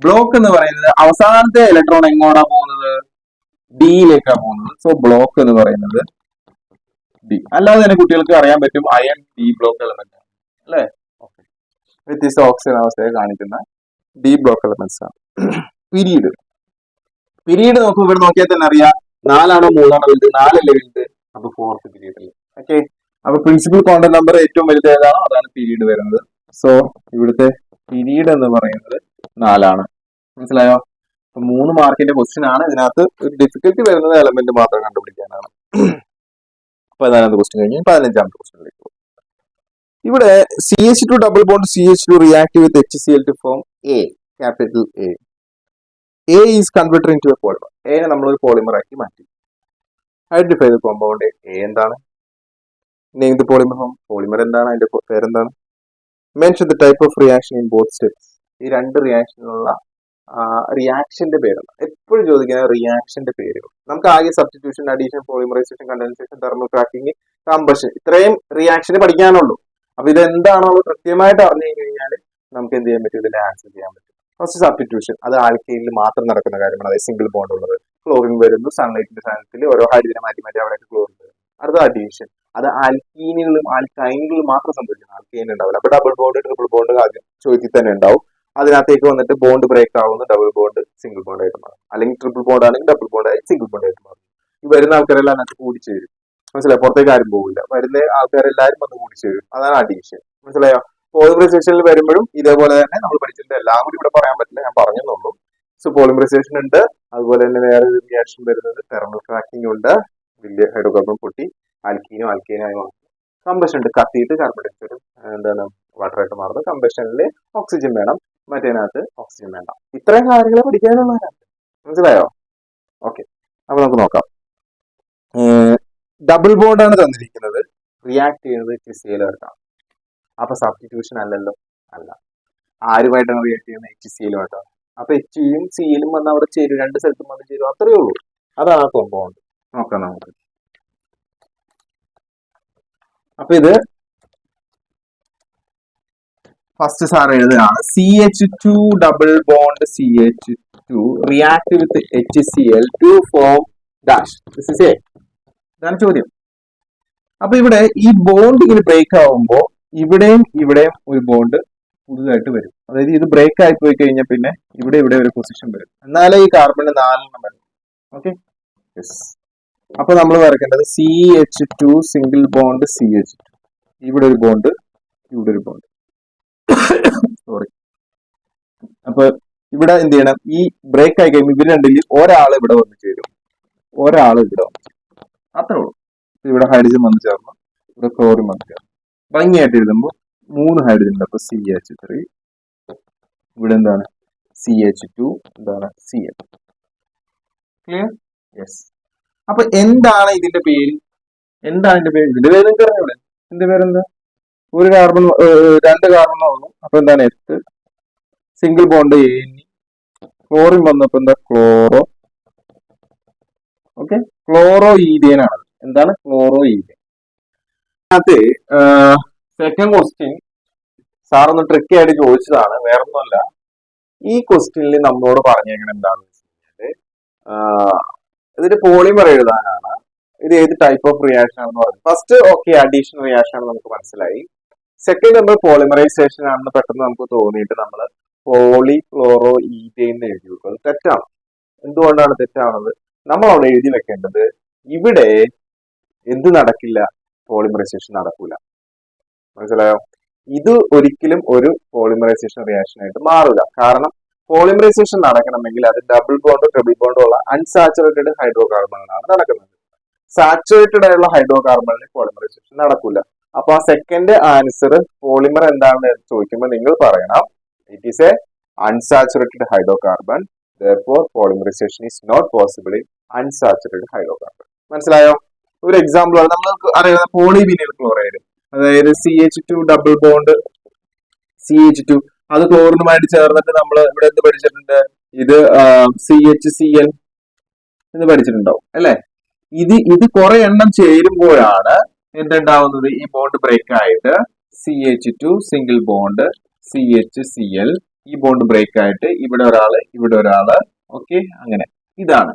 ബ്ലോക്ക് എന്ന് പറയുന്നത് അവസാനത്തെ ഇലക്ട്രോൺ എങ്ങോട്ടാ പോകുന്നത്? ഡിയിലേക്കാണ് പോകുന്നത്. സോ ബ്ലോക്ക് എന്ന് പറയുന്നത് ഡി. അല്ലാതെ തന്നെ കുട്ടികൾക്ക് അറിയാൻ പറ്റും അയൺ ഡി ബ്ലോക്ക് എലമെന്റ് ആണ് അല്ലേ? ഓക്കെ, വ്യത്യസ്ത ഓക്സിജൻ അവസ്ഥയെ കാണിക്കുന്ന ഡി ബ്ലോക്ക് എലമെന്റ്സ് ആണ്. പീരീഡ് നോക്കുമ്പോൾ ഇവിടെ നോക്കിയാൽ തന്നെ അറിയാം 4 ആണോ 3 ആണോ വലുത്? 4 അല്ലേ വലുത്? അപ്പൊ ഫോർത്ത് പീരീഡിൽ. ഓക്കെ, അപ്പൊ പ്രിൻസിപ്പൽ കോണ്ടന്റ് നമ്പർ ഏറ്റവും വലുത് ഏതാണോ അതാണ് പീരീഡ് വരുന്നത്. സോ ഇവിടുത്തെ പീരീഡ് എന്ന് പറയുന്നത് 4ആണ്. മനസ്സിലായോ? അപ്പൊ 3 മാർക്കിന്റെ ക്വസ്റ്റ്യൻ ആണ്. ഇതിനകത്ത് ഒരു ഡിഫിക്കൽട്ടി വരുന്നത് എലമെന്റ് മാത്രം കണ്ടുപിടിക്കാനാണ്. അപ്പൊ 14ാമത്തെ ക്വസ്റ്റ്യൻ കഴിഞ്ഞ് 15ാമത്തെ ക്വസ്റ്റ്യനിലേക്ക് പോകും. ഇവിടെ CH2 double bond CH2 react with HCl to form A, capital A. A is converted into a polymer. A നെ നമ്മൾ ഒരു പോളിമർ ആക്കി മാറ്റി. ഐഡന്റിഫൈ ദ കോമ്പൗണ്ട് A എന്താണ്? Name the polymer form. Polymer എന്താണ്? അതിന്റെ പേരെന്താണ്? Mention the type of reaction in both steps. ഈ രണ്ട് റിയാക്ഷനുള്ള റിയാക്ഷന്റെ പേരാണ് എപ്പോഴും ചോദിക്കുന്നത്. റിയാക്ഷന്റെ പേരുകൾ നമുക്ക് ആകെ substitution, addition, polymerisation, condensation, thermal cracking, combustion, ഇത്രയും റിയാക്ഷന് പഠിക്കാനുള്ളൂ. അപ്പൊ ഇത് എന്താണോ കൃത്യമായിട്ട് അറിഞ്ഞു കഴിഞ്ഞാൽ നമുക്ക് എന്ത് ചെയ്യാൻ പറ്റും? ഇതിന്റെ ആൻസർ ചെയ്യാൻ പറ്റും. ഫസ്റ്റ് സബ്സ്റ്റിറ്റ്യൂഷൻ, അത് ആൽക്കൈനിൽ മാത്രം നടക്കുന്ന കാര്യമാണ്. അതായത് സിംഗിൾ ബോണ്ട് ഉള്ളത്. ക്ലോറിൻ വരുന്നു, സൺലൈറ്റിന്റെ സാധനത്തിൽ ഓരോ ഹൈഡ്രജനെ മാറ്റി മാറ്റി അവിടെ ക്ലോറിൻ വരുന്നു. അടുത്ത അഡീഷൻ, അത് ആൽക്കീനുകളും ആൽക്കൈനുകളും മാത്രം സംഭവിക്കുന്നു. ആൽക്കൈൻ ഉണ്ടാവില്ല. അപ്പൊ ഡബിൾ ബോണ്ട്, ട്രിപ്പിൾ ബോണ്ട് ആദ്യം ചോദ്യത്തിൽ തന്നെ ഉണ്ടാവും. അതിനകത്തേക്ക് വന്നിട്ട് ബോണ്ട് ബ്രേക്ക് ആവുന്നു, ഡബിൾ ബോണ്ട് സിംഗിൾ ബോണ്ട് ആയിട്ട് മാറും. അല്ലെങ്കിൽ ട്രിപ്പിൾ ബോണ്ട് ആണെങ്കിൽ ഡബിൾ ബോണ്ട് ആയി സിംഗിൾ ബോണ്ട് ആയിട്ട് മാറും. ഈ വരുന്ന ആൾക്കാരെല്ലാം അതിനകത്ത് കൂടിച്ചേരും. മനസ്സിലായോ? പുറത്തേക്ക് ആരും പോകില്ല. വരുന്ന ആൾക്കാരെല്ലാവരും വന്ന് കൂടിച്ചേരും. അതാണ് അഡീഷൻ. മനസ്സിലായോ? പോളിമറൈസേഷനിൽ വരുമ്പോഴും ഇതേപോലെ തന്നെ നമ്മൾ പഠിച്ചിട്ടുണ്ട്. എല്ലാം കൂടി ഇവിടെ പറയാൻ പറ്റില്ല, ഞാൻ പറഞ്ഞെന്നുള്ളൂ. സോ പോളിമറൈസേഷൻ ഉണ്ട്. അതുപോലെ തന്നെ വേറെ ഒരു റിയാക്ഷൻ വരുന്നത് തെർമൽ ക്രാക്കിംഗ് ഉണ്ട്. വലിയ ഹൈഡ്രോകാർബൺ പൊട്ടി ആൽക്കീനായി മാറും. കമ്പഷൻ ഉണ്ട്, കത്തിയിട്ട് കാർബൺ ഡയോക്സൈഡ് എന്താണ് വാട്ടറായിട്ട് മാറുന്നത്. കമ്പഷനിൽ ഓക്സിജൻ വേണം, മറ്റേതിനകത്ത് ഓക്സിജൻ വേണ്ട. ഇത്രയും കാര്യങ്ങൾ പഠിക്കാനുള്ളതിനകത്ത്. മനസ്സിലായോ? ഓക്കെ, അപ്പൊ നമുക്ക് നോക്കാം. ഡബിൾ ബോണ്ട് ആണ് തന്നിരിക്കുന്നത്. റിയാക്ട് ചെയ്യുന്നത് HCl-ആയിട്ടാണ്. അപ്പൊ സബ്സ്റ്റിറ്റ്യൂഷൻ അല്ലല്ലോ, അല്ല. ആരുമായിട്ടാണ് റിയാക്ട് ചെയ്യുന്നത്? HCl-ആയിട്ടാണ്. അപ്പൊ HCl-യും Cl-യും വന്ന് അവിടെ ചേരും, രണ്ട് സ്ഥലത്തും വന്ന് ചേരും. അത്രയേ ഉള്ളൂ. അതാണ് ആ കോമ്പൗണ്ട്. നോക്കാം നമുക്ക്. അപ്പൊ ഇത് ഫസ്റ്റ് സാർ എഴുതുകയാണ്. CH2 double bond CH2 react with HCl to form dash. ഇതാണ് ചോദ്യം. അപ്പൊ ഇവിടെ ഈ ബോണ്ട് ഇങ്ങനെ ബ്രേക്ക് ആവുമ്പോ ഇവിടെയും ഇവിടെയും ഒരു ബോണ്ട് പുതുതായിട്ട് വരും. അതായത് ഇത് ബ്രേക്ക് ആയി പോയി കഴിഞ്ഞാൽ പിന്നെ ഇവിടെ ഒരു പൊസിഷൻ വരും. എന്നാലേ ഈ കാർബണിന് 4 വരും. ഓക്കെ, അപ്പൊ നമ്മൾ വരയ്ക്കേണ്ടത് CH2 സിംഗിൾ ബോണ്ട് CH2. ഇവിടെ ഒരു ബോണ്ട്, ഇവിടെ ഒരു ബോണ്ട്. സോറി. അപ്പൊ ഇവിടെ എന്ത് ചെയ്യണം? ഈ ബ്രേക്ക് ആയി കഴിയുമ്പോൾ ഇവർ രണ്ടിൽ ഒരാൾ ഇവിടെ വന്ന് ചേരും, ഒരാൾ ഇവിടെ വന്ന് ചേരും. അത്രേ ഉള്ളൂ. ഇവിടെ ഹൈഡ്രജൻ വന്ന് ചേർന്നു, ഇവിടെ ക്ലോറിൻ വന്ന് ചേർന്നു. ഭംഗിയായിട്ട് എഴുതുമ്പോൾ 3 ഹൈഡ്രജൻ ഉണ്ട്. അപ്പൊ CH3, ഇവിടെ എന്താണ് CH2, എന്താണ് Cl. ക്ലിയർ? യെസ്. അപ്പൊ എന്താണ് ഇതിന്റെ പേര്? എന്താണ് ഇതിന്റെ പേര്? ഇതിന്റെ പേര് നിങ്ങൾക്ക് അറിഞ്ഞൂടെ? ഇതിന്റെ പേരെന്താ? ഒരു കാർബൺ, 2 കാർബൺ വന്നു. അപ്പൊ എന്താണ് എത്ത്, സിംഗിൾ ബോണ്ട് ANE, ക്ലോറിൻ വന്നപ്പോ എന്താ ക്ലോറോ. ഓക്കെ, ക്ലോറോ ഈഥേൻ ആണ്. എന്താണ് ക്ലോറോ ഈഥേൻ? അതിനകത്ത് സെക്കൻഡ് ക്വസ്റ്റ്യൻ സാർ ഒന്ന് ട്രിക്കി ആയിട്ട് ചോദിച്ചതാണ്, വേറൊന്നുമല്ല. ഈ ക്വസ്റ്റ്യനിൽ നമ്മളോട് പറഞ്ഞേക്കുന്നത് എന്താണെന്ന് വെച്ച് കഴിഞ്ഞാല് ഇതിന്റെ പോളിമർ എഴുതാനാണ്. ഇത് ഏത് ടൈപ്പ് ഓഫ് റിയാക്ഷൻ ആണെന്ന് പറഞ്ഞു. ഫസ്റ്റ് ഓക്കെ, അഡീഷൻ റിയാക്ഷൻ ആണെന്ന് നമുക്ക് മനസ്സിലായി. സെക്കൻഡ് നമ്മൾ പോളിമറൈസേഷൻ ആണെന്ന് പെട്ടെന്ന് നമുക്ക് തോന്നിയിട്ട് നമ്മൾ പോളി ക്ലോറോ ഈഥെയിൻ എഴുതി വെക്കും. അത് തെറ്റാണ്. എന്തുകൊണ്ടാണ് തെറ്റാണത്? നമ്മൾ അവിടെ എഴുതി വെക്കേണ്ടത് ഇവിടെ എന്ത് നടക്കില്ല? പോളിമറൈസേഷൻ നടക്കൂല. മനസ്സിലായോ? ഇത് ഒരിക്കലും ഒരു പോളിമറൈസേഷൻ റിയാക്ഷൻ ആയിട്ട് മാറില്ല. കാരണം പോളിമറൈസേഷൻ നടക്കണമെങ്കിൽ അത് ഡബിൾ ബോണ്ടോ ട്രിപ്പിൾ ബോണ്ടോ ഉള്ള അൺസാച്ചുറേറ്റഡ് ഹൈഡ്രോ കാർബണിലാണ് നടക്കുന്നത്. സാച്ചുറേറ്റഡ് ആയുള്ള ഹൈഡ്രോ കാർബണിൽ പോളിമറൈസേഷൻ നടക്കൂല. അപ്പൊ ആ സെക്കൻഡ് ആൻസർ പോളിമർ എന്താണെന്ന് ചോദിക്കുമ്പോൾ നിങ്ങൾ പറയണം it is A unsaturated hydro carbon, therefore polymerization is not possible in unsaturated hydrocarbon. മനസ്സിലായോ? ഒരു എക്സാമ്പിൾ ആണ് നമ്മൾക്ക് അറിയാവുന്ന പോളിവിനൈൽ ക്ലോറൈഡ്. അതായത് CH2 ഡബിൾ ബോണ്ട് CH2, അത് ക്ലോറിനുമായിട്ട് ചേർന്നിട്ട് നമ്മൾ ഇവിടെ എന്ത് പഠിച്ചിട്ടുണ്ട്? ഇത് CHCl എന്ന് പഠിച്ചിട്ടുണ്ടാവും അല്ലെ? ഇത് കുറെ എണ്ണം ചേരുമ്പോഴാണ് എന്തുണ്ടാവുന്നത്? ഈ ബോണ്ട് ബ്രേക്ക് ആയിട്ട് CH2 സിംഗിൾ ബോണ്ട് CHCl, ഈ ബോണ്ട് ബ്രേക്ക് ആയിട്ട് ഇവിടെ ഒരാള് ഓക്കെ, അങ്ങനെ. ഇതാണ്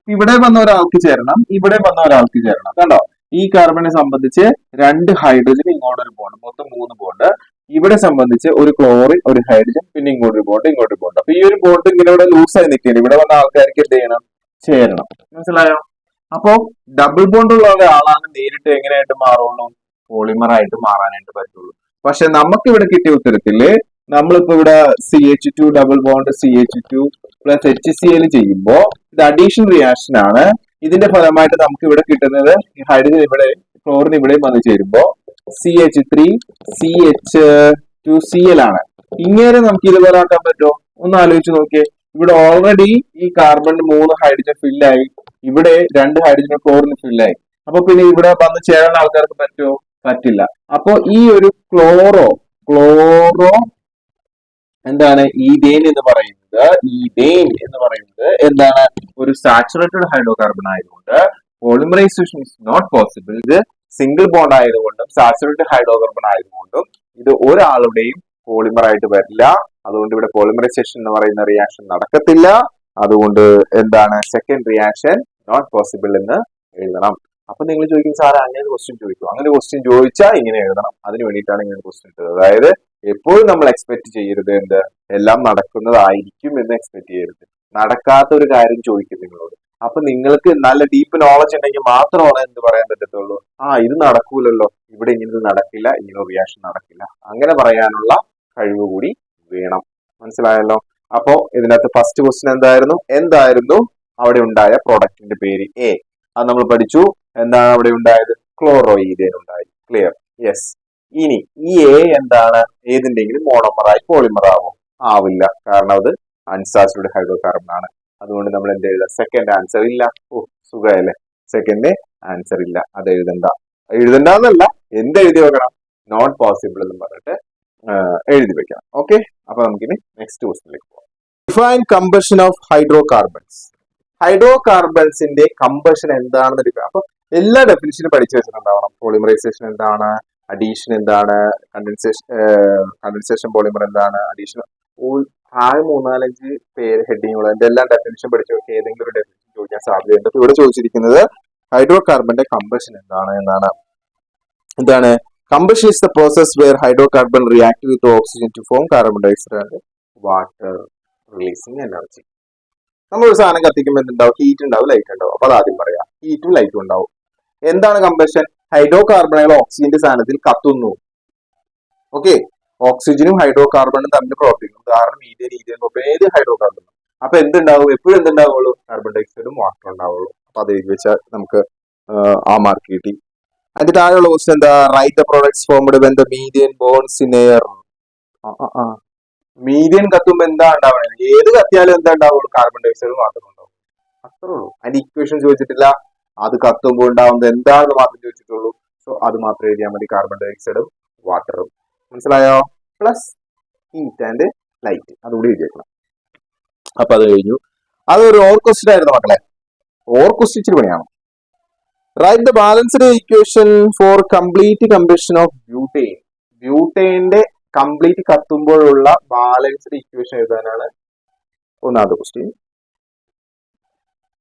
ഇവിടെ വന്ന ഒരാൾക്ക് ചേരണം, ഇവിടെ വന്ന ഒരാൾക്ക് ചേരണം. കണ്ടോ? ഈ കാർബണിനെ സംബന്ധിച്ച് 2 ഹൈഡ്രജൻ, ഇങ്ങോട്ടൊരു ബോണ്ട്, മൊത്തം 3 ബോണ്ട്. ഇവിടെ സംബന്ധിച്ച് ഒരു ക്ലോറിൻ, ഒരു ഹൈഡ്രജൻ, പിന്നെ ഇങ്ങോട്ടൊരു ബോണ്ട്. അപ്പൊ ഈ ഒരു ബോണ്ട് ഇങ്ങനെ ഇവിടെ ലൂസായി നിൽക്കുകയാണ്. ഇവിടെ വന്ന ആൾക്കാർക്ക് എന്ത് ചെയ്യണം? ചേരണം. മനസ്സിലായോ? അപ്പോ ഡബിൾ ബോണ്ട് ഉള്ള ഒരാളാണ് നേരിട്ട് എങ്ങനെയായിട്ട് മാറുള്ളൂ, പോളിമർ ആയിട്ട് മാറാനായിട്ട് പറ്റുള്ളൂ. പക്ഷെ നമുക്ക് ഇവിടെ കിട്ടിയ ഉത്തരത്തില് നമ്മളിപ്പോ ഇവിടെ CH2 double bond CH2 plus HCl ചെയ്യുമ്പോൾ ഇത് അഡീഷൻ റിയാക്ഷൻ ആണ്. ഇതിന്റെ ഫലമായിട്ട് നമുക്ക് ഇവിടെ കിട്ടുന്നത് ഹൈഡ്രജൻ ഇവിടെ ക്ലോറിൻ ഇവിടെയും വന്നു ചേരുമ്പോ CH3 CH2Cl ആണ്. ഇങ്ങനെ നമുക്ക് ഇതുപോലെ ആക്കാൻ പറ്റുമോ? ഒന്ന് ആലോചിച്ച് നോക്കിയേ. ഇവിടെ ഓൾറെഡി ഈ കാർബണിന് 3 ഹൈഡ്രജൻ ഫില്ലായി, ഇവിടെ 2 ഹൈഡ്രജൻ ക്ലോറിൻ ഫില്ലായി. അപ്പൊ പിന്നെ ഇവിടെ വന്ന് ചേരാൻ ആൾക്കാർക്ക് പറ്റുമോ? പറ്റില്ല. അപ്പോ ഈ ഒരു ക്ലോറോ എന്താണ് ഈഥേൻ എന്ന് പറയുന്നത്, എന്താണ് ഒരു സാച്ചുറേറ്റഡ് ഹൈഡ്രോകാർബൺ ആയതുകൊണ്ട് പോളിമറൈസേഷൻ ഇസ് നോട്ട് പോസിബിൾ. ഇത് സിംഗിൾ ബോണ്ട് ആയതുകൊണ്ടും സാച്ചുറേറ്റഡ് ഹൈഡ്രോകാർബൺ ആയതുകൊണ്ടും ഇത് ഒരാളുടെയും പോളിമർ ആയിട്ട് വരില്ല. അതുകൊണ്ട് ഇവിടെ പോളിമറൈസേഷൻ എന്ന് പറയുന്ന റിയാക്ഷൻ നടക്കത്തില്ല. അതുകൊണ്ട് എന്താണ് സെക്കൻഡ് റിയാക്ഷൻ നോട്ട് പോസിബിൾ എന്ന് എഴുതണം. അപ്പൊ നിങ്ങൾ ചോദിക്കും സാർ അങ്ങനെ ക്വസ്റ്റ്യൻ ചോദിക്കും. അങ്ങനെ ക്വസ്റ്റ്യൻ ചോദിച്ചാൽ ഇങ്ങനെ എഴുതണം. അതിന് വേണ്ടിയിട്ടാണ് ഇങ്ങനെ ക്വസ്റ്റ്യൻ ഇട്ടത്. അതായത് എപ്പോഴും നമ്മൾ എക്സ്പെക്ട് ചെയ്യരുത് എന്ത് എല്ലാം നടക്കുന്നതായിരിക്കും എന്ന് എക്സ്പെക്ട് ചെയ്യരുത്. നടക്കാത്ത ഒരു കാര്യം ചോദിക്കും നിങ്ങളോട്. അപ്പൊ നിങ്ങൾക്ക് നല്ല ഡീപ്പ് നോളജ് ഉണ്ടെങ്കിൽ മാത്രമാണ് എന്ത് പറയാൻ പറ്റത്തുള്ളൂ, ഇത് നടക്കൂലല്ലോ, ഇവിടെ ഇങ്ങനെ നടക്കില്ല, ഇങ്ങനെ റിയാക്ഷൻ നടക്കില്ല, അങ്ങനെ പറയാനുള്ള കഴിവ് കൂടി വേണം. മനസ്സിലായല്ലോ? അപ്പോ ഇതിനകത്ത് ഫസ്റ്റ് ക്വസ്റ്റ്യൻ എന്തായിരുന്നു അവിടെ ഉണ്ടായ പ്രോഡക്റ്റിന്റെ പേര് A. അത് നമ്മൾ പഠിച്ചു. എന്താണ് അവിടെ ഉണ്ടായത്? ക്ലോറോ ഈഥേൻ ഉണ്ടായി. ക്ലിയർ? യെസ്. ഇനി ഈ A എന്താണ്? ഏതിന്റെങ്കിലും മോണോമറായി പോളിമർ ആവും? ആവില്ല. കാരണം അത് അൺസാച്ചുറേറ്റഡ് ഹൈഡ്രോകാർബൺ ആണ്. അതുകൊണ്ട് നമ്മൾ എന്ത് എഴുതാം? സെക്കൻഡ് ആൻസർ ഇല്ല. സുഖമല്ലേ? സെക്കൻഡ് ആൻസർ ഇല്ല. അത് എഴുതണ്ടെന്നല്ല, എന്ത് എഴുതി വെക്കണം? നോട്ട് പോസിബിൾ എന്ന് പറഞ്ഞിട്ട് എഴുതി വെക്കണം. ഓക്കെ, അപ്പൊ നമുക്കിനി നെക്സ്റ്റ് ക്വസ്റ്റിലേക്ക് പോകാം. Define combustion of hydrocarbons. ഹൈഡ്രോകാർബൺസിന്റെ കമ്പഷൻ എന്താണെന്ന് എടുക്കുക. അപ്പൊ എല്ലാ ഡെഫിനിഷനും പഠിച്ചു വെച്ചിട്ടുണ്ടാവണം. പോളിമറൈസേഷൻ എന്താണ്, അഡീഷൻ എന്താണ്, കണ്ടൻസേഷൻ പോളിമർ എന്താണ്, അഡീഷൻ, ആകെ 3-4-5 പേര് ഹെഡിങ്ങുകൾ. എന്റെ എല്ലാം ഡെഫിനിഷൻ പഠിച്ചു വെക്കുക. ഏതെങ്കിലും ഒരു ഡെഫിനിഷൻ ചോദിക്കാൻ സാധ്യതയുണ്ട്. ഇവിടെ ചോദിച്ചിരിക്കുന്നത് ഹൈഡ്രോകാർബന്റെ കമ്പഷൻ എന്നാണ്. എന്താണ് combustion? Is the process where hydrocarbon react with oxygen to form carbon dioxide and water releasing energy. നമ്മൾ ഒരു സാധനം കത്തിക്കുമ്പോൾ എന്തുണ്ടാവും? ഹീറ്റ് ഉണ്ടാവും, ലൈറ്റ് ഉണ്ടാവും. അപ്പൊ അത് ആദ്യം പറയാം. ഹീറ്റും ലൈറ്റും ഉണ്ടാവും. എന്താണ് കമ്പഷൻ? ഹൈഡ്രോകാർബണുകൾ ഓക്സിജന്റെ സ്ഥാനത്തിൽ കത്തുന്നു. ഓക്കെ, ഓക്സിജനും ഹൈഡ്രോകാർബണും തമ്മിൽ പ്രവർത്തിക്കുന്നു. ഉദാഹരണം ഈഥേൻ ഏത് ഹൈഡ്രോകാർബൺ. അപ്പൊ എന്തുണ്ടാവും? എപ്പോഴും എന്തുണ്ടാവുള്ളൂ? കാർബൺ ഡയോക്സൈഡും വാട്ടർ ഉണ്ടാവുള്ളൂ. അപ്പൊ അത് എഴുതി വെച്ചാൽ നമുക്ക് ആ മാർക്ക് കിട്ടി. അതിന്റെ താഴെയുള്ള ക്വസ്റ്റ്യൻ എന്താ? Write the products formed when the methane burns in air. Methane കത്തുമ്പോ എന്താ ഉണ്ടാവണേ? ഏത് കത്തിയാലും എന്താ ഉണ്ടാവുള്ളൂ? കാർബൺ ഡയോക്സൈഡും വാട്ടറും ഉണ്ടാവും. അത്രേ ഉള്ളൂ. അതിന്റെ ഇക്വേഷൻ ചോദിച്ചിട്ടില്ല. അത് കത്തുമ്പോൾ ഉണ്ടാവുന്നത് എന്താണെന്ന് മാത്രം ചോദിച്ചിട്ടുള്ളൂ. സോ അത് മാത്രം എഴുതിയാൽ മതി. കാർബൺ ഡയോക്സൈഡും വാട്ടറും. മനസ്സിലായോ? പ്ലസ് ഹീറ്റ് ആൻഡ് ലൈറ്റ് അതുകൂടി എഴുതിയേക്കണം. അപ്പൊ അത് കഴിഞ്ഞു. അതൊരു ഓർ ക്വസ്റ്റ്യൻ ആയിരുന്നു മക്കളെ. ഓർ ക്വസ്റ്റ്യൻ ഇച്ചിരി പണിയാണ്. Write the balanced equation for complete combustion of butane. ബ്യൂട്ടൈന്റെ കംപ്ലീറ്റ് കത്തുമ്പോഴുള്ള ബാലൻസ്ഡ് ഇക്വേഷൻ എഴുതാനാണ് ഒന്നാമത്തെ ക്വസ്റ്റ്യൻ.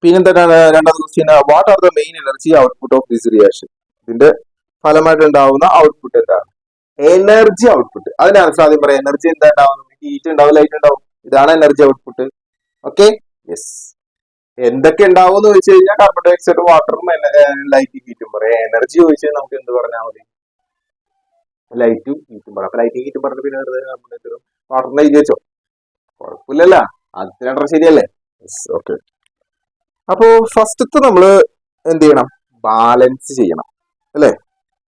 പിന്നെന്താണ് രണ്ടാമത്തെ question? What are the main energy output of this reaction. ഇതിന്റെ ഫലമായിട്ട് ഉണ്ടാവുന്ന ഔട്ട്പുട്ട് എന്താണ്? Energy output. അതിന്റെ ആൻസർ ആദ്യം പറയാം. എനർജി എന്താ ഉണ്ടാവും? ഹീറ്റ് ഉണ്ടാവും, ലൈറ്റ് ഉണ്ടാവും. ഇതാണ് എനർജി ഔട്ട്പുട്ട്. Okay, yes. എന്തൊക്കെ ഉണ്ടാവും എന്ന് ചോദിച്ചു കഴിഞ്ഞാൽ കാർബൺ ഡയോക്സൈഡ്, വാട്ടറും ലൈറ്റും ഹീറ്റും പറയാം. എനർജി ചോദിച്ചാൽ നമുക്ക് എന്ത് പറഞ്ഞാൽ മതി? ലൈറ്റും ഹീറ്റും പറയാം. അപ്പൊ ലൈറ്റും ഹീറ്റും പറഞ്ഞ പിന്നെ കാർബൺ ഡയോക്സൈഡും വാട്ടറിനെ എഴുതി വെച്ചോ, കുഴപ്പമില്ലല്ലോ. ആദ്യത്തെ രണ്ടര ശരിയല്ലേ? ഓക്കെ. അപ്പോ ഫസ്റ്റത്തെ നമ്മള് എന്ത് ചെയ്യണം? ബാലൻസ് ചെയ്യണം അല്ലെ?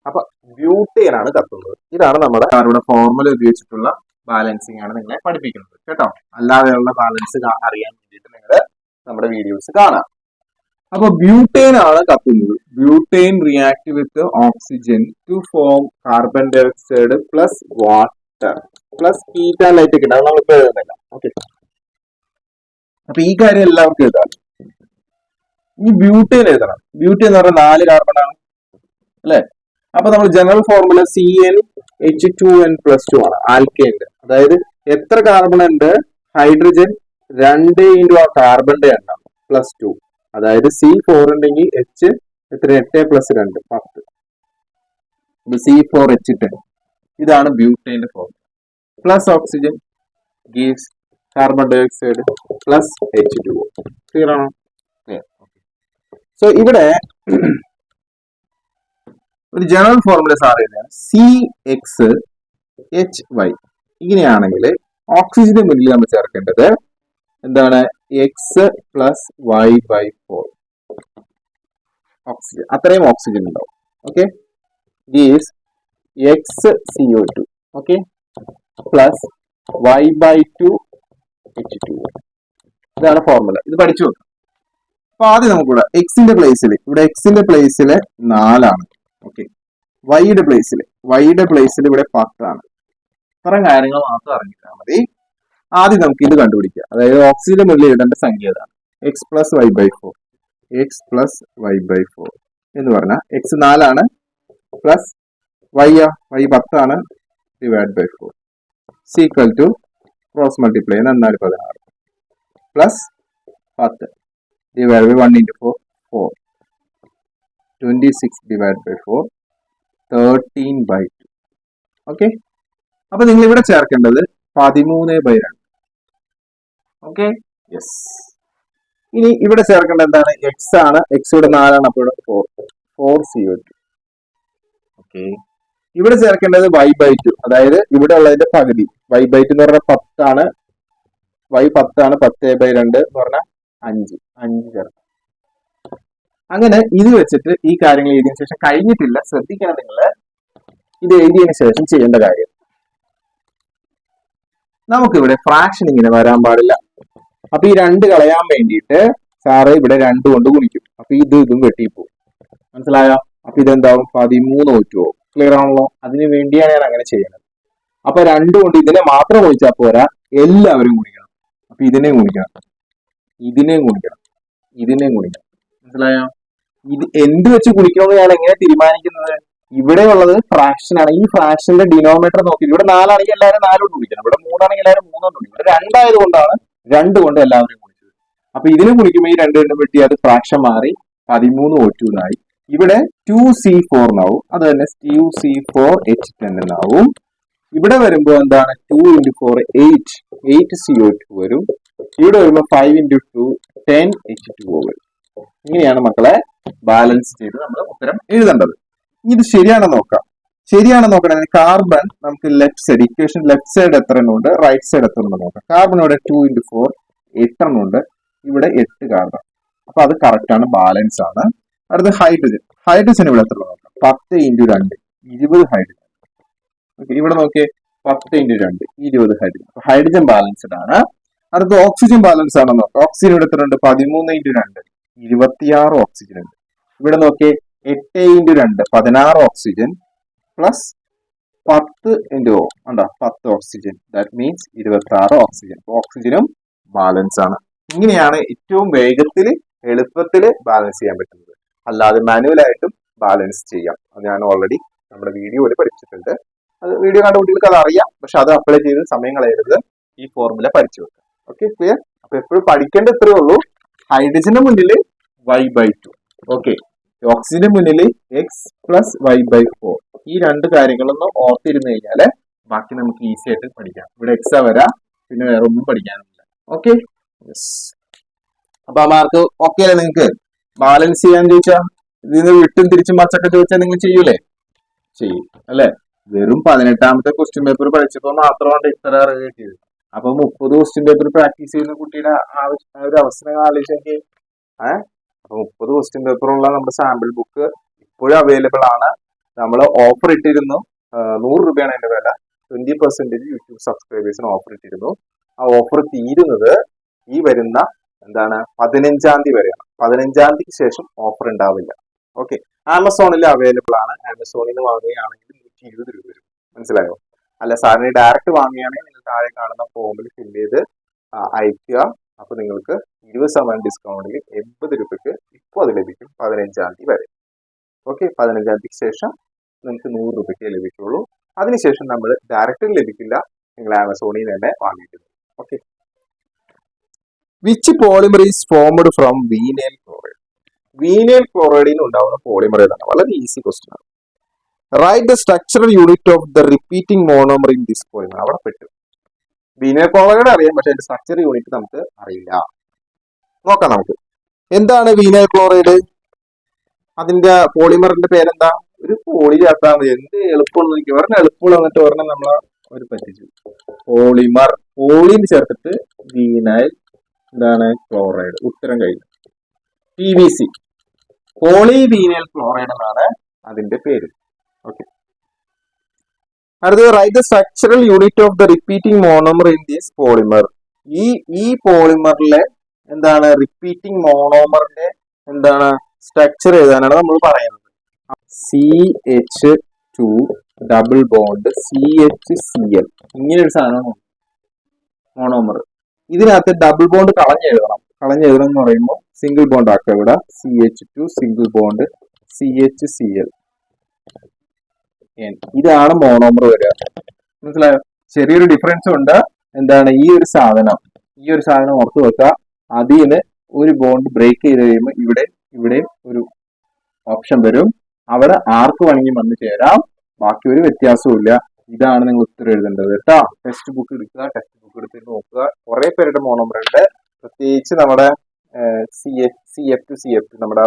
അപ്പൊ ബ്യൂട്ടൈൻ ആണ് കത്തുന്നത്. ഇതാണ് നമ്മുടെ ഫോർമുല ഉപയോഗിച്ചിട്ടുള്ള ബാലൻസിങ് ആണ് നിങ്ങളെ പഠിപ്പിക്കുന്നത് കേട്ടോ. അല്ലാതെയുള്ള ബാലൻസ് അറിയാൻ വേണ്ടിയിട്ട് നിങ്ങൾ നമ്മുടെ വീഡിയോസ് കാണാം. അപ്പൊ ബ്യൂട്ടൈൻ ആണ് കത്തുന്നത്. Butane react with oxygen to form carbon dioxide plus water plus heat and light ഒക്കെ ഉണ്ടാവും. നമ്മളിപ്പോ എഴുതുന്നില്ല. ഓക്കെ, അപ്പൊ ഈ കാര്യം എല്ലാവർക്കും എഴുതാം. ഈ ബ്യൂട്ടൈൻ എഴുതണം. ബ്യൂട്ടൈൻ എന്ന് പറഞ്ഞാൽ 4 കാർബൺ ആണ് അല്ലെ? അപ്പൊ നമ്മൾ ജനറൽ ഫോർമുല CnH2n+2 ആണ് ആൽക്കൈൻ്റെ. അതായത് എത്ര കാർബൺ ഉണ്ട്? ഹൈഡ്രജൻ 2 ഇൻറ്റു ആ കാർബണിന്റെ എണ്ണം +2. അതായത് C4 ഉണ്ടെങ്കിൽ H എത്ര? 8 + 2 10. C4H10. ഇതാണ് ബ്യൂട്ടൈന്റെ formula. Plus oxygen gives carbon dioxide plus H2O. Clear ആണോ? സോ ഇവിടെ ഒരു ജനറൽ ഫോർമുല സാർ എഴുതുകയാണ് CXHY. ഇങ്ങനെയാണെങ്കിൽ ഓക്സിജന്റെ മുന്നിൽ നമ്മൾ ചേർക്കേണ്ടത് എന്താണ്? X plus Y by 4 oxygen. അത്രയും ഓക്സിജൻ ഉണ്ടാവും. Okay, is XCO2 okay plus y by 2 H2O. ഇതാണ് ഫോർമുല. ഇത് പഠിച്ചു വെക്കാം. അപ്പൊ ആദ്യം നമുക്കിവിടെ എക്സിന്റെ പ്ലേസിൽ, ഇവിടെ എക്സിന്റെ പ്ലേസിൽ 4 ഓക്കെ. വൈയുടെ പ്ലേസിൽ ഇവിടെ 10 ഇത്തരം കാര്യങ്ങൾ മാത്രം അറിഞ്ഞിട്ടാൽ മതി. ആദ്യം നമുക്ക് ഇത് കണ്ടുപിടിക്കാം. അതായത് ഓക്സിജന്റെ മുന്നിൽ എഴുതേണ്ട സംഖ്യ ഏതാണ്? എക്സ് പ്ലസ് വൈ ബൈ 4 എന്ന് പറഞ്ഞാൽ X 4 plus Y 10 divide by 4 is equal to cross multiply 16 plus 10 divide by 1 into 4 4 26 divide by 4 13 by 2. Okay, അപ്പൊ നിങ്ങൾ ഇവിടെ ചേർക്കേണ്ടത് 13/2. Okay, yes. ഇനി ഇവിടെ ചേർക്കേണ്ടത് എന്താണ്? എക്സ് ആണ്. എക്സ് ഇവിടെ 4, അപ്പോൾ ഇവിടെ 4 CO2. ഓക്കെ, ഇവിടെ ചേർക്കേണ്ടത് y ബൈ 2, അതായത് ഇവിടെ ഉള്ളതിന്റെ പകുതി. y ബൈ 2 എന്ന് പറഞ്ഞാൽ 10 y 10 10/2 എന്ന് പറഞ്ഞാൽ 5 ചേർക്കാം. അങ്ങനെ ഇത് വെച്ചിട്ട് ഈ കാര്യങ്ങൾ എഴുതിയതിനു ശേഷം കഴിഞ്ഞിട്ടില്ല, ശ്രദ്ധിക്കണം നിങ്ങൾ. ഇത് എഴുതിയതിനു ശേഷം ചെയ്യേണ്ട കാര്യം, നമുക്കിവിടെ ഫ്രാക്ഷൻ ഇങ്ങനെ വരാൻ പാടില്ല. അപ്പൊ ഈ 2 കളയാൻ വേണ്ടിയിട്ട് സാറ് ഇവിടെ 2 കൊണ്ട് ഗുണിക്കും. അപ്പൊ ഇതും വെട്ടിപ്പോവും. മനസ്സിലായോ? അപ്പൊ ഇതെന്താവും? 13 ഒറ്റുപോകും. ക്ലിയർ ആണല്ലോ? അതിനു വേണ്ടിയാണ് ഞാൻ അങ്ങനെ ചെയ്യുന്നത്. അപ്പൊ 2 കൊണ്ട് ഇതിനെ മാത്രം ഗുണിച്ചാൽ പോരാ, എല്ലാവരും ഗുണിക്കണം. അപ്പൊ ഇതിനെയും ഗുണിക്കണം. മനസ്സിലായോ? ഇത് എന്ത് വെച്ച് ഗുണിക്കണമെന്ന് ഞാൻ എങ്ങനെ തീരുമാനിക്കുന്നത്? ഇവിടെ ഉള്ളത് ഫ്രാക്ഷൻ ആണ്. ഈ ഫ്രാക്ഷന്റെ ഡിനോമിനേറ്റർ നോക്കി, ഇവിടെ 4 ആണെങ്കിൽ എല്ലാവരും 4 കൊണ്ട് ഗുണിക്കണം. ഇവിടെ 3 ആണെങ്കിൽ എല്ലാവരും 3 കൊണ്ട് ഗുണിക്കണം. ഇവിടെ 2 ആയതുകൊണ്ടാണ് 2 കൊണ്ട് എല്ലാവരും ഗുണിച്ചത്. അപ്പൊ ഇതിനെ ഗുണിക്കുമ്പോൾ ഈ 2 വെട്ടി അത് ഫ്രാക്ഷൻ മാറി 13 O2 എന്നായി. ഇവിടെ 2C4 എന്നാവും. അത് തന്നെ 2C4H10 എന്നാവും. ഇവിടെ വരുമ്പോൾ എന്താണ്? 2 into 4 8 CO2 വരും. ഇവിടെ വരുമ്പോൾ 5 into 2 10 H2O വരും. ഇങ്ങനെയാണ് മക്കളെ ബാലൻസ് ചെയ്ത് നമ്മൾ ഉത്തരം എഴുതേണ്ടത്. ഇത് ശരിയാണെന്ന് നോക്കാം. നോക്കണമെങ്കിൽ കാർബൺ നമുക്ക് left side equation, left side എത്ര എണ്ണമുണ്ട്, റൈറ്റ് സൈഡ് എത്ര എണ്ണം നോക്കാം. കാർബൺ ഇവിടെ 2 into 4 8 എണ്ണമുണ്ട്. ഇവിടെ 8 കാർബൺ. അപ്പൊ അത് കറക്റ്റ് ആണ്, ബാലൻസ് ആണ്. അടുത്ത ഹൈഡ്രജൻ ഇവിടെ എത്ര നോക്കാം? 10 into 2 20 ഹൈഡ്രജൻ. ഓക്കെ, ഇവിടെ നോക്കിയേ 10 into 2 20 ഹൈഡ്രജൻ. അപ്പൊ ഹൈഡ്രജൻ ബാലൻസ്ഡ് ആണ്. അടുത്ത ഓക്സിജൻ ബാലൻസ് ആണെന്ന് നോക്കാം. ഓക്സിജൻ ഇവിടെ എത്ര ഉണ്ട്? 13 into 2 26 ഓക്സിജൻ ഉണ്ട്. ഇവിടെ നോക്കിയേ 8 into 2 16 oxygen plus 10 into 10 oxygen. That means 26 oxygen. ഓക്സിജനും ബാലൻസ് ആണ്. ഇങ്ങനെയാണ് ഏറ്റവും വേഗത്തിൽ എളുപ്പത്തിൽ ബാലൻസ് ചെയ്യാൻ പറ്റുന്നത്. അല്ലാതെ മാനുവലായിട്ടും ബാലൻസ് ചെയ്യാം. അത് ഞാൻ ഓൾറെഡി നമ്മുടെ വീഡിയോയിൽ പഠിച്ചിട്ടുണ്ട്. അത് വീഡിയോ കണ്ട കുട്ടികൾക്ക് അത് അറിയാം. പക്ഷെ അത് അപ്ലൈ ചെയ്ത് സമയം കളയരുത്. ഈ ഫോർമുല പഠിച്ചു വെക്കാം. Okay, clear? അപ്പൊ എപ്പോഴും പഠിക്കേണ്ട ഇത്രയേ ഉള്ളൂ. ഹൈഡ്രജന്റെ മുന്നിൽ y ബൈ 2. ഓക്കെ, ഓക്സിജന്റെ മുന്നിൽ എക്സ് പ്ലസ് വൈ ബൈ 4. ഈ 2 കാര്യങ്ങളൊന്നും ഓർത്തിരുന്നു കഴിഞ്ഞാല് ബാക്കി നമുക്ക് ഈസി ആയിട്ട് പഠിക്കാം. ഇവിടെ എക്സാ വരാം, പിന്നെ വേറെ ഒന്നും പഠിക്കാനില്ല. ഓക്കെ, അപ്പൊ ആ മാർക്ക് ഓക്കെ അല്ലേ? നിങ്ങൾക്ക് ബാലൻസ് ചെയ്യാൻ ചോദിച്ചാൽ ഇതിന് വിട്ടും തിരിച്ചും മറിച്ചൊക്കെ ചോദിച്ചാൽ നിങ്ങൾ ചെയ്യൂലേ? ചെയ്യും അല്ലെ? വെറും 18ാമത്തെ ക്വസ്റ്റ്യൻ പേപ്പർ പഠിച്ചപ്പോൾ മാത്രമാണ് ഇത്ര അറിവ് കിട്ടിയത്. അപ്പൊ 30 ക്വസ്റ്റ്യൻ പേപ്പർ പ്രാക്ടീസ് ചെയ്യുന്ന കുട്ടിയുടെ ഒരു അവസരങ്ങൾ ആലോചിച്ചെങ്കിൽ അപ്പൊ 30 ക്വസ്റ്റ്യൻ പേപ്പറുള്ള നമ്മുടെ സാമ്പിൾ ബുക്ക് ഇപ്പോഴും അവൈലബിൾ ആണ്. നമ്മൾ ഓഫർ ഇട്ടിരുന്നു. 100 രൂപയാണ് അതിന്റെ വില. 20% യൂട്യൂബ് സബ്സ്ക്രൈബേഴ്സിന് ഓഫർ ഇട്ടിരുന്നു. ആ ഓഫർ തീരുന്നത് ഈ വരുന്ന 15ാം തീയതി വരെയാണ്. 15ാം തീയതിക്ക് ശേഷം ഓഫർ ഉണ്ടാവില്ല. ഓക്കെ, ആമസോണിൽ അവൈലബിൾ ആണ്. ആമസോണിൽ നിന്ന് വാങ്ങുകയാണെങ്കിൽ 120 രൂപ വരും. മനസ്സിലായോ? അല്ല, സാറിന് ഡയറക്റ്റ് വാങ്ങുകയാണെങ്കിൽ നിങ്ങൾ താഴെ കാണുന്ന ഫോമിൽ ഫില്ല് ചെയ്ത് അയക്കുക. അപ്പൊ നിങ്ങൾക്ക് 20% ഡിസ്കൗണ്ടിൽ 80 രൂപയ്ക്ക് ഇപ്പോൾ അത് ലഭിക്കും 15ാം തീയതി വരെ. ഓക്കെ, 15ാം തീയതിക്ക് ശേഷം നിങ്ങൾക്ക് 100 രൂപയ്ക്ക് ലഭിക്കുള്ളൂ. അതിനുശേഷം നമ്മൾ ഡയറക്റ്റ് ലഭിക്കില്ല, നിങ്ങൾ ആമസോണിൽ തന്നെ വാങ്ങിയിട്ടുണ്ട്. Okay, which polymer is formed from vinyl chloride? Vinyl ക്ലോറൈഡിൽ നിന്ന് ഉണ്ടാവുന്ന പോളിമർ ഏതാണ്? വളരെ ഈസി ക്വസ്റ്റ്യൻ ആണ്. Write the structural unit of the repeating monomer in this polymer. അവിടെ പെട്ടു. വീനൈൽ ക്ലോറൈഡ് അറിയാം, പക്ഷെ അതിന്റെ സ്ട്രക്ചർ യൂണിറ്റ് നമുക്ക് അറിയില്ല. നോക്കാം നമുക്ക്. എന്താണ് വീനൈൽ ക്ലോറൈഡ്? അതിന്റെ പോളിമറിന്റെ പേരെന്താ? ഒരു പോളി ചേർത്താൽ മതി. എന്ത് എളുപ്പമുള്ള എനിക്ക് ഒരെണ്ണം എളുപ്പമുള്ള എന്നിട്ട് ഒരെണ്ണം നമ്മളെ ഒരു പറ്റിച്ചു. പോളിമർ, പോളിയിൽ ചേർത്തിട്ട് വീനൈൽ എന്താണ് ക്ലോറൈഡ്. ഉത്തരം കഴിഞ്ഞു. PVC, പോളി വീനൈൽ ക്ലോറൈഡ് എന്നാണ് അതിന്റെ പേര്. ഓക്കെ, അടുത്തത് right the structural unit of the repeating monomer in this polymer. ഈ പോളിമറിലെ എന്താണ് റിപ്പീറ്റിംഗ് മോണോമറിന്റെ എന്താണ് സ്ട്രക്ചർ എഴുതാനാണ് നമ്മൾ പറയുന്നത്. CH2 ഡബിൾ ബോണ്ട് CHCl, ഇങ്ങനെ ഒരു സാധനമാണ് മോണോമർ. ഇതിനകത്ത് ഡബിൾ ബോണ്ട് കളഞ്ഞെഴുതണം എന്ന് പറയുമ്പോൾ സിംഗിൾ ബോണ്ട് ആക്കുക. ഇവിടെ CH2 സിംഗിൾ ബോണ്ട് CHCl, ഇതാണ് മോണോമർ വരിക. മനസ്സിലായോ? ചെറിയൊരു ഡിഫറൻസ് ഉണ്ട്. എന്താണ് ഈ ഒരു സാധനം ഓർത്ത് വെക്കുക. അതിന് ഒരു ബോണ്ട് ബ്രേക്ക് ചെയ്ത് കഴിയുമ്പോൾ ഇവിടെ ഒരു ഓപ്ഷൻ വരും. അവിടെ ആർക്ക് വേണമെങ്കിൽ വന്ന് ചേരാം. ബാക്കി ഒരു വ്യത്യാസവും ഇല്ല. ഇതാണ് നിങ്ങൾ ഉത്തരം എഴുതേണ്ടത് കേട്ടോ. ടെക്സ്റ്റ് ബുക്ക് എടുക്കുക, ടെക്സ്റ്റ് ബുക്ക് എടുത്തിട്ട് നോക്കുക. കുറെ പേരുടെ മോണോമർ ഉണ്ട്, പ്രത്യേകിച്ച് നമ്മുടെ CF2 നമ്മുടെ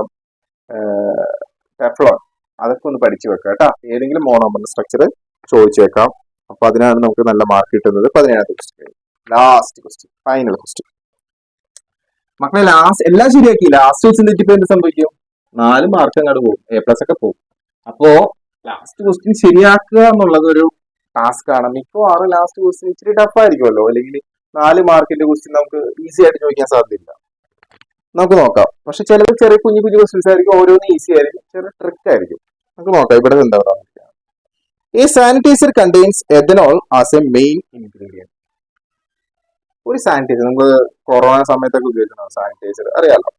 ടെഫ്ലോൺ, അതൊക്കെ ഒന്ന് പഠിച്ചു വെക്കുക കേട്ടോ. ഏതെങ്കിലും മോണോമറിന്റെ സ്ട്രക്ചർ ചോദിച്ചേക്കാം. അപ്പൊ അതിനാണ് നമുക്ക് നല്ല മാർക്ക് കിട്ടുന്നത്. 17ാമത്തെ question, last question, final question. മക്കളെ എല്ലാം ശരിയാക്കി. ലാസ്റ്റ് ക്വസ്റ്റ്യൻ തെറ്റിപ്പോ എന്ത് സംഭവിക്കും? 4 മാർക്ക് അങ്ങോട്ട് പോകും, A+ ഒക്കെ പോകും. അപ്പോ ലാസ്റ്റ് ക്വസ്റ്റ്യൻ ശരിയാക്കുക എന്നുള്ളത് ഒരു ടാസ്ക് ആണ്. മിക്കവാറും ലാസ്റ്റ് ക്വസ്റ്റ്യൻ ഇച്ചിരി ടഫ് ആയിരിക്കുമല്ലോ, അല്ലെങ്കിൽ 4 മാർക്കിന്റെ ക്വസ്റ്റ്യൻ നമുക്ക് ഈസി ആയിട്ട് ചോദിക്കാൻ സാധ്യതയില്ല. നമുക്ക് നോക്കാം. പക്ഷെ ചിലത് ചെറിയ കുഞ്ഞു ക്വസ്റ്റ്യൻസ് ആയിരിക്കും, ഓരോന്ന് ഈസി ആയിരിക്കും, ചെറിയ ട്രിക്ക് ആയിരിക്കും. നമുക്ക് നോക്കാം ഇവിടെ എന്താ പറയുക. ഈ sanitiser contains ethanol as a main ingredient. ഒരു സാനിറ്റൈസർ നമുക്ക് കൊറോണ സമയത്തൊക്കെ ഉപയോഗിക്കുന്ന സാനിറ്റൈസർ അറിയാലോ,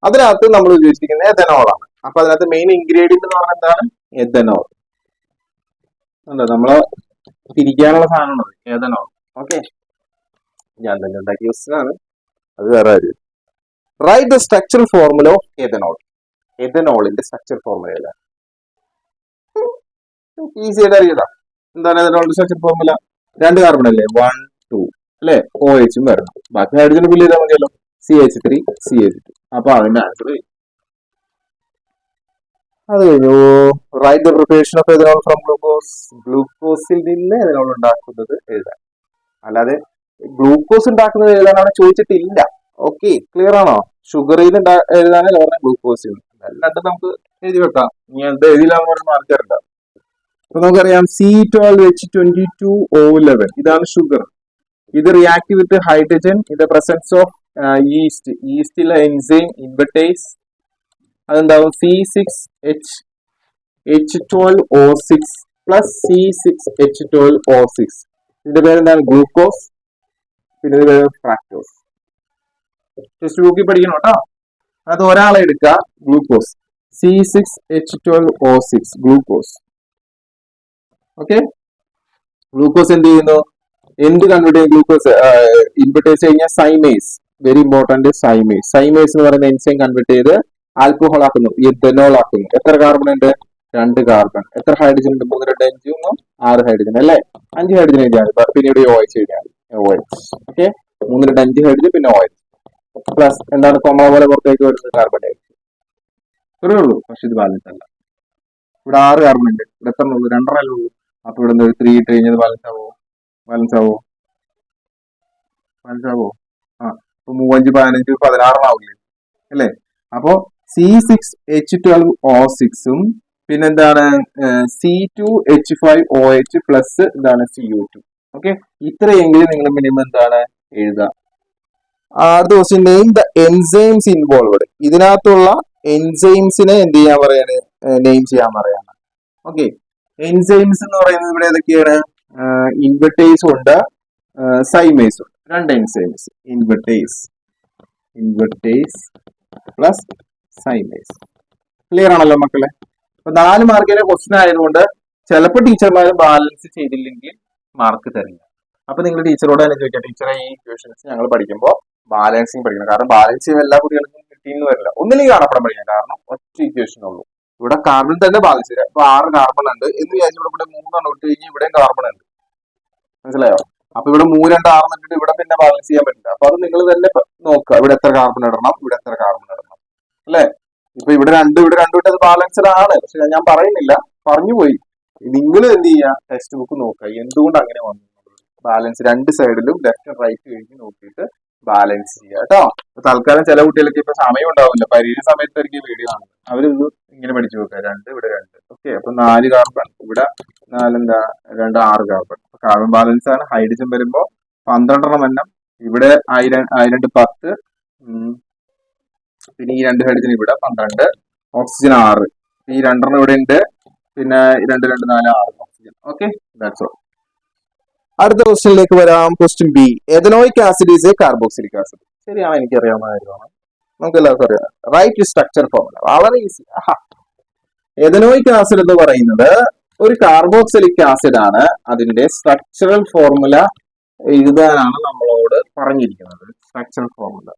അതിനകത്ത് നമ്മൾ ഉപയോഗിച്ചിരിക്കുന്നത് എഥനോളാണ്. അപ്പൊ അതിനകത്ത് മെയിൻ ഇൻഗ്രീഡിയന്റ് എന്ന് പറഞ്ഞാൽ എന്താണ്? എഥനോൾ. നമ്മള് തിരിക്കാനുള്ള സാധനമാണ് എഥനോൾ. ഓക്കെ, ഞാൻ തന്നെ ഉണ്ടാക്കിയ ക്വസ്റ്റ്യൻ ആണ്, അത് വേറെ കാര്യം. Write the structural formula of ethanol. എഥനോളിന്റെ സ്ട്രക്ചർ ഫോർമുല ഏതാണ്? ഈസി ആയിട്ട് അറിയാം. എന്താണ് എഥനോളിന്റെ സ്ട്രക്ചർ ഫോർമുല? 2 കാർബൺ അല്ലേ, 1 2 അല്ലെ, OH വരണം. ബാക്കി ഹൈഡ്രജൻ ഫില്ല് ചെയ്താൽ മതിയല്ലോ, CH3 CH2. അപ്പൊ അതിന്റെ ആൻസർ അത് കഴിഞ്ഞു. Write the preparation of ethanol from glucose. ഗ്ലൂക്കോസിൽ നിന്ന് എഥനോൾ ഉണ്ടാക്കുന്നത് എഴുതാൻ. അല്ലാതെ ഗ്ലൂക്കോസ് ഉണ്ടാക്കുന്നത് എഴുതാനാണ് ചോദിച്ചിട്ടില്ല. ഓക്കെ, ക്ലിയർ ആണോ? ഷുഗറിൽ എഴുതാനല്ല പറഞ്ഞ ഗ്ലൂക്കോസിൽ. രണ്ടും നമുക്ക് എഴുതി വെക്കാം. ഇനി എന്ത് എഴുതിയില്ലാന്ന് പറഞ്ഞ മാർക്ക് തരണ്ട. അപ്പൊ നമുക്കറിയാം C12H22O11 ഇതാണ് ഷുഗർ. ഇത് react with hydrogen in the presence of ഈസ്റ്റിലെ എൻസൈം ഇൻവെർട്ടേസ്. അതെന്താവും? C6H12O6 plus C6H12O6. ഇതിന്റെ പേരെന്താണ്? ഗ്ലൂക്കോസ്. പിന്നെ ഇത് ഫ്രാക്ടോസ്. ടെക്സ്റ്റ് ബുക്കിൽ പഠിക്കണം കേട്ടോ. അത് ഒരാളെ എടുക്കുക, glucose C6H12O6 glucose. Okay, glucose എന്ത് ചെയ്യുന്നു? എന്ത് കൺവേർട്ട് ചെയ്യും? ഗ്ലൂക്കോസ് ഇൻവെർട്ടേസ് കഴിഞ്ഞാൽ സൈമേസ്, വെരി ഇമ്പോർട്ടന്റ്. സൈമേസ് എന്ന് പറയുന്ന എൻസൈം കൺവേർട്ട് ചെയ്ത് ആൽക്കഹോൾ ആക്കുന്നു, എഥനോൾ ആക്കുന്നു. എത്ര കാർബൺ ഉണ്ട്? 2 കാർബൺ. എത്ര ഹൈഡ്രജൻ ഉണ്ട്? 3 2 5 6 ഹൈഡ്രജൻ അല്ലേ? 5 ഹൈഡ്രജൻ എഴുതിയാൽ പിന്നീട് OH എഴുതിയാൽ OH. ഓക്കെ, 3 2 5 ഹൈഡ്രജൻ പിന്നെ OH പ്ലസ് എന്താണ് കോമ പോലെ പുറത്തേക്ക് വരുന്നത്? Carbon dioxide. ഇത്രേ ഉള്ളൂ. പക്ഷെ ഇത് ബാലൻസ് അല്ല. ഇവിടെ 6 കാർബൺ ഉണ്ട്, ഇവിടെ എത്ര ഉള്ളൂ? 2 ഉള്ളൂ. അപ്പൊ ഇവിടെ 3 ഇട്ട് കഴിഞ്ഞത് ബാലൻസ് ആവോ? ആ, ഇപ്പൊ 3 5 15 16 ആവില്ലേ അല്ലേ? അപ്പോ C6H12O6 പിന്നെന്താണ് C2H5OH പ്ലസ് എന്താണ് CO2. ഓക്കെ, ഇത്രയെങ്കിലും നിങ്ങൾ മിനിമം എന്താണ് എഴുതുക. അടുത്ത question, name the enzymes involved. ഇതിനകത്തുള്ള എൻസൈംസിനെ എന്ത് ചെയ്യാൻ പറയാണ്? നെയിം ചെയ്യാൻ പറയാണ്. ഓക്കെ, എൻസൈംസ് എന്ന് പറയുന്നത് ഇവിടെ ഏതൊക്കെയാണ്? ഇൻവെർട്ടേസ് ഉണ്ട്, സൈമേസ് ഉണ്ട്. 2 enzymes, invertase plus zymase. Clear ആണല്ലോ മക്കളെ? അപ്പൊ 4 മാർക്കിന്റെ ക്വസ്റ്റ്യൻ ആയതുകൊണ്ട് ചിലപ്പോൾ ടീച്ചർമാർ ബാലൻസ് ചെയ്തില്ലെങ്കിൽ മാർക്ക് തരില്ല. അപ്പൊ നിങ്ങൾ ടീച്ചറോട് തന്നെ ചോദിക്കാം, ടീച്ചറെ ഈ ഇക്വേഷൻസ് ഞങ്ങൾ പഠിക്കുമ്പോൾ ബാലൻസിങ് പഠിക്കണം. കാരണം ബാലൻസ് ചെയ്യുമ്പോൾ എല്ലാ കുട്ടികൾക്കും കിട്ടിയെന്ന് വരില്ല. ഒന്നിലേക്ക് കാണപ്പെടാൻ പഠിക്കാം. കാരണം ഒറ്റ ഇക്വേഷൻ ഉള്ളൂ. ഇവിടെ കാർബൺ തന്നെ ബാലൻസ് ചെയ്യാം. ഇപ്പൊ 6 കാർബൺ ഉണ്ട് എന്ന് വിചാരിച്ചു ഇവിടെ 3 ഇട്ട് കഴിഞ്ഞാൽ ഇവിടെ കാർബൺ ഉണ്ട്. മനസ്സിലായോ? അപ്പൊ ഇവിടെ 3 2 6 ഇട്ടിട്ട് ഇവിടെ പിന്നെ ബാലൻസ് ചെയ്യാൻ പറ്റില്ല. അപ്പൊ അത് നിങ്ങൾ തന്നെ നോക്കുക, ഇവിടെ എത്ര കാർബൺ ഇടണം, ഇവിടെ എത്ര കാർബൺ ഇടണം അല്ലേ? ഇപ്പൊ ഇവിടെ രണ്ടും ഇട്ടത് ബാലൻസ്ഡ് ആണ്, പക്ഷെ ഞാൻ പറയുന്നില്ല, പറഞ്ഞു പോയി. നിങ്ങൾ എന്ത് ചെയ്യുക, ടെക്സ്റ്റ് ബുക്ക് നോക്കുക എന്തുകൊണ്ട് അങ്ങനെ വന്നു, ബാലൻസ് രണ്ട് സൈഡിലും ലെഫ്റ്റ് റൈറ്റ് എഴുതി നോക്കിയിട്ട് ബാലൻസ് ചെയ്യുക കേട്ടോ. തൽക്കാലം ചില കുട്ടികൾക്ക് ഇപ്പൊ സമയം ഉണ്ടാവില്ല, പരീക്ഷ സമയത്തായിരിക്കും വീഡിയോ കാണുന്നത്, അവരിത് ഇങ്ങനെ പഠിച്ചു നോക്കുക, രണ്ട് ഇവിടെ രണ്ട്. ഓക്കെ, അപ്പൊ 4 കാർബൺ, ഇവിടെ 4 എന്താ 2 6 കാർബൺ. കാർബൺ ബാലൻസ് ആണ്. ഹൈഡ്രജൻ വരുമ്പോ 12 എണ്ണം, ഇവിടെ 1000 10, പിന്നെ ഈ 2 ഹൈഡ്രജൻ ഇവിടെ 12, ഓക്സിജൻ 6, ഈ 2 ഇവിടെ ഉണ്ട്, പിന്നെ 2 2 4 6 ഓക്സിജൻ. Okay, that's all. അടുത്ത ക്വസ്റ്റ്യനിലേക്ക് വരാം. Question B, ethanoic acid is A carboxylic acid. ശരിയാണ്, എനിക്ക് അറിയാവുന്ന കാര്യമാണ്, നമുക്ക് എല്ലാവർക്കും അറിയാം. റൈറ്റ് സ്ട്രക്ചർ ഫോർമുല, വളരെ ഈസി. എഥനോയിക് ആസിഡ് എന്ന് പറയുന്നത് ഒരു കാർബോക്സിലിക് ആസിഡ് ആണ്. അതിന്റെ സ്ട്രക്ചറൽ ഫോർമുല എഴുതാനാണ് നമ്മളോട് പറഞ്ഞിരിക്കുന്നത്. സ്ട്രക്ചറൽ ഫോർമുല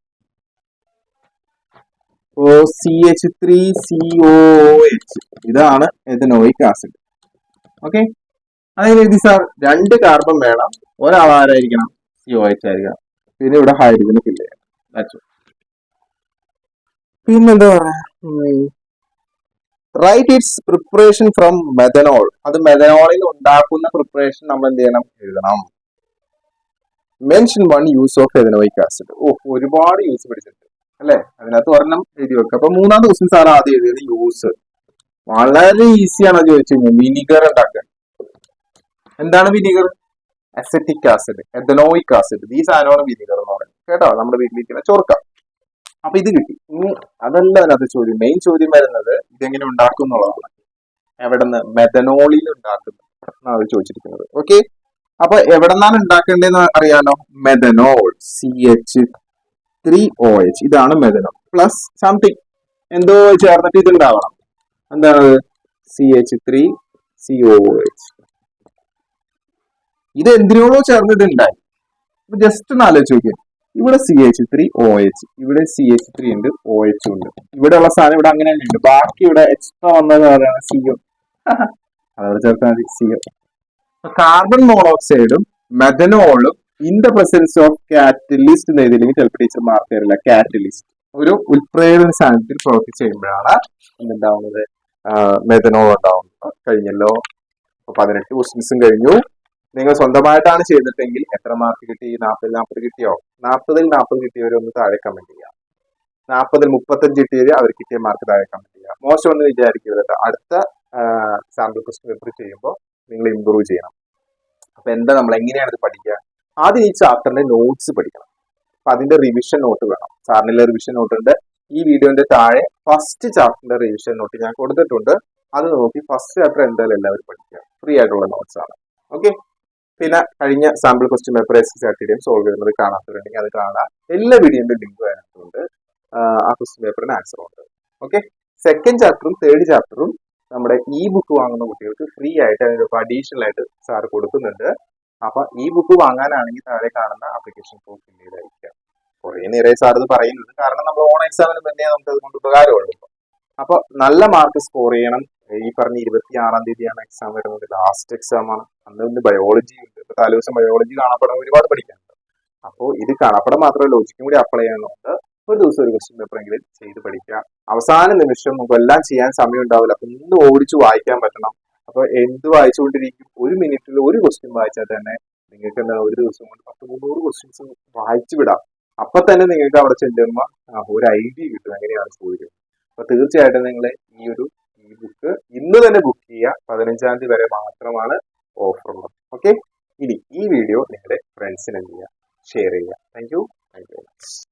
CH3COOH, ഇതാണ് എഥനോയിക് ആസിഡ്. ഓക്കെ, അതായത് എഴുതി സാർ 2 കാർബൺ വേണം, ഒരാളാരായിരിക്കണം, COH ആയിരിക്കണം, പിന്നെ ഇവിടെ ഹൈഡ്രജന് ഫില്ല് ചെയ്യണം. പിന്നെന്താ പറയാ, right its preparation from methanol. അത് മെഥനോളിൽ ഉണ്ടാക്കുന്ന പ്രിപ്പറേഷൻ നമ്മൾ എന്ത് ചെയ്യണം, എഴുതണം. Mention 1 use of ethanoic acid. ഒരുപാട് യൂസ് പഠിച്ചിട്ടുണ്ട് അല്ലെ, അതിനകത്ത് ഒരെണ്ണം എഴുതി വെക്കുക. അപ്പൊ 3-ാമത്തെ ക്വസ്റ്റ്യൻ സാർ ആദ്യം എഴുതിയത് യൂസ്. വളരെ ഈസിയാണ് ചോദിച്ചു കഴിഞ്ഞാൽ, വിനിഗർ ഉണ്ടാക്കാൻ. എന്താണ് vinegar? Acetic acid, ethanoic acid, ഈ സാധനമാണ് വിനിഗർ എന്ന് പറയുന്നത് കേട്ടോ, നമ്മുടെ വീട്ടിലിരിക്കുന്ന ചോർക്ക. അപ്പൊ ഇത് കിട്ടി. ഇനി അതല്ല അതിനകത്ത് ചോദ്യം, മെയിൻ ചോദ്യം വരുന്നത് ഇതെങ്ങനെ ഉണ്ടാക്കും എന്നുള്ളതാണ്. എവിടെ നിന്ന്? മെഥനോളിൽ ഉണ്ടാക്കുന്നത് എന്നാണ് ചോദിച്ചിരിക്കുന്നത്. ഓക്കെ, അപ്പൊ എവിടെ നിന്നാണ് ഉണ്ടാക്കേണ്ടതെന്ന് അറിയാലോ. മെഥനോൾ, CH3OH, ഇതാണ് മെഥനോൾ. പ്ലസ് സംതിങ് എന്തോ ചേർന്നിട്ട് ഇത് ഉണ്ടാവണം. എന്താണ്? CH3COOH. ഇത് എന്തിനോടോ ചേർന്നിട്ട് ഉണ്ടായി. അപ്പൊ ജസ്റ്റ് ഒന്ന് ആലോചിച്ച് നോക്കിയാൽ, ഇവിടെ CH3OH, ഇവിടെ CH3 ഉണ്ട്, OH ഉണ്ട്. ഇവിടെ ഉള്ള സാധനം ഇവിടെ അങ്ങനെ തന്നെ ഉണ്ട്. ബാക്കി ഇവിടെ എക്സ്ട്രാ വന്നത് ആരാണ്? CO. അതോടെ ചേർത്താൽ മതി, CO. കാർബൺ മോണോക്സൈഡും മെഥനോളും in the presence of catalyst എന്ന് എഴുതിയില്ലെങ്കിൽ ചിലപ്പോൾ ടീച്ചർ മാർക്ക് തരില്ല. കാറ്റലിസ്റ്റ് ഒരു ഉൽപ്രേരണ സാധനത്തിൽ പ്രവർത്തിച്ച് കഴിയുമ്പോഴാണ് എന്തുണ്ടാവുന്നത്? മെഥനോൾ ഉണ്ടാവുന്നത്. കഴിഞ്ഞല്ലോ, 18 ക്വസ്റ്റ്യൻസും കഴിഞ്ഞു. നിങ്ങൾ സ്വന്തമായിട്ടാണ് ചെയ്തിട്ടെങ്കിൽ എത്ര മാർക്ക് കിട്ടി? 40 കിട്ടിയോ? 40 കിട്ടിയവരൊന്ന് താഴെ കമന്റ് ചെയ്യാം. 40 35 കിട്ടിയവര് അവർ കിട്ടിയ മാർക്ക് താഴെ കമന്റ് ചെയ്യാം. മോശം ഒന്ന് വിചാരിക്കരുത്. അടുത്ത സാമ്പിൾ ക്വസ്റ്റ്യൻ പേപ്പർ ചെയ്യുമ്പോൾ നിങ്ങൾ ഇമ്പ്രൂവ് ചെയ്യണം. അപ്പൊ എന്താ, നമ്മൾ എങ്ങനെയാണ് ഇത് പഠിക്കുക? ആദ്യം ഈ ചാപ്റ്ററിന്റെ നോട്ട്സ് പഠിക്കണം. അപ്പൊ അതിന്റെ റിവിഷൻ നോട്ട് വേണം. സാറിനുള്ള റിവിഷൻ നോട്ട് ഉണ്ട്. ഈ വീഡിയോന്റെ താഴെ ഫസ്റ്റ് ചാപ്റ്ററിന്റെ റിവിഷൻ നോട്ട് ഞാൻ കൊടുത്തിട്ടുണ്ട്. അത് നോക്കി ഫസ്റ്റ് ചാപ്റ്റർ എന്തായാലും എല്ലാവരും പഠിക്കുക. ഫ്രീ ആയിട്ടുള്ള നോട്ട്സ് ആണ്. ഓക്കെ, പിന്നെ കഴിഞ്ഞ സാമ്പിൾ ക്വസ്റ്റ്യൻ പേപ്പർ SSRTയുടെയും സോൾവ് ചെയ്യുന്നത് കാണാത്തവരുണ്ടെങ്കിൽ അത് കാണാം. എല്ലാ വീഡിയോന്റെ ലിങ്ക് അതിനകത്തുണ്ട്. ആ ക്വസ്റ്റ്യൻ പേപ്പറിന് ആൻസർ ഉണ്ട്. ഓക്കെ, സെക്കൻഡ് ചാപ്റ്ററും തേർഡ് ചാപ്റ്ററും നമ്മുടെ ഈ ബുക്ക് വാങ്ങുന്ന കുട്ടികൾക്ക് ഫ്രീ ആയിട്ട് അതിനൊപ്പം അഡീഷണൽ ആയിട്ട് സാർ കൊടുക്കുന്നുണ്ട്. അപ്പൊ ഈ ബുക്ക് വാങ്ങാനാണെങ്കിൽ താഴെ കാണുന്ന ആപ്ലിക്കേഷൻ ഫോം ഫില്ല് ചെയ്തായിരിക്കാം. കുറെ നേരം സാർ ഇത് പറയുന്നത്, കാരണം നമ്മൾ ഓൺ എക്സാമിന് തന്നെ നമുക്ക് അതുകൊണ്ട് ഉപകാരമുള്ളൂ. അപ്പൊ നല്ല മാർക്ക് സ്കോർ ചെയ്യണം. ഈ പറഞ്ഞ 26-ാം തീയതിയാണ് എക്സാം വരുന്നത്. ലാസ്റ്റ് എക്സാം ആണ്. അന്ന് ബയോളജി ഉണ്ട്. ഇപ്പൊ തലേദിവസം ബയോളജി കാണപ്പെടാൻ ഒരുപാട് പഠിക്കാനുണ്ട്. അപ്പോൾ ഇത് കാണപ്പെടാൻ മാത്രമല്ല, ലോജിക്കും കൂടി അപ്ലൈ ചെയ്യാനുണ്ട്. ഒരു ദിവസം ഒരു ക്വസ്റ്റ്യൻ പേപ്പർ എങ്കിലും ചെയ്ത് പഠിക്കുക. അവസാന നിമിഷം നമുക്ക് എല്ലാം ചെയ്യാൻ സമയം ഉണ്ടാവില്ല. അപ്പൊ ഇന്ന് ഓടിച്ച് വായിക്കാൻ പറ്റണം. അപ്പൊ എന്ത് വായിച്ചുകൊണ്ടിരിക്കും? 1 മിനിറ്റിൽ ഒരു ക്വസ്റ്റ്യൻ വായിച്ചാൽ തന്നെ നിങ്ങൾക്ക് എന്താ, ഒരു ദിവസം കൊണ്ട് 10-300 ക്വസ്റ്റ്യൻസ് വായിച്ചു വിടാം. അപ്പൊ തന്നെ നിങ്ങൾക്ക് അവിടെ ചെല്ലുമ്പോൾ ഒരു ഐഡിയ കിട്ടും എങ്ങനെയാണ് ചോദിക്കുന്നത്. അപ്പൊ തീർച്ചയായിട്ടും നിങ്ങൾ ഈ ബുക്ക് ഇന്ന് തന്നെ ബുക്ക് ചെയ്യുക. 15-ാം തീയതി വരെ മാത്രമാണ് ഓഫർ ഉള്ളത്. ഓക്കെ, ഇനി ഈ വീഡിയോ നിങ്ങളുടെ ഫ്രണ്ട്സിന് എന്ത് ചെയ്യുക, ഷെയർ ചെയ്യുക. Thank you.